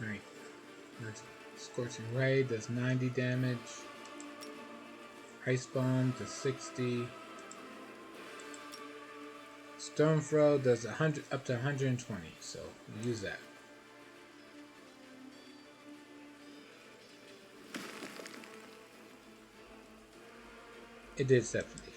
Right. Scorching Ray does 90 damage. Ice Bomb does 60. Stone Throw does 100 up to 120, so use that. It did 70.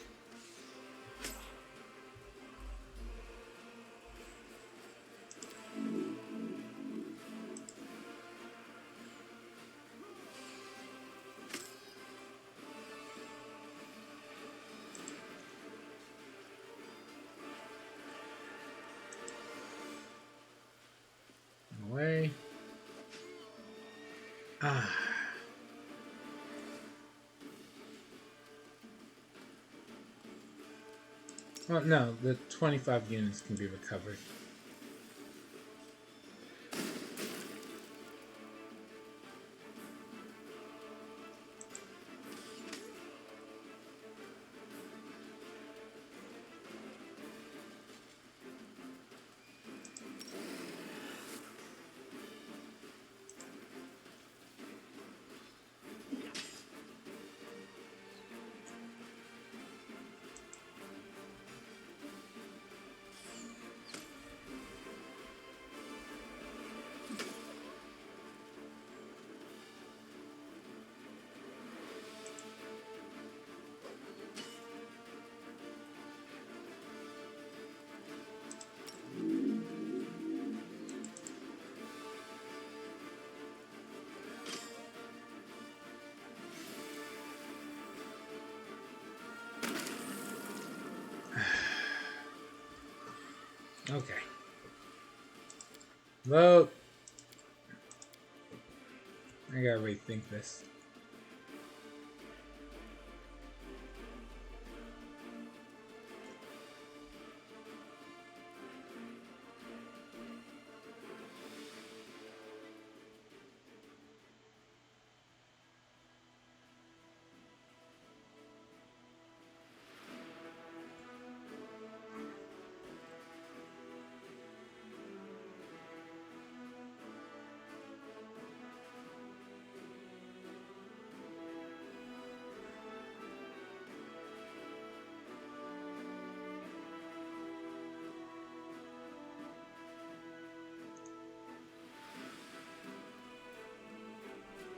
Away. Oh no, the 25 units can be recovered. Okay. Vote. I gotta rethink this.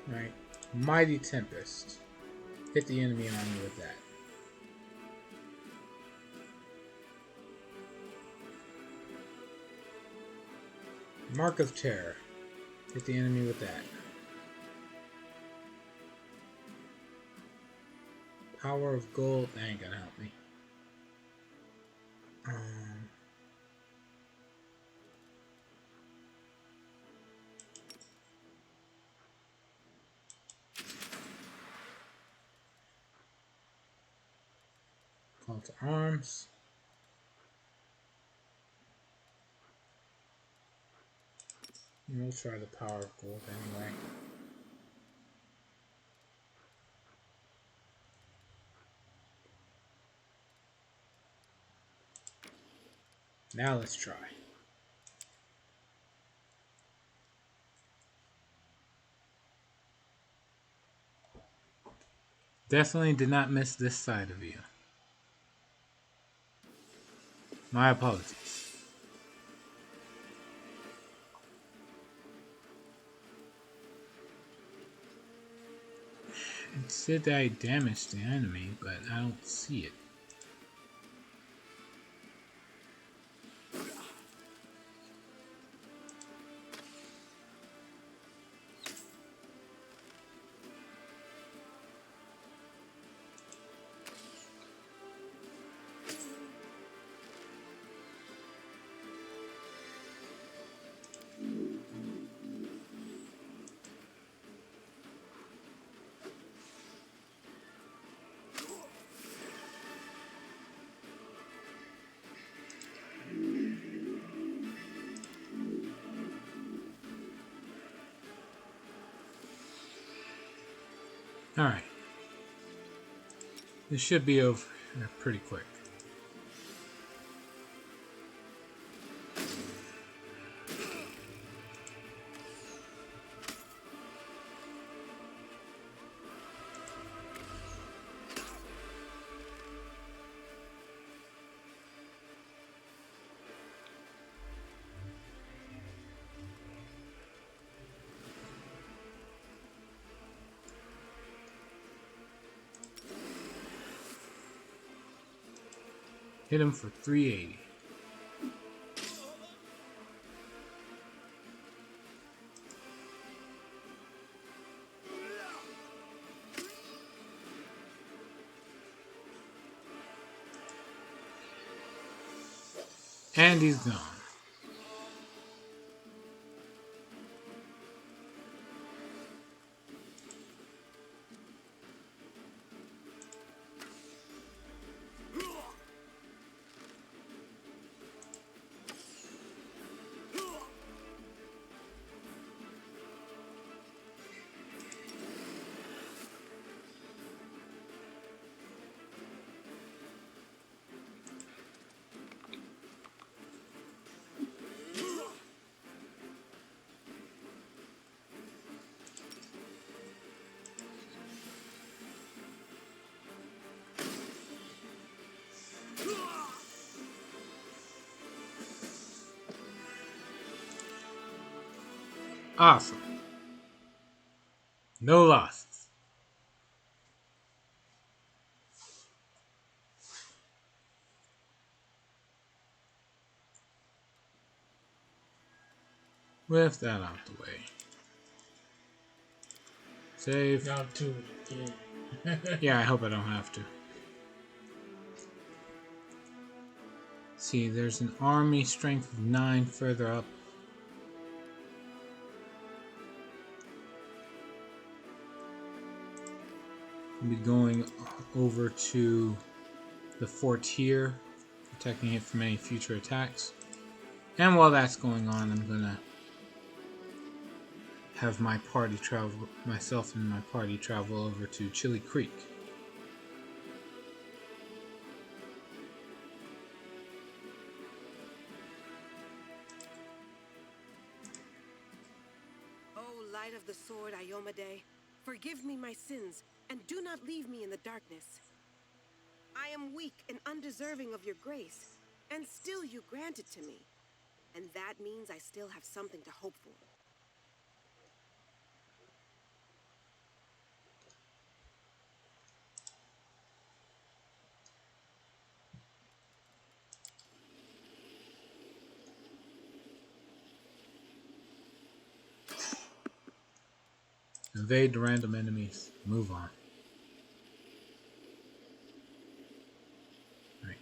Right. Mighty Tempest. Hit the enemy army with that. Mark of Terror. Hit the enemy with that. Power of Gold. That ain't gonna help me. Call to Arms. We'll try the Power of Gold anyway. Now let's try. Definitely did not miss this side of you. My apologies. It said that I damaged the enemy, but I don't see it. Alright. This should be over pretty quick. Hit him for 380. And he's gone. Awesome. No losses. With that out the way. Save. Not too. Yeah. Yeah, I hope I don't have to. See, there's an army strength of 9 further up. I'll be going over to the fort here, protecting it from any future attacks. And while that's going on, I'm gonna have my party travel, myself and my party travel over to Chili Creek. Oh, light of the sword, Iomade, forgive me my sins, and do not leave me in the darkness. I am weak and undeserving of your grace, and still you grant it to me. And that means I still have something to hope for. Evade the random enemies. Move on. Right.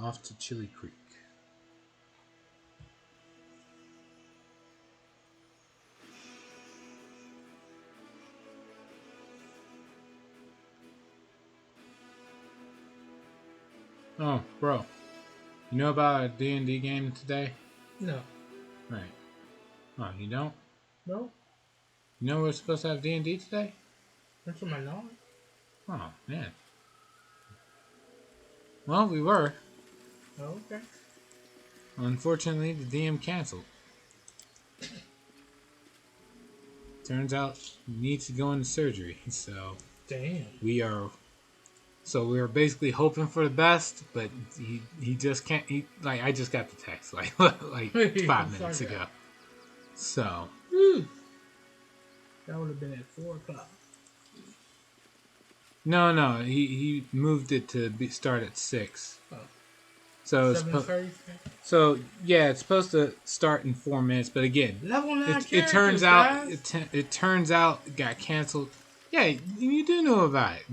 Off to Chili Creek. Oh, bro. You know about a D&D game today? No. Right. Oh, you don't? No? You know we're supposed to have D&D today? That's what I know. Oh, man. Well, we were. Oh, okay. Unfortunately, the DM canceled. Turns out he needs to go into surgery, so Damn. we are basically hoping for the best, but he just can't. I just got the text like 5 minutes ago. So that would have been at 4 o'clock. no, he moved it to start at 6. Oh. So 7:30. So yeah, it's supposed to start in 4 minutes, but again, Level 9 it turns out guys. it turns out it got canceled. Yeah, you do know about it.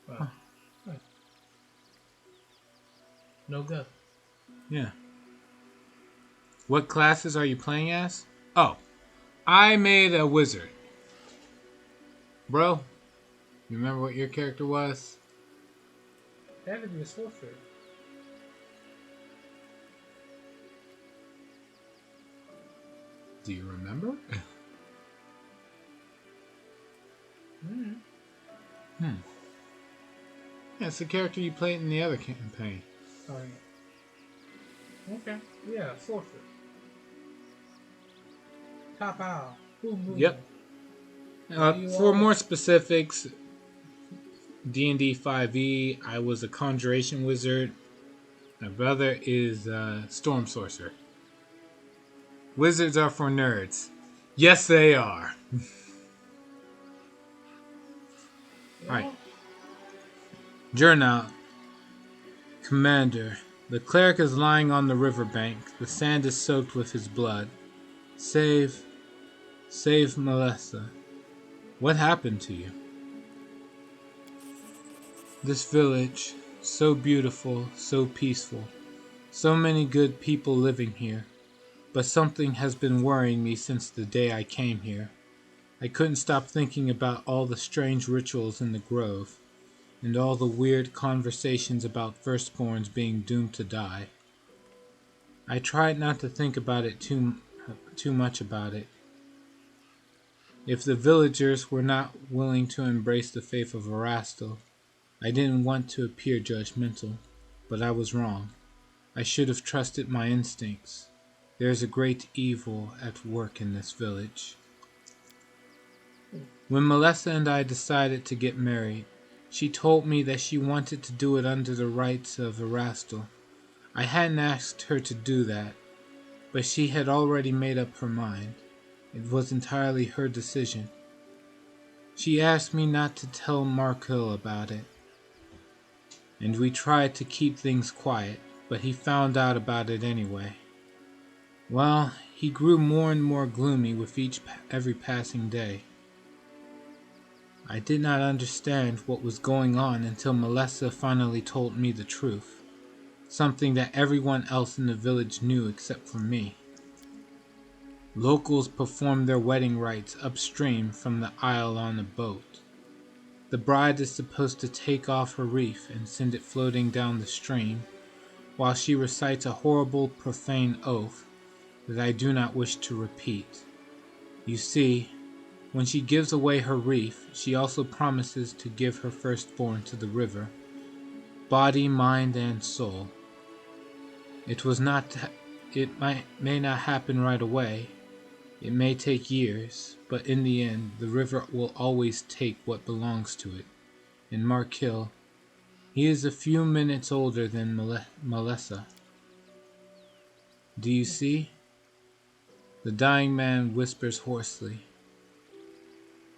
Wow. No go. Yeah. What classes are you playing as? Oh, I made a wizard. Bro, you remember what your character was? That had to be a sorcerer. Do you remember? Yeah, it's the character you played in the other campaign. Oh, yeah. Okay. Yeah, sorcerer. Top owl. Yep. For more specifics, D&D 5e, I was a conjuration wizard. My brother is a storm sorcerer. Wizards are for nerds. Yes, they are. Alright. Journal. Commander. The cleric is lying on the riverbank. The sand is soaked with his blood. Save Melissa. What happened to you? This village, so beautiful, so peaceful. So many good people living here. But something has been worrying me since the day I came here. I couldn't stop thinking about all the strange rituals in the grove, and all the weird conversations about firstborns being doomed to die. I tried not to think about it too much about it. If the villagers were not willing to embrace the faith of Erastil, I didn't want to appear judgmental, but I was wrong. I should have trusted my instincts. There is a great evil at work in this village. When Melissa and I decided to get married, she told me that she wanted to do it under the rites of Erastil. I hadn't asked her to do that, but she had already made up her mind. It was entirely her decision. She asked me not to tell Markel about it, and we tried to keep things quiet, but he found out about it anyway. Well, he grew more and more gloomy with every passing day. I did not understand what was going on until Melissa finally told me the truth, something that everyone else in the village knew except for me. Locals perform their wedding rites upstream from the isle on a boat. The bride is supposed to take off her wreath and send it floating down the stream, while she recites a horrible, profane oath that I do not wish to repeat. You see, when she gives away her wreath, she also promises to give her firstborn to the river, body, mind, and soul. It may not happen right away. It may take years, but in the end, the river will always take what belongs to it. And Markel, he is a few minutes older than Melissa. Do you see? The dying man whispers hoarsely.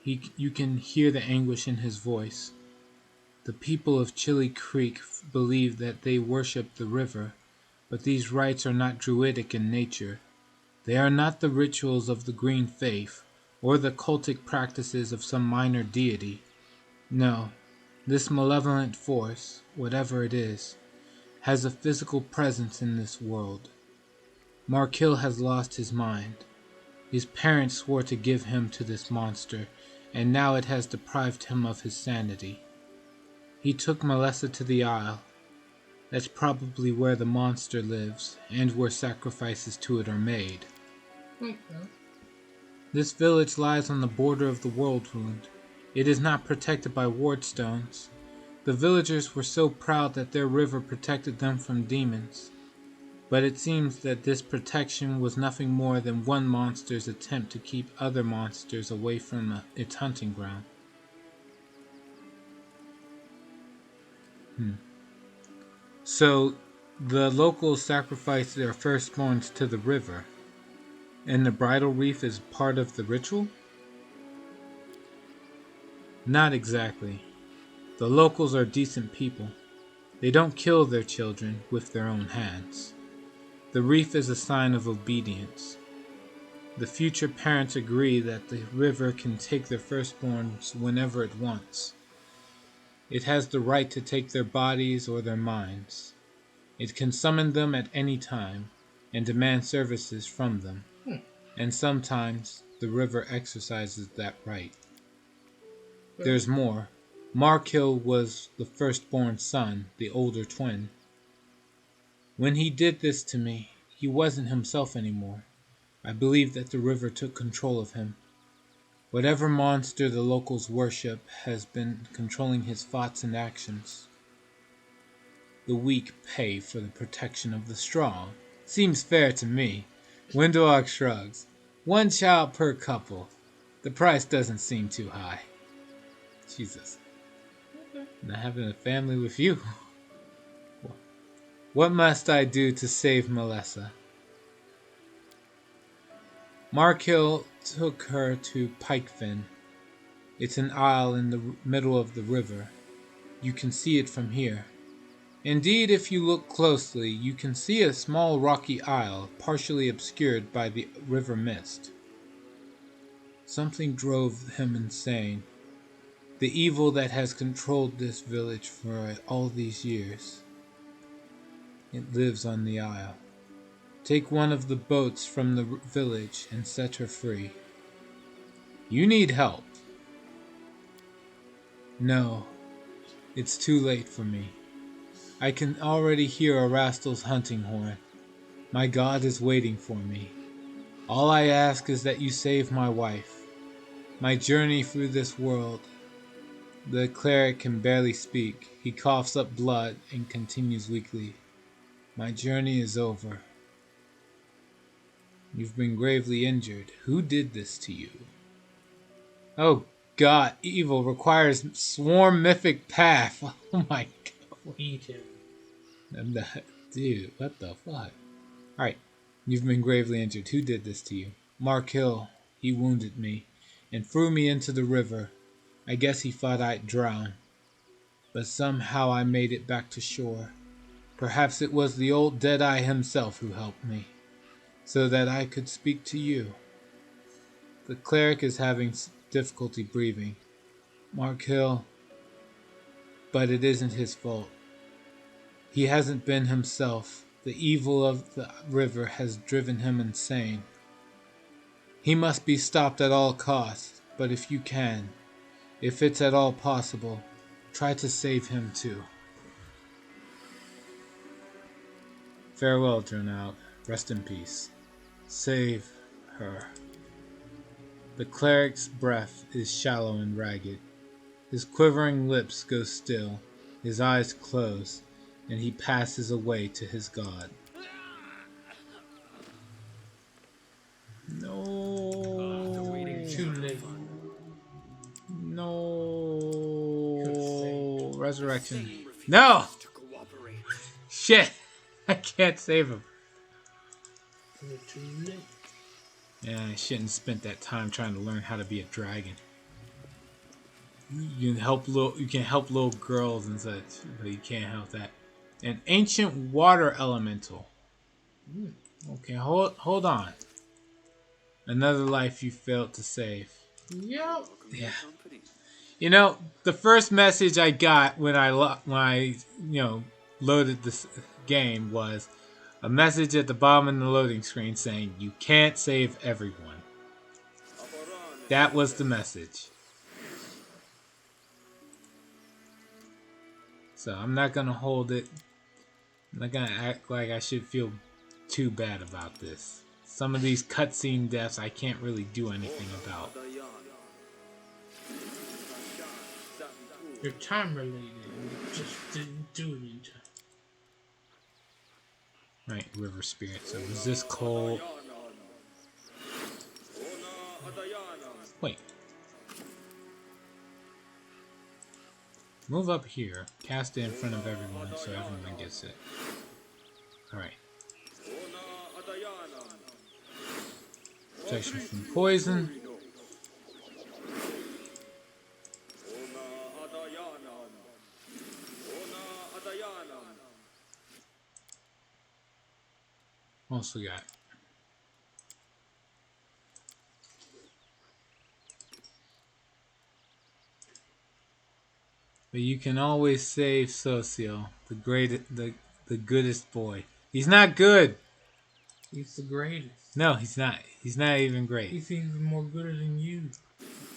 You can hear the anguish in his voice. The people of Chili Creek believe that they worship the river, But these rites are not druidic in nature. They are not the rituals of the green faith, or the cultic practices of some minor deity. No, this malevolent force, whatever it is, has a physical presence in this world. Markill has lost his mind. His parents swore to give him to this monster, and now it has deprived him of his sanity. He took Melissa to the Isle. That's probably where the monster lives, and where sacrifices to it are made. Okay. This village lies on the border of the World Wound. It is not protected by wardstones. The villagers were so proud that their river protected them from demons. But it seems that this protection was nothing more than one monster's attempt to keep other monsters away from its hunting ground. So, the locals sacrifice their firstborns to the river, and the bridal wreath is part of the ritual? Not exactly. The locals are decent people. They don't kill their children with their own hands. The wreath is a sign of obedience. The future parents agree that the river can take their firstborns whenever it wants. It has the right to take their bodies or their minds. It can summon them at any time and demand services from them. And sometimes the river exercises that right. There's more. Markill was the firstborn son, the older twin. When he did this to me, he wasn't himself anymore. I believe that the river took control of him. Whatever monster the locals worship has been controlling his thoughts and actions. The weak pay for the protection of the strong. Seems fair to me. Windowalk shrugs. 1 child per couple. The price doesn't seem too high. Jesus. Not having a family with you. What must I do to save Melissa? Markill took her to Pikefin. It's an isle in the middle of the river. You can see it from here. Indeed, if you look closely, you can see a small rocky isle, partially obscured by the river mist. Something drove him insane. The evil that has controlled this village for all these years. It lives on the isle. Take one of the boats from the village and set her free. You need help. No, it's too late for me. I can already hear Erastel's hunting horn. My God is waiting for me. All I ask is that you save my wife. My journey through this world. The cleric can barely speak. He coughs up blood and continues weakly. My journey is over. You've been gravely injured. Who did this to you? Oh God, evil requires swarm mythic path. Oh my God. Eat him. Dude, what the fuck? Alright, you've been gravely injured. Who did this to you? Markill. He wounded me and threw me into the river. I guess he thought I'd drown. But somehow I made it back to shore. Perhaps it was the old Deadeye himself who helped me, so that I could speak to you. The cleric is having difficulty breathing. Markill, but it isn't his fault. He hasn't been himself. The evil of the river has driven him insane. He must be stopped at all costs, but if you can, if it's at all possible, try to save him too. Farewell, Dronout. Rest in peace. Save her. The cleric's breath is shallow and ragged. His quivering lips go still, his eyes close, and he passes away to his God. No. Too late. No. Resurrection. No! Shit! I can't save him. Too late. Yeah, I shouldn't have spent that time trying to learn how to be a dragon. You can help little girls and such, but you can't help that. An ancient water elemental. Okay, hold on. Another life you failed to save. Yep. Yeah. You know, the first message I got when I loaded this game was a message at the bottom of the loading screen saying you can't save everyone. That was the message. So I'm not gonna hold it. I'm not gonna act like I should feel too bad about this. Some of these cutscene deaths I can't really do anything about. You're time related. You just didn't do it in time. Right, river spirit. So resist cold. Wait. Move up here. Cast it in front of everyone so everyone gets it. Alright. Protection from poison. What else we got? But you can always save Socio, the goodest boy. He's not good. He's the greatest. No, he's not. He's not even great. He seems more gooder than you.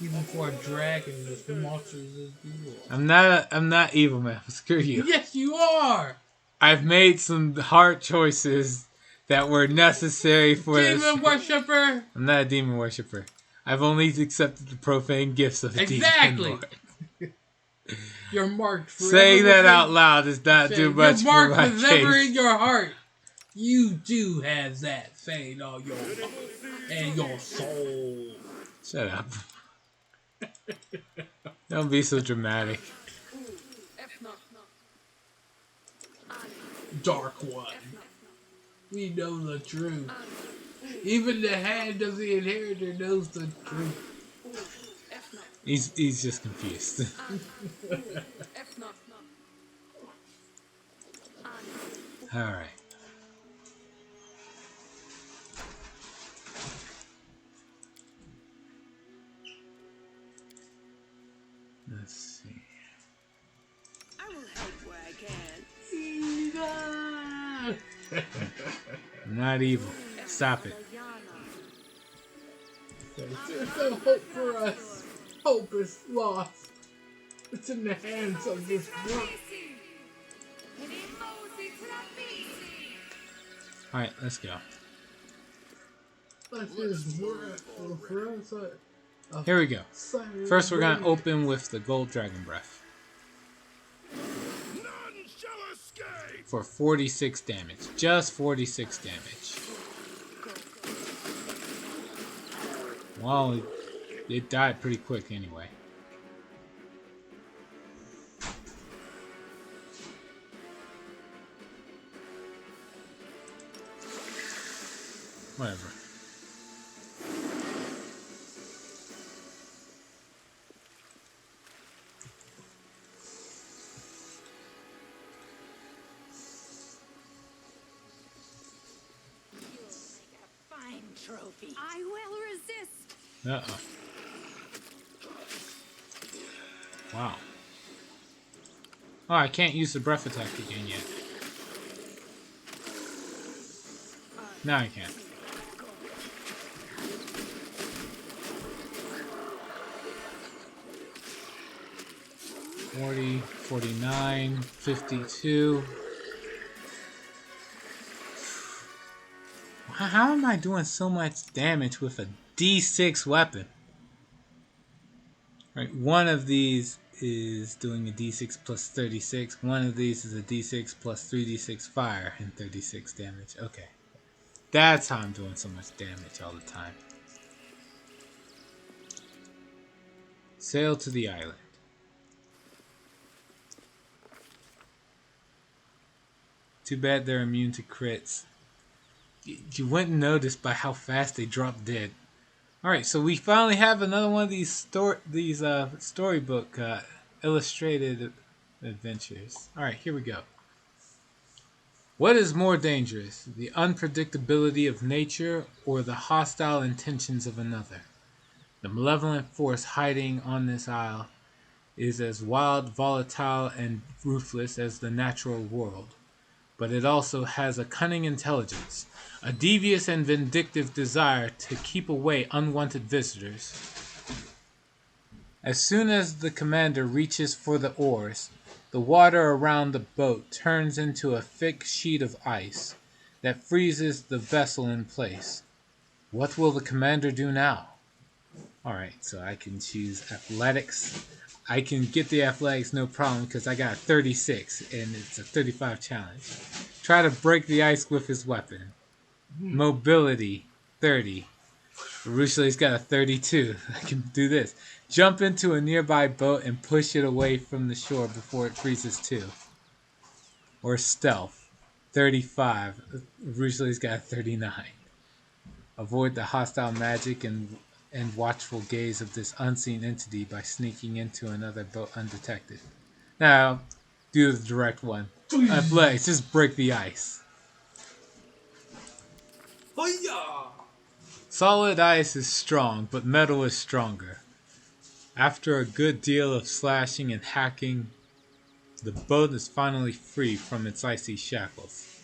Even for a dragon, this monster is evil. I'm not evil, man. Screw you. Yes, you are. I've made some hard choices that were necessary for Demon worshiper. I'm not a demon worshiper. I've only accepted the profane gifts of the demon lord. You're marked for saying that out loud does not do much for my case. You're marked with ever in your heart. You do have that fate on your and your soul. Shut up. Don't be so dramatic. Dark one. We know the truth. Even the hand of the inheritor knows the truth. He's just confused. Alright. Let's see. I will help where I can. I'm not evil. Stop it. There's no hope for us. Hope is lost. It's in the hands of this world. Alright, let's go. Here we go. First, we're going to open with the Gold Dragon Breath. For 46 damage. Just 46 damage. Well, it died pretty quick anyway. Whatever. Trophy. I will resist. Uh-oh. Wow. Oh, I can't use the breath attack again yet. Now I can. $40, $49, $52. How am I doing so much damage with a D6 weapon? Right, one of these is doing a D6 plus 36. One of these is a D6 plus 3d6 fire and 36 damage. Okay. That's how I'm doing so much damage all the time. Sail to the island. Too bad they're immune to crits. You wouldn't notice by how fast they drop dead. Alright, so we finally have another one of these storybook illustrated adventures. Alright, here we go. What is more dangerous, the unpredictability of nature or the hostile intentions of another? The malevolent force hiding on this isle is as wild, volatile, and ruthless as the natural world. But it also has a cunning intelligence, a devious and vindictive desire to keep away unwanted visitors. As soon as the commander reaches for the oars, the water around the boat turns into a thick sheet of ice that freezes the vessel in place. What will the commander do now? Alright, so I can choose athletics. I can get the athletics no problem because I got 36 and it's a 35 challenge. Try to break the ice with his weapon. Mobility, 30. Rushlei's got a 32. I can do this. Jump into a nearby boat and push it away from the shore before it freezes too. Or stealth, 35. Rushlei's got a 39. Avoid the hostile magic and watchful gaze of this unseen entity by sneaking into another boat undetected. Now, do the direct one. Athletics, just break the ice. Solid ice is strong, but metal is stronger. After a good deal of slashing and hacking, the boat is finally free from its icy shackles.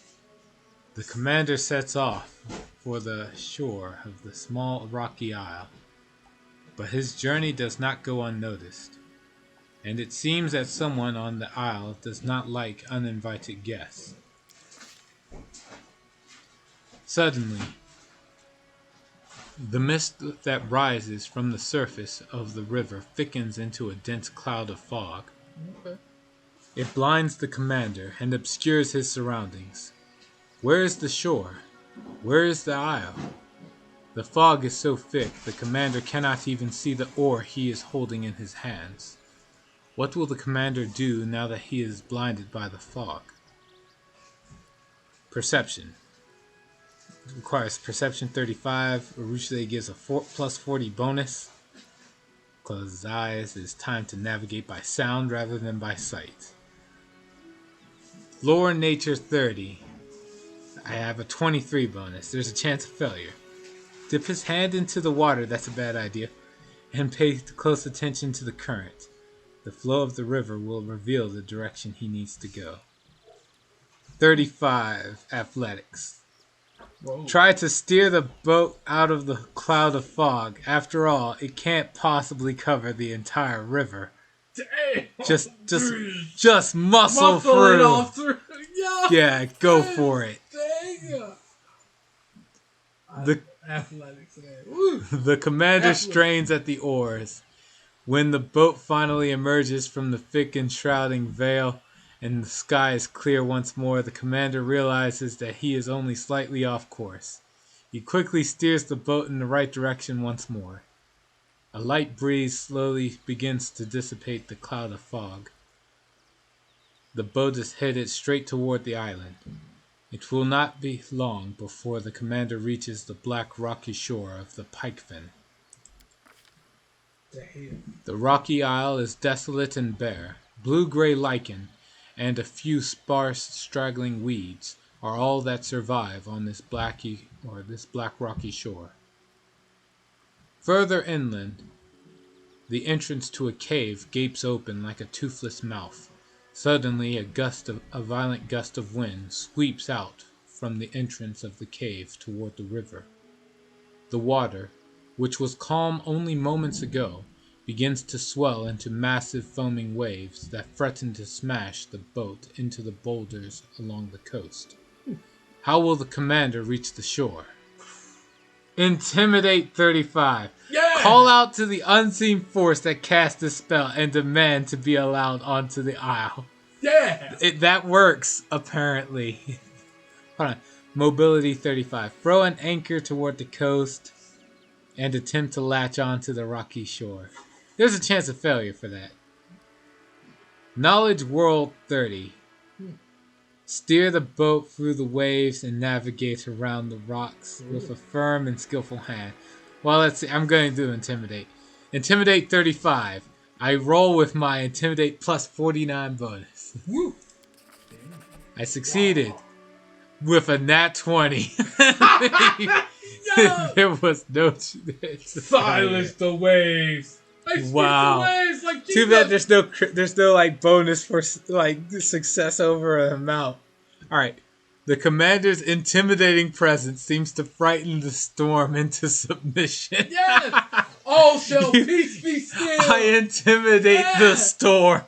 The commander sets off for the shore of the small rocky isle, but his journey does not go unnoticed, and it seems that someone on the isle does not like uninvited guests. Suddenly, the mist that rises from the surface of the river thickens into a dense cloud of fog. Okay. It blinds the commander and obscures his surroundings. Where is the shore? Where is the isle? The fog is so thick the commander cannot even see the oar he is holding in his hands. What will the commander do now that he is blinded by the fog? Perception. It requires perception 35. Urushley gives a plus 40 bonus. Close his eyes. It's time to navigate by sound rather than by sight. Lore nature 30. I have a 23 bonus. There's a chance of failure. Dip his hand into the water, that's a bad idea, and pay close attention to the current. The flow of the river will reveal the direction he needs to go. 35 athletics. Whoa. Try to steer the boat out of the cloud of fog. After all, it can't possibly cover the entire river. Damn. Just muscle through. It all through. Yeah, go for it. Dang. The athletics. Woo. The commander strains at the oars. When the boat finally emerges from the thick enshrouding veil and the sky is clear once more, the commander realizes that he is only slightly off course. He quickly steers the boat in the right direction once more. A light breeze slowly begins to dissipate the cloud of fog. The boat is headed straight toward the island. It will not be long before the commander reaches the black rocky shore of the Pikefen. The rocky isle is desolate and bare. Blue-gray lichen and a few sparse, straggling weeds are all that survive on this black rocky shore. Further inland, the entrance to a cave gapes open like a toothless mouth. Suddenly, a violent gust of wind sweeps out from the entrance of the cave toward the river. The water, which was calm only moments ago, begins to swell into massive foaming waves that threaten to smash the boat into the boulders along the coast. How will the commander reach the shore? Intimidate 35. Yeah! Call out to the unseen force that cast the spell and demand to be allowed onto the isle. Yeah! That works, apparently. Hold on. Mobility 35. Throw an anchor toward the coast and attempt to latch onto the rocky shore. There's a chance of failure for that. Knowledge World 30. Steer the boat through the waves and navigate around the rocks with a firm and skillful hand. Well, let's see. I'm going to do Intimidate. Intimidate 35. I roll with my Intimidate plus 49 bonus. Woo. I succeeded. with a nat 20. Yo! There was no... Silence the waves. I speak Wow. the waves like Jesus. Too bad there's no like bonus for like success over an amount. All right. The commander's intimidating presence seems to frighten the storm into submission. Yes. All shall peace be still. I intimidate the storm.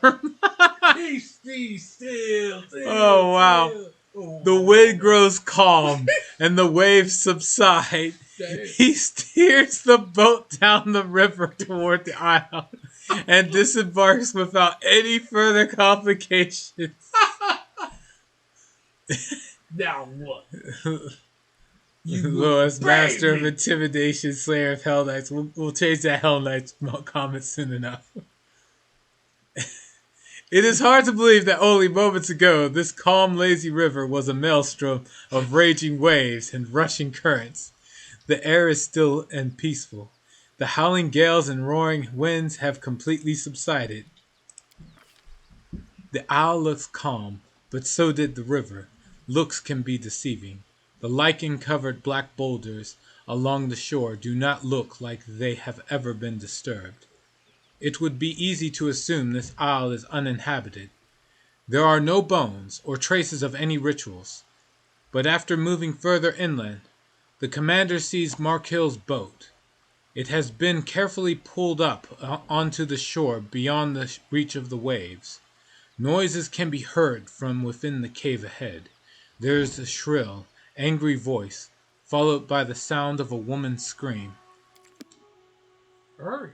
Peace be still. Oh, wow. Still. Oh, The wind grows calm and the waves subside. dang. He steers the boat down the river toward the island and disembarks without any further complications. Now what? Lowest master of intimidation, slayer of Hell Knights. We'll change that Hell Knights comment soon enough. It is hard to believe that only moments ago, this calm, lazy river was a maelstrom of raging waves and rushing currents. The air is still and peaceful. The howling gales and roaring winds have completely subsided. The isle looks calm, but so did the river. Looks can be deceiving. The lichen-covered black boulders along the shore do not look like they have ever been disturbed. It would be easy to assume this isle is uninhabited. There are no bones or traces of any rituals. But after moving further inland, the commander sees Markhill's boat. It has been carefully pulled up onto the shore beyond the reach of the waves. Noises can be heard from within the cave ahead. There is a shrill, angry voice, followed by the sound of a woman's scream. Hurry.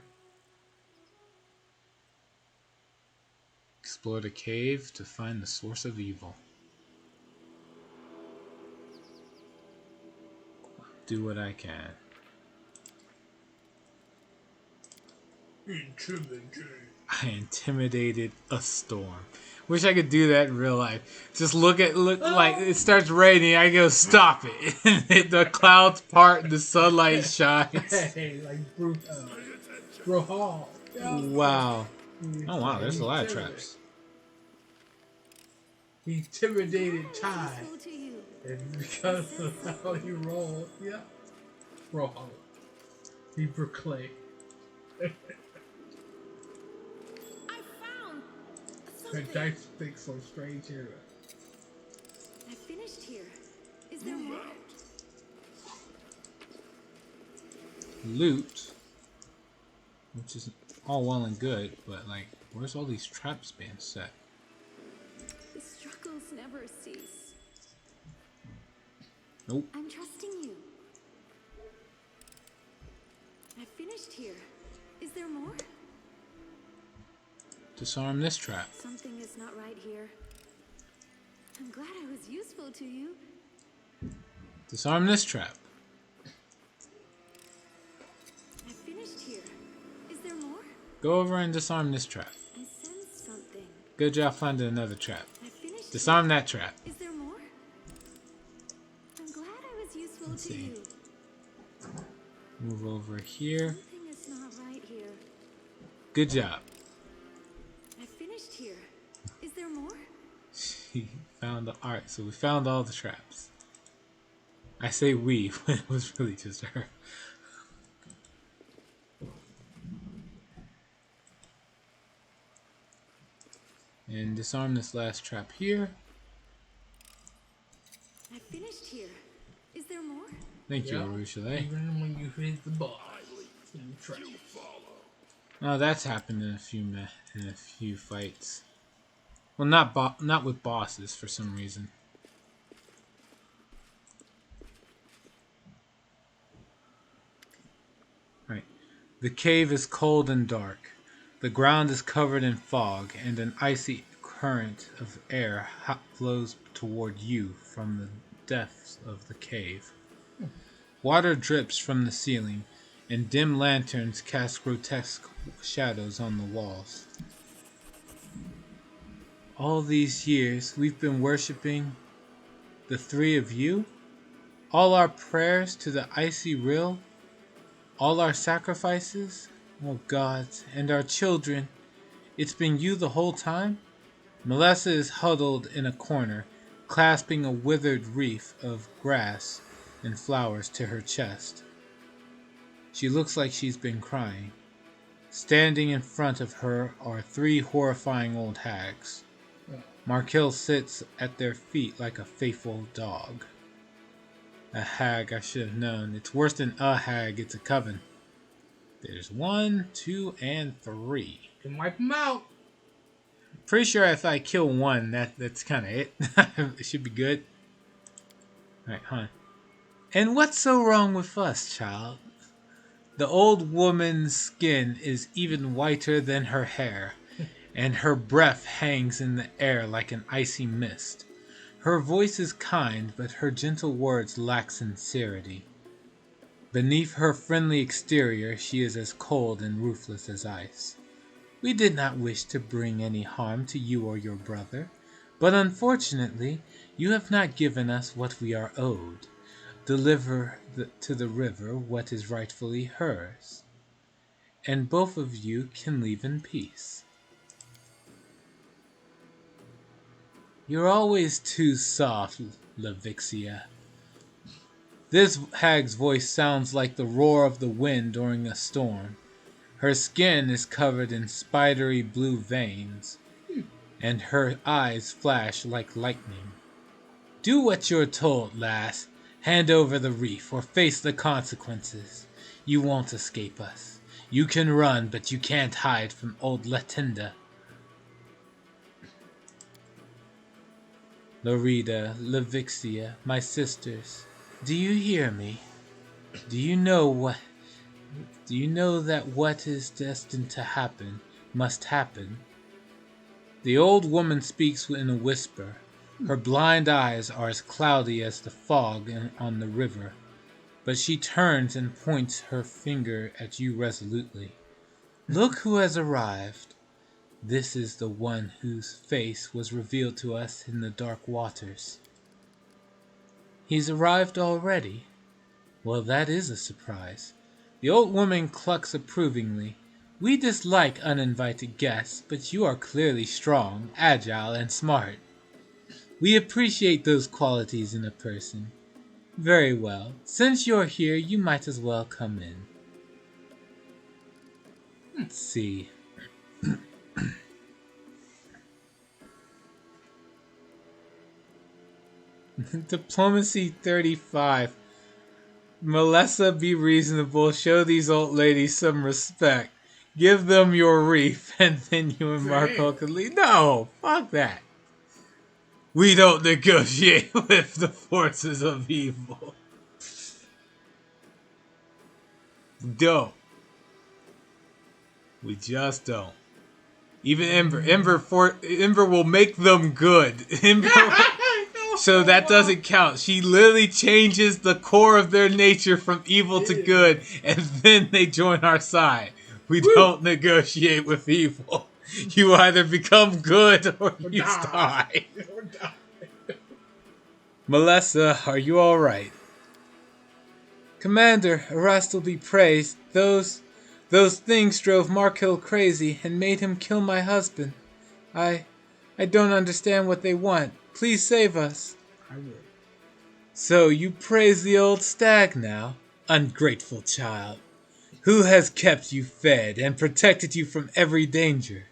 Explore the cave to find the source of evil. Do what I can. I intimidated a storm. Wish I could do that in real life. Just look like it starts raining. I go, stop it. The clouds part and the sunlight shines. Hey, like Bro Hall. Wow. Oh wow, there's a lot of traps. He intimidated Ty. Useful to you. And because of how he rolled, yeah. Bro Hall. He proclaimed. The dice think so strange here. I finished here. Is there more? Loot, which is all well and good, but like, where's all these traps being set? The struggles never cease. Nope. I'm trusting you. I finished here. Is there more? Disarm this trap. Something is not right here. I'm glad I was useful to you. Disarm this trap. I finished here. Is there more? Go over and disarm this trap. I sensed something. Good job finding another trap. I finished Disarm that trap. here. Is there more? I'm glad I was useful Let's to see. you. Move over here. Something is not right here. Good job. I finished here. Is there more? She found the art, so we found all the traps. I say we, when it was really just her. And disarm this last trap here. I finished here. Is there more? Thank you, Yeah. Arushale. Even when you hit the boss, you try. Oh, that's happened in a few fights. Well, not with bosses for some reason. Right. The cave is cold and dark. The ground is covered in fog, and an icy current of air flows toward you from the depths of the cave. Water drips from the ceiling, and dim lanterns cast grotesque shadows on the walls. All these years we've been worshipping the three of you? All our prayers to the icy rill? All our sacrifices? Oh gods, and our children. It's been you the whole time? Melissa is huddled in a corner, clasping a withered wreath of grass and flowers to her chest. She looks like she's been crying. Standing in front of her are 3 horrifying old hags. Markel sits at their feet like a faithful dog. A hag, I should have known. It's worse than a hag, it's a coven. There's 1, 2, and 3. Can wipe them out. Pretty sure if I kill one, that's kind of it. It should be good. Alright, huh? And what's so wrong with us, child? The old woman's skin is even whiter than her hair, and her breath hangs in the air like an icy mist. Her voice is kind, but her gentle words lack sincerity. Beneath her friendly exterior, she is as cold and ruthless as ice. We did not wish to bring any harm to you or your brother, but unfortunately, you have not given us what we are owed. Deliver to the river what is rightfully hers, and both of you can leave in peace. You're always too soft, Levixia. This hag's voice sounds like the roar of the wind during a storm. Her skin is covered in spidery blue veins, and her eyes flash like lightning. Do what you're told, lass. Hand over the reef or face the consequences. You won't escape us. You can run, but you can't hide from old Latinda. Lorida, Levixia, my sisters, do you hear me? Do you know that what is destined to happen must happen? The old woman speaks in a whisper. Her blind eyes are as cloudy as the fog on the river, but she turns and points her finger at you resolutely. Look who has arrived. This is the one whose face was revealed to us in the dark waters. He's arrived already? Well, that is a surprise. The old woman clucks approvingly. We dislike uninvited guests, but you are clearly strong, agile, and smart. We appreciate those qualities in a person. Very well. Since you're here, you might as well come in. Let's see. Diplomacy 35. Melissa, be reasonable. Show these old ladies some respect. Give them your wreath, and then you and Marco can leave. No, fuck that. We don't negotiate with the forces of evil. Don't. We just don't. Even Ember will make them good. So that doesn't count. She literally changes the core of their nature from evil to good, and then they join our side. We don't negotiate with evil. You either become good or you die. Melissa, are you alright? Commander, Arrest will be praised. Those things drove Markill crazy and made him kill my husband. I don't understand what they want. Please save us. I will. So you praise the old stag now? Ungrateful child. Who has kept you fed and protected you from every danger?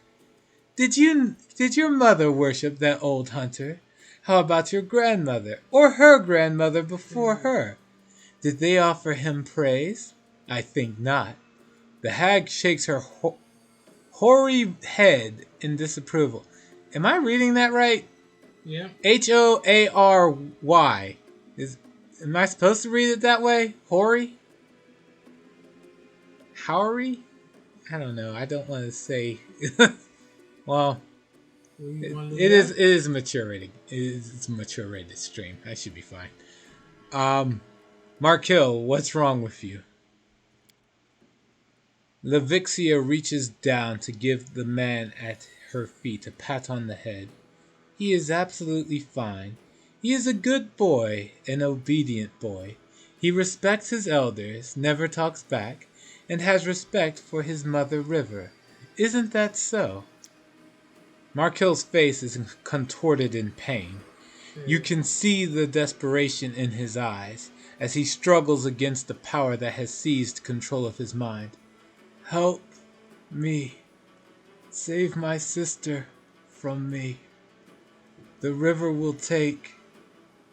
Did your mother worship that old hunter? How about your grandmother, or her grandmother before her? Did they offer him praise? I think not. The hag shakes her hoary head in disapproval. Am I reading that right? Yeah. Hoary. Am I supposed to read it that way? Hoary? Howery? I don't know. I don't want to say. Well, it is a mature rating. It's a mature rated stream. I should be fine. Markill, what's wrong with you? Levixia reaches down to give the man at her feet a pat on the head. He is absolutely fine. He is a good boy, an obedient boy. He respects his elders, never talks back, and has respect for his mother river. Isn't that so? Markill's face is contorted in pain. You can see the desperation in his eyes as he struggles against the power that has seized control of his mind. Help me. Save my sister from me. The river will take.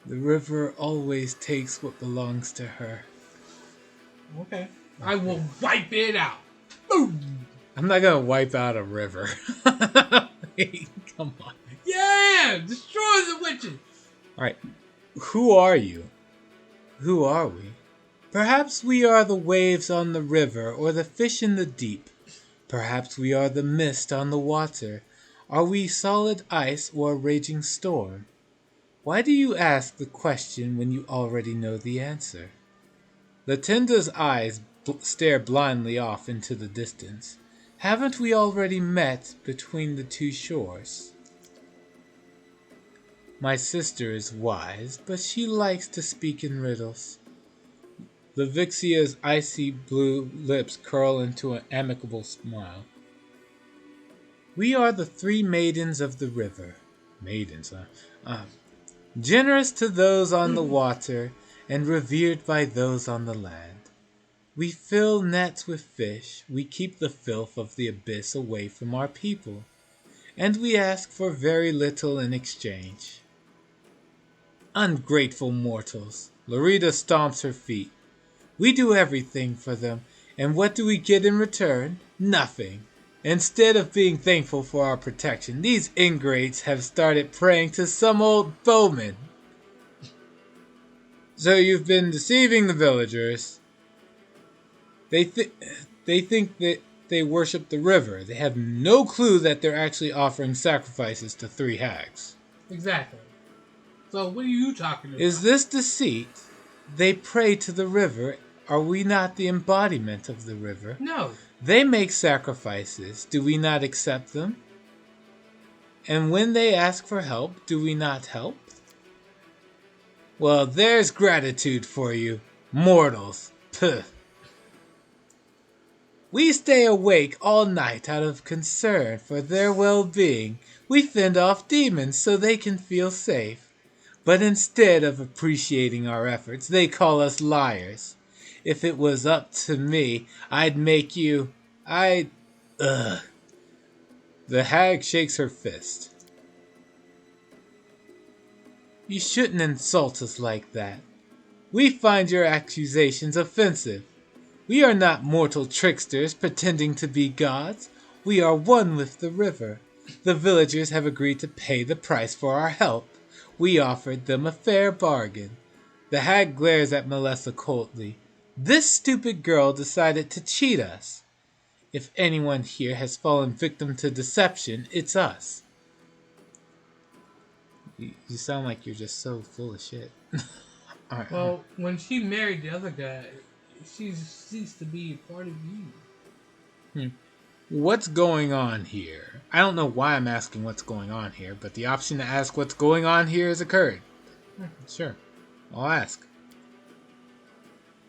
The river always takes what belongs to her. Okay. I will wipe it out. Boom. I'm not gonna wipe out a river. Come on. Yeah! Destroy the witches! Alright. Who are you? Who are we? Perhaps we are the waves on the river or the fish in the deep. Perhaps we are the mist on the water. Are we solid ice or a raging storm? Why do you ask the question when you already know the answer? Latinda's eyes stare blindly off into the distance. Haven't we already met between the two shores? My sister is wise, but she likes to speak in riddles. Levixia's icy blue lips curl into an amicable smile. We are the three maidens of the river. Maidens, huh? Generous to those on the water and revered by those on the land. We fill nets with fish, we keep the filth of the abyss away from our people, and we ask for very little in exchange. Ungrateful mortals. Lorita stomps her feet. We do everything for them, and what do we get in return? Nothing. Instead of being thankful for our protection, these ingrates have started praying to some old bowman. So you've been deceiving the villagers. They think that they worship the river. They have no clue that they're actually offering sacrifices to three hags. Exactly. So what are you talking about? Is this deceit? They pray to the river. Are we not the embodiment of the river? No. They make sacrifices. Do we not accept them? And when they ask for help, do we not help? Well, there's gratitude for you, mortals. Puh. We stay awake all night out of concern for their well-being. We fend off demons so they can feel safe. But instead of appreciating our efforts, they call us liars. If it was up to me, I'd make you... The hag shakes her fist. You shouldn't insult us like that. We find your accusations offensive. We are not mortal tricksters pretending to be gods. We are one with the river. The villagers have agreed to pay the price for our help. We offered them a fair bargain. The hag glares at Melissa coldly. This stupid girl decided to cheat us. If anyone here has fallen victim to deception, it's us. You sound like you're just so full of shit. All right. Well, when she married the other guy, she ceased to be a part of you. What's going on here? I don't know why I'm asking what's going on here, but the option to ask what's going on here has occurred. Sure, I'll ask.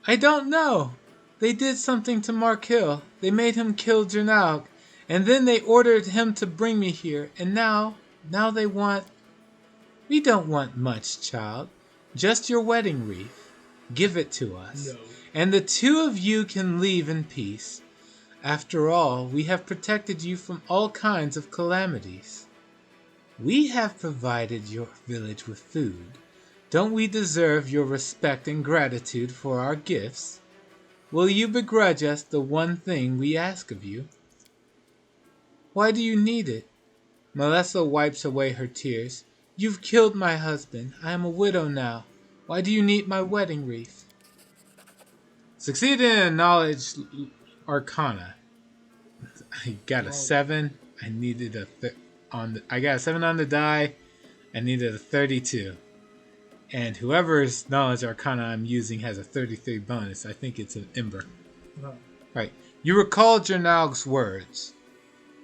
I don't know. They did something to Mark Hill. They made him kill Jernaug, and then they ordered him to bring me here, and now they want... We don't want much, child. Just your wedding wreath. Give it to us. No. And the two of you can leave in peace. After all, we have protected you from all kinds of calamities. We have provided your village with food. Don't we deserve your respect and gratitude for our gifts? Will you begrudge us the one thing we ask of you? Why do you need it? Melissa wipes away her tears. You've killed my husband. I am a widow now. Why do you need my wedding wreath? Succeeded in knowledge arcana. I got a 7. I needed I got a 7 on the die. I needed a 32. And whoever's knowledge arcana I'm using has a 33 bonus. I think it's an ember. No. Right. You recall Jernaug's words.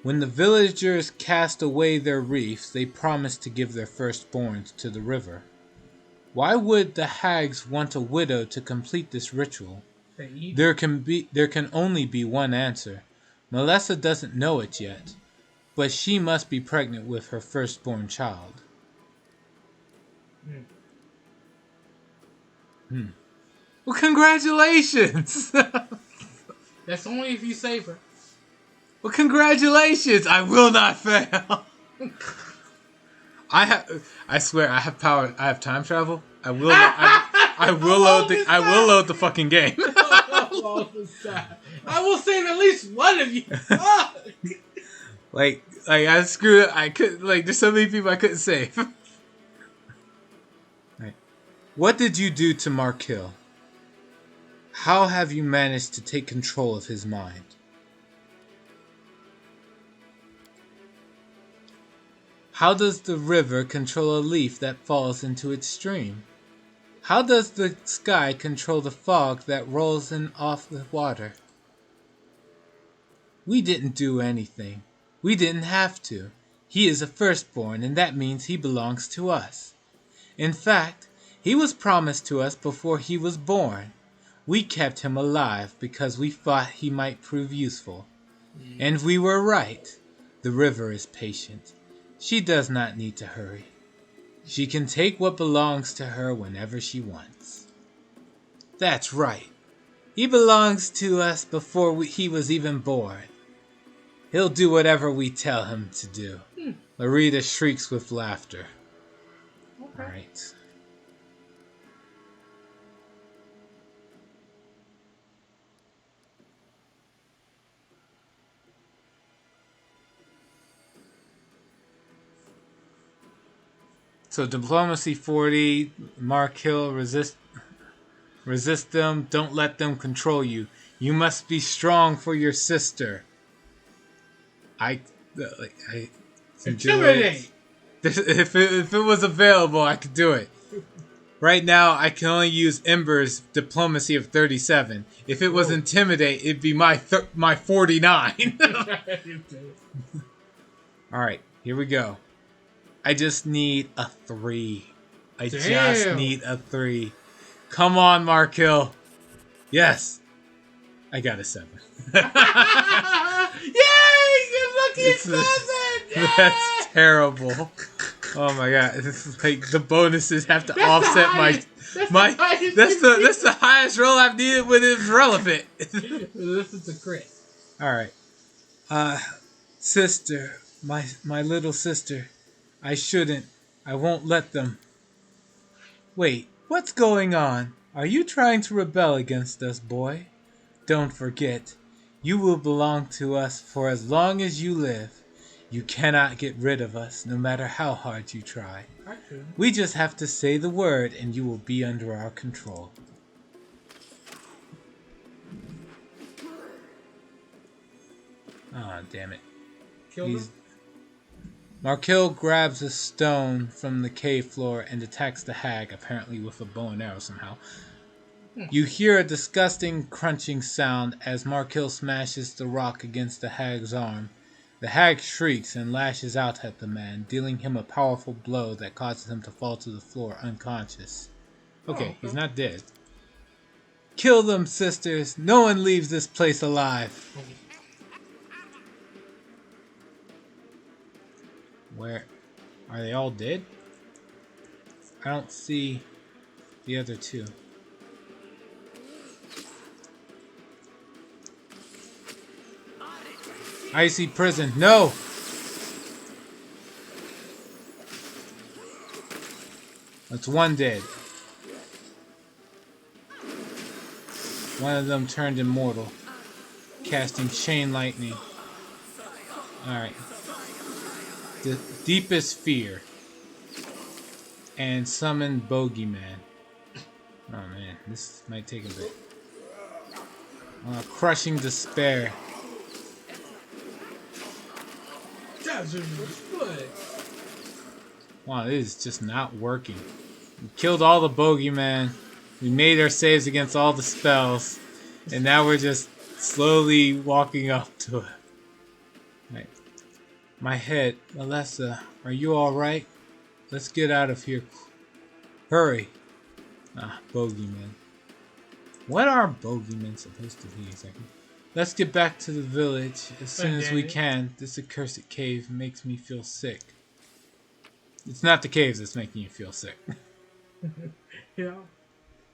When the villagers cast away their wreaths, they promised to give their firstborns to the river. Why would the hags want a widow to complete this ritual? There can only be one answer. Melissa doesn't know it yet, but she must be pregnant with her firstborn child. Well, congratulations! That's only if you save her. Well, congratulations! I will not fail. I swear, I have power. I have time travel. I will. I will load the. I will load the fucking game. I will save at least one of you. like I screwed it. I could there's so many people I couldn't save. Right. What did you do to Markill? How have you managed to take control of his mind? How does the river control a leaf that falls into its stream? How does the sky control the fog that rolls in off the water? We didn't do anything. We didn't have to. He is a firstborn, and that means he belongs to us. In fact, he was promised to us before he was born. We kept him alive because we thought he might prove useful. And we were right. The river is patient. She does not need to hurry. She can take what belongs to her whenever she wants. That's right. He belongs to us before he was even born. He'll do whatever we tell him to do. Larita shrieks with laughter. Okay. All right. So diplomacy 40, Markill, resist them, don't let them control you. You must be strong for your sister. Intimidate. If it was available, I could do it. Right now, I can only use Ember's diplomacy of 37. If it was intimidate, it'd be my 49. All right, here we go. I just need a 3. Just need a 3. Come on, Markill. Yes. I got a 7. Yay! You're lucky it's 7! That's terrible. Oh my god. It's like the bonuses have to offset my that's the highest roll I've needed when it's relevant. This is a crit. Alright. Sister. My little sister. I won't let them. Wait, what's going on? Are you trying to rebel against us, boy? Don't forget, you will belong to us for as long as you live. You cannot get rid of us, no matter how hard you try. We just have to say the word and you will be under our control. Ah, damn it. Markill grabs a stone from the cave floor and attacks the hag, apparently with a bow and arrow somehow. You hear a disgusting crunching sound as Markill smashes the rock against the hag's arm. The hag shrieks and lashes out at the man, dealing him a powerful blow that causes him to fall to the floor unconscious. Okay, he's not dead. Kill them, sisters! No one leaves this place alive! Where? Are they all dead? I don't see the other two. Icy prison. No! That's one dead. One of them turned immortal, casting chain lightning. Alright. The deepest fear. And summon Bogeyman. Oh man, this might take a bit. Crushing despair. Wow, this is just not working. We killed all the Bogeyman. We made our saves against all the spells. And now we're just slowly walking up to it. Right. My head. Alessa, are you alright? Let's get out of here. Hurry. Ah, Bogeyman. What are Bogeymen supposed to be exactly? Let's get back to the village as soon as we can. This accursed cave makes me feel sick. It's not the caves that's making you feel sick. You know?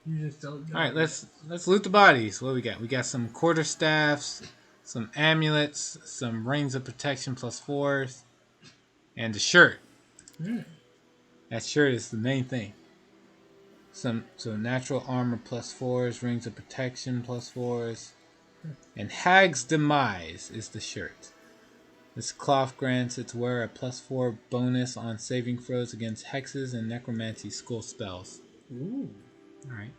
You just don't know. Alright, let's loot the bodies. What do we got? We got some quarterstaffs, some amulets, some rings of protection +4s, and a shirt. That shirt is the main thing. So natural armor +4s, rings of protection +4s, and Hag's Demise is the shirt. This cloth grants its wearer a +4 bonus on saving throws against hexes and necromancy school spells. Ooh. Alright.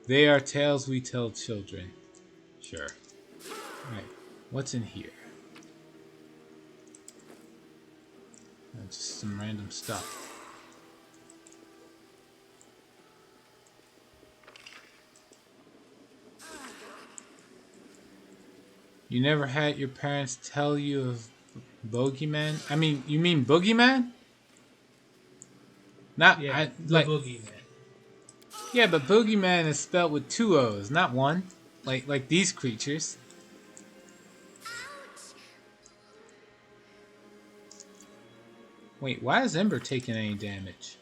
They are tales we tell children. Sure. Alright. What's in here? Just some random stuff. You never had your parents tell you of Bogeyman? I mean, you mean Boogeyman? Not Yeah, the like boogeyman. Yeah, but Boogeyman is spelled with 2 O's, not 1. Like these creatures. Wait, why is Ember taking any damage?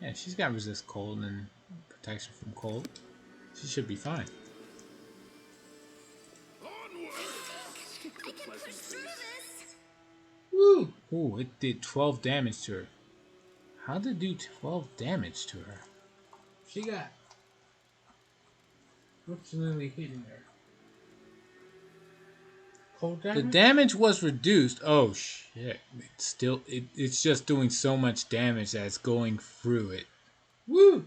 Yeah, she's got resist cold and protection from cold. She should be fine. I can push through this. Woo! Ooh, it did 12 damage to her. How did it do 12 damage to her? She got. What's really hitting her? Cold damage? The damage was reduced. Oh shit! It's just doing so much damage that it's going through it. Woo!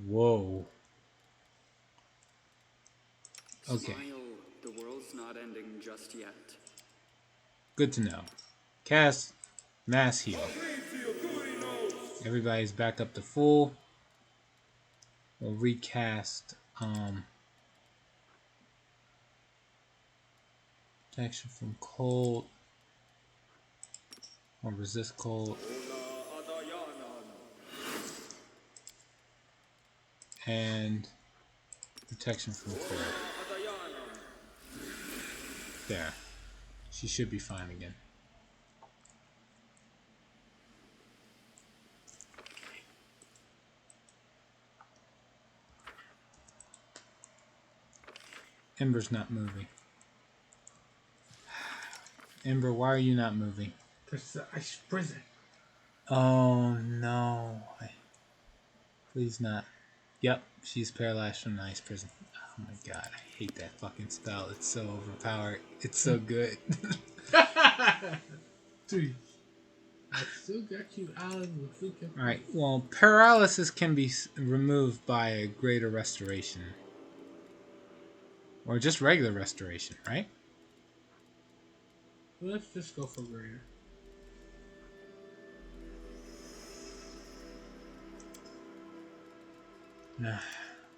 Whoa. Okay. Smile, the world's not ending just yet. Good to know. Cast mass heal. Everybody's back up to full. We'll recast protection from cold or resist cold and protection from cold. There. She should be fine again. Ember's not moving. Ember, why are you not moving? Precise prison. Oh no. Please not. Yep, she's paralyzed from the ice prison. Oh my god, I hate that fucking spell. It's so overpowered. It's so good. Dude, I still got you out of the freaking. Alright, well, paralysis can be removed by a greater restoration. Or just regular restoration, right? Let's just go for greater.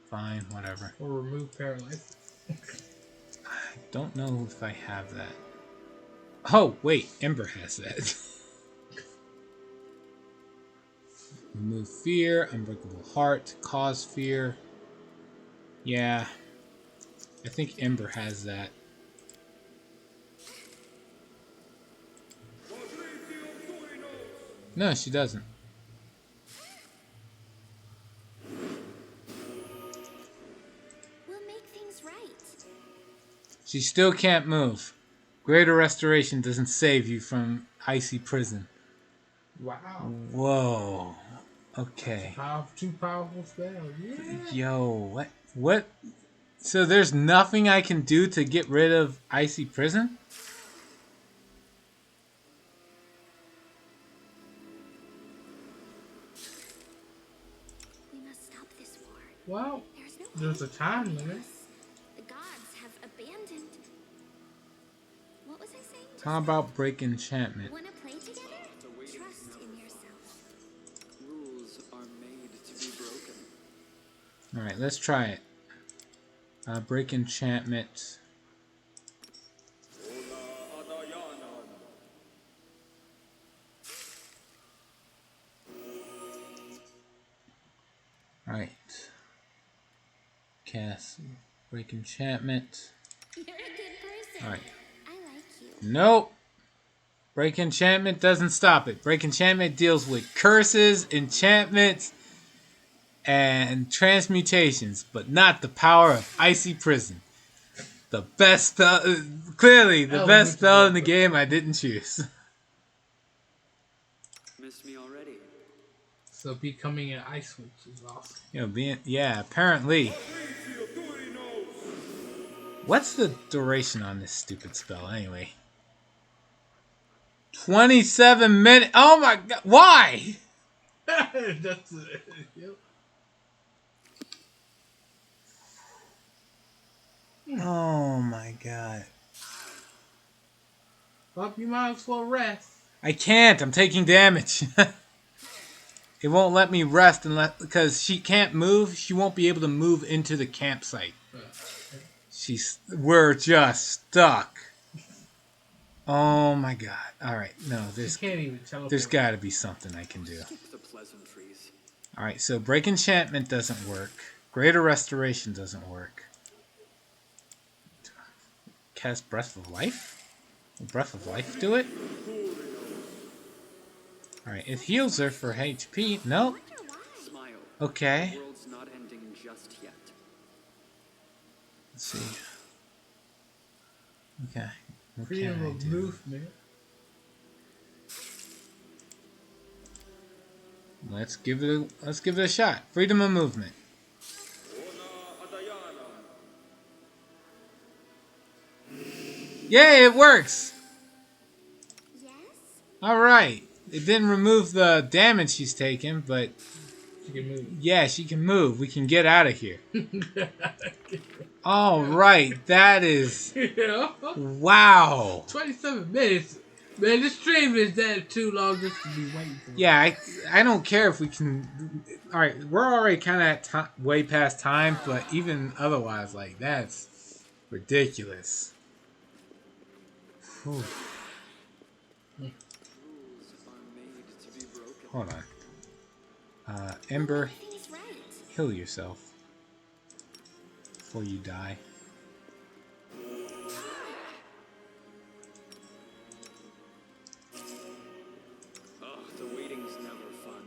Fine, whatever. Or remove paralysis. I don't know if I have that. Oh, wait, Ember has that. Remove fear, unbreakable heart, cause fear. Yeah, I think Ember has that. No, she doesn't. We'll make things right. She still can't move. Greater restoration doesn't save you from icy prison. Wow. Whoa. Okay. Two powerful spells. Yeah. Yo, what? So there's nothing I can do to get rid of icy prison? We must stop this war. Well, There's no there's a hope time for limit. us. The gods have abandoned. What was I saying? How about break enchantment? Want to play together? Trust in yourself. Rules are made to be broken. Alright, let's try it. Break enchantment. Alright. Cast break enchantment. You're a good person. Alright. I like you. Nope. Break Enchantment doesn't stop it. Break Enchantment deals with curses, enchantments, and transmutations, but not the power of Icy Prison. The best spell, clearly the best spell in the game I didn't choose. Missed me already. So becoming an ice witch is awesome. You know, apparently. What's the duration on this stupid spell anyway? 27 minutes. Oh my god, why? That's it. Yep. Oh my god. Well, you might as well rest. I can't. I'm taking damage. It won't let me rest unless because she can't move. She won't be able to move into the campsite. We're just stuck. Oh my god. All right. No, there's got to be something I can do. All right. So Break Enchantment doesn't work. Greater Restoration doesn't work. Cast Breath of Life? Will Breath of Life do it? Alright, it heals her for HP. Nope. Okay. The world's not ending just yet. Let's see. Okay. Freedom of movement. Let's give it a shot. Freedom of movement. Yay, it works! Yes? Alright. It didn't remove the damage she's taken, but... She can move. Yeah, she can move. We can get out of here. Alright, that is... Yeah. Wow. 27 minutes. Man, this stream is that too long just to be waiting for. Yeah, I don't care if we can... Alright, we're already kind of way past time, but even otherwise, like, that's ridiculous. Whew. Hold on. Ember, heal yourself before you die. The waiting's never fun.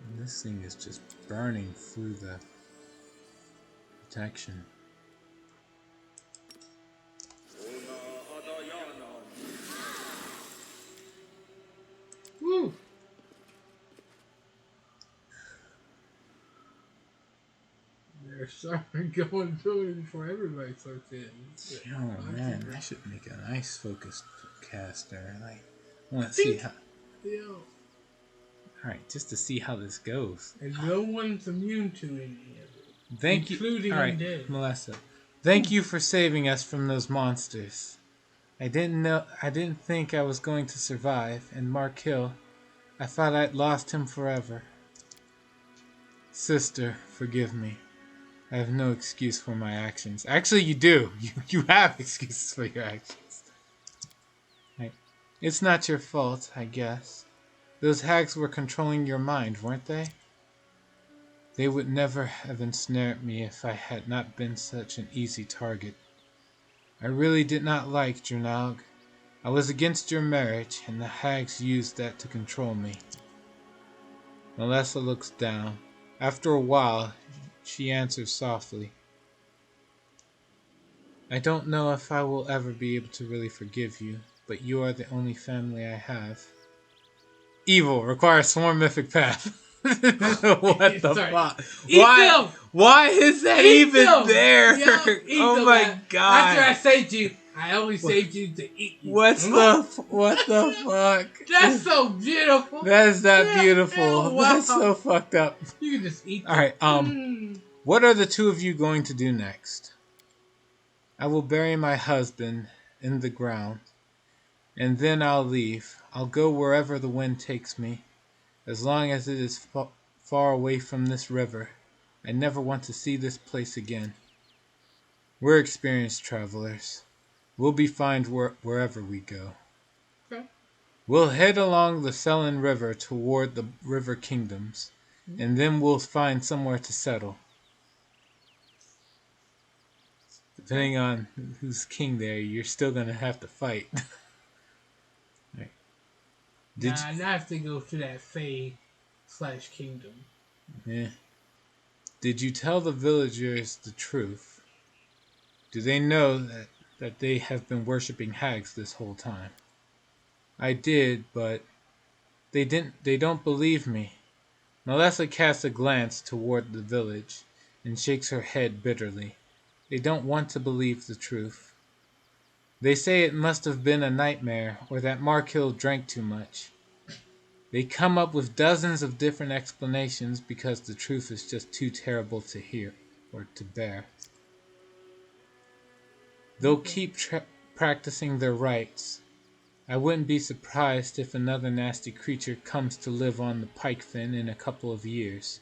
And this thing is just burning through the protection. Woo! They're starting going through it before everybody starts in. Oh man, I should make a nice focused caster. Like, I want to see how. Yeah. Alright, just to see how this goes. And no one's immune to any of it. Thank including you. Alright, undead. Melissa. Thank you for saving us from those monsters. I didn't think I was going to survive, and Mark Hill, I thought I'd lost him forever. Sister, forgive me. I have no excuse for my actions. Actually, you do. You have excuses for your actions. Right. It's not your fault, I guess. Those hags were controlling your mind, weren't they? They would never have ensnared me if I had not been such an easy target. I really did not like Jernaug. I was against your marriage, and the hags used that to control me. Melissa looks down. After a while, she answers softly. I don't know if I will ever be able to really forgive you, but you are the only family I have. Evil requires sworn mythic path. What the fuck? Why is that even there? Oh my god. After I saved you, I only saved you to eat you. What the fuck? That's so beautiful. That's that beautiful. Wow. That's so fucked up. You can just eat them. Alright, what are the two of you going to do next? I will bury my husband in the ground, and then I'll leave. I'll go wherever the wind takes me, as long as it is far away from this river. I never want to see this place again. We're experienced travelers. We'll be fine wherever we go. Okay. We'll head along the Selin River toward the River Kingdoms, and then we'll find somewhere to settle. Depending on who's king there, you're still gonna have to fight. Did Now I have to go to that Fae/Kingdom. Yeah. Did you tell the villagers the truth? Do they know that they have been worshipping hags this whole time? I did, but they don't believe me. Melissa casts a glance toward the village and shakes her head bitterly. They don't want to believe the truth. They say it must have been a nightmare or that Markill drank too much. They come up with dozens of different explanations because the truth is just too terrible to hear or to bear. They'll keep practicing their rites. I wouldn't be surprised if another nasty creature comes to live on the Pikefin in a couple of years.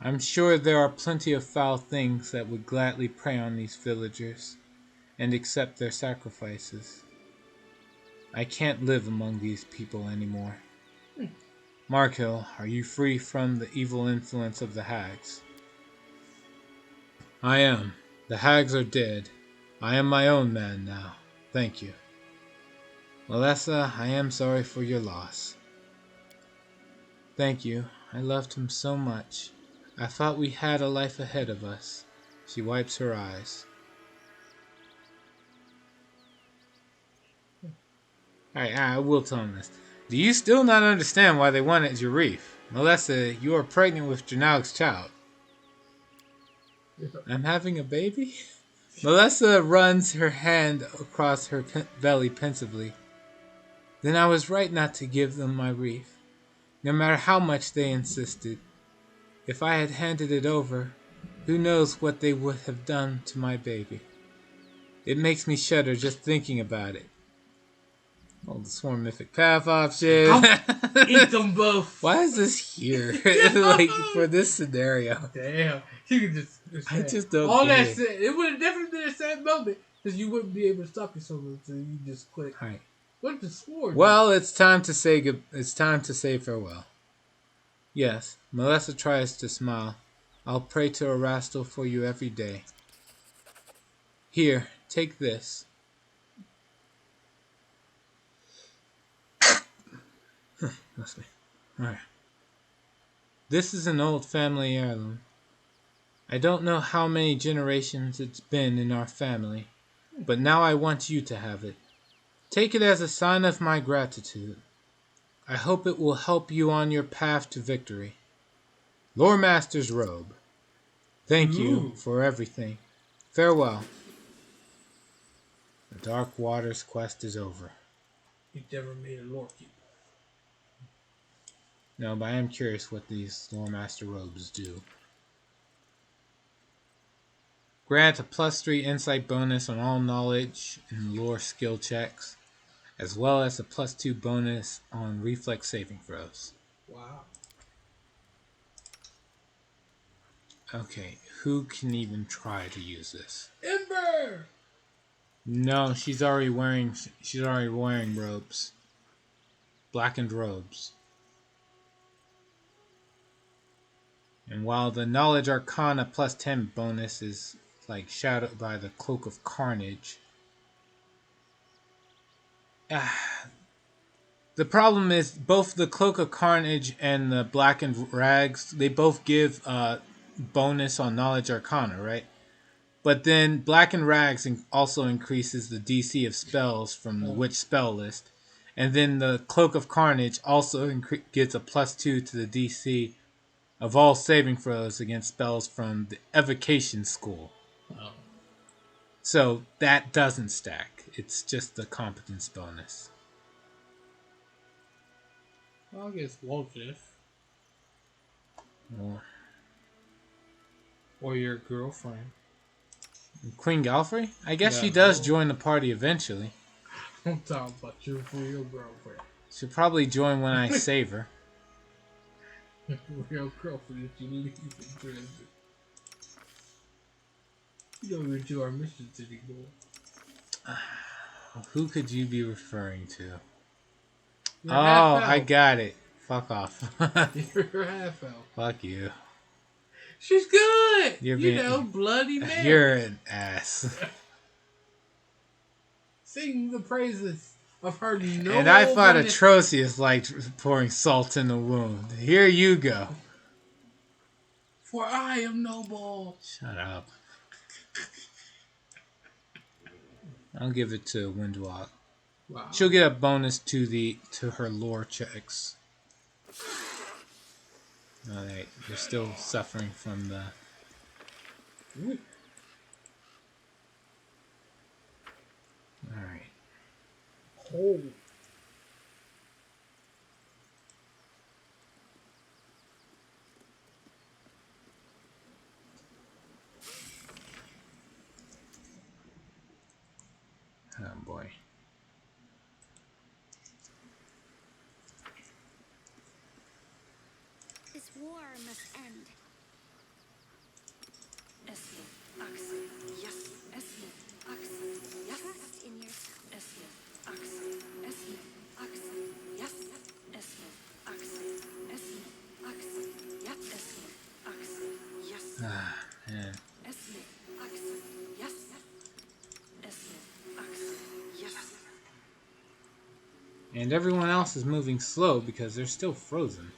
I'm sure there are plenty of foul things that would gladly prey on these villagers and accept their sacrifices. I can't live among these people anymore. Markill, are you free from the evil influence of the hags? I am. The hags are dead. I am my own man now. Thank you. Melissa, I am sorry for your loss. Thank you. I loved him so much. I thought we had a life ahead of us. She wipes her eyes. Alright, I will tell him this. Do you still not understand why they wanted your reef? Melissa, you are pregnant with Janal's child. I'm having a baby? Melissa runs her hand across her belly pensively. Then I was right not to give them my reef, no matter how much they insisted. If I had handed it over, who knows what they would have done to my baby. It makes me shudder just thinking about it. Oh, the Swarm Mythic Path option. Eat them both. Why is this here? Like, for this scenario. Damn. You can just... I just don't all get that it. said, it would have definitely been a sad moment because you wouldn't be able to stop yourself until you just quit. All right. What the sword? Well, it's time to say farewell. Yes, Melissa tries to smile. I'll pray to Erastil for you every day. Here, take this. That's me. Alright. This is an old family heirloom. I don't know how many generations it's been in our family, but now I want you to have it. Take it as a sign of my gratitude. I hope it will help you on your path to victory. Lore Master's robe. Thank you for everything. Farewell. The Dark Waters quest is over. You never made a lore keeper. No, but I am curious what these Lore Master robes do. Grant a +3 insight bonus on all knowledge and lore skill checks, as well as a +2 bonus on reflex saving throws. Wow. Okay, who can even try to use this? Ember! No, she's already wearing robes. Blackened robes. And while the Knowledge Arcana +10 bonus is like shadowed by the Cloak of Carnage, the problem is both the Cloak of Carnage and the Blackened Rags, they both give bonus on Knowledge Arcana, right? But then Blackened Rags also increases the DC of spells from the Witch spell list. And then the Cloak of Carnage also gets a +2 to the DC of all saving throws against spells from the Evocation School. Oh. So that doesn't stack. It's just the competence bonus. Well, I guess Wolfif. Or your girlfriend. Queen Galfrey? I guess Yeah. she does join the party eventually. I'm talking about you for your girlfriend. She'll probably join when I save her. Real girlfriend that you leave in prison. You don't even do our missions anymore. Who could you be referring to? You're Oh, half I elf. got it. Fuck off. You're half elf. Fuck you. She's good. You're you being- know, Bloody Mary. You're an ass. Sing the praises. I've heard no. And I thought Atrocious liked pouring salt in the wound. Here you go. For I am noble. Shut up. I'll give it to Windwalk. Wow. She'll get a bonus to her lore checks. Oh, they're still suffering from the. Ooh. All right. Oh. Oh boy. This war must end. Trust in yourself. Ah, man. And everyone else is moving slow because they're still frozen.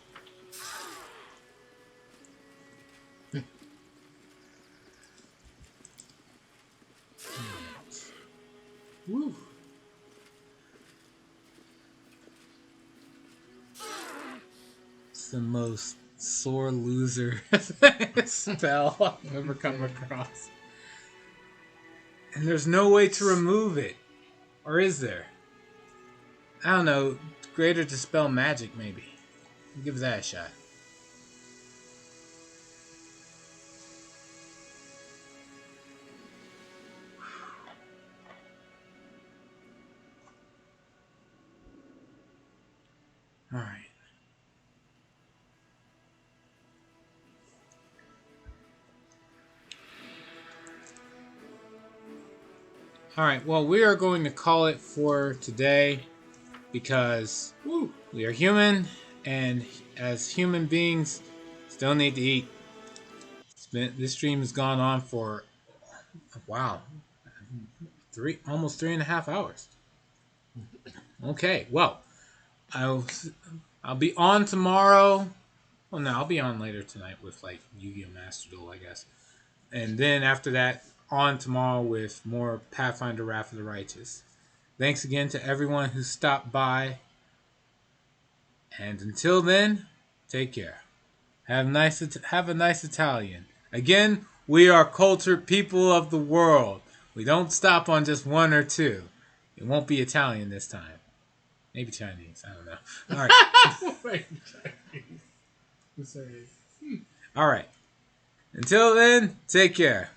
Woo. It's the most sore loser spell I've ever come across. And there's no way to remove it. Or is there? I don't know. Greater Dispel Magic, maybe. Give that a shot. Alright. Alright, well, we are going to call it for today because we are human, and as human beings, still need to eat. This stream has gone on for, wow, almost 3.5 hours. Okay, well, I'll be on tomorrow. Well, no, I'll be on later tonight with like Yu-Gi-Oh! Master Duel, I guess. And then after that, on tomorrow with more Pathfinder Wrath of the Righteous. Thanks again to everyone who stopped by. And until then, take care. Have a nice Italian. Again, we are cultured people of the world. We don't stop on just one or two. It won't be Italian this time. Maybe Chinese. I don't know. All right. All right. Until then, take care.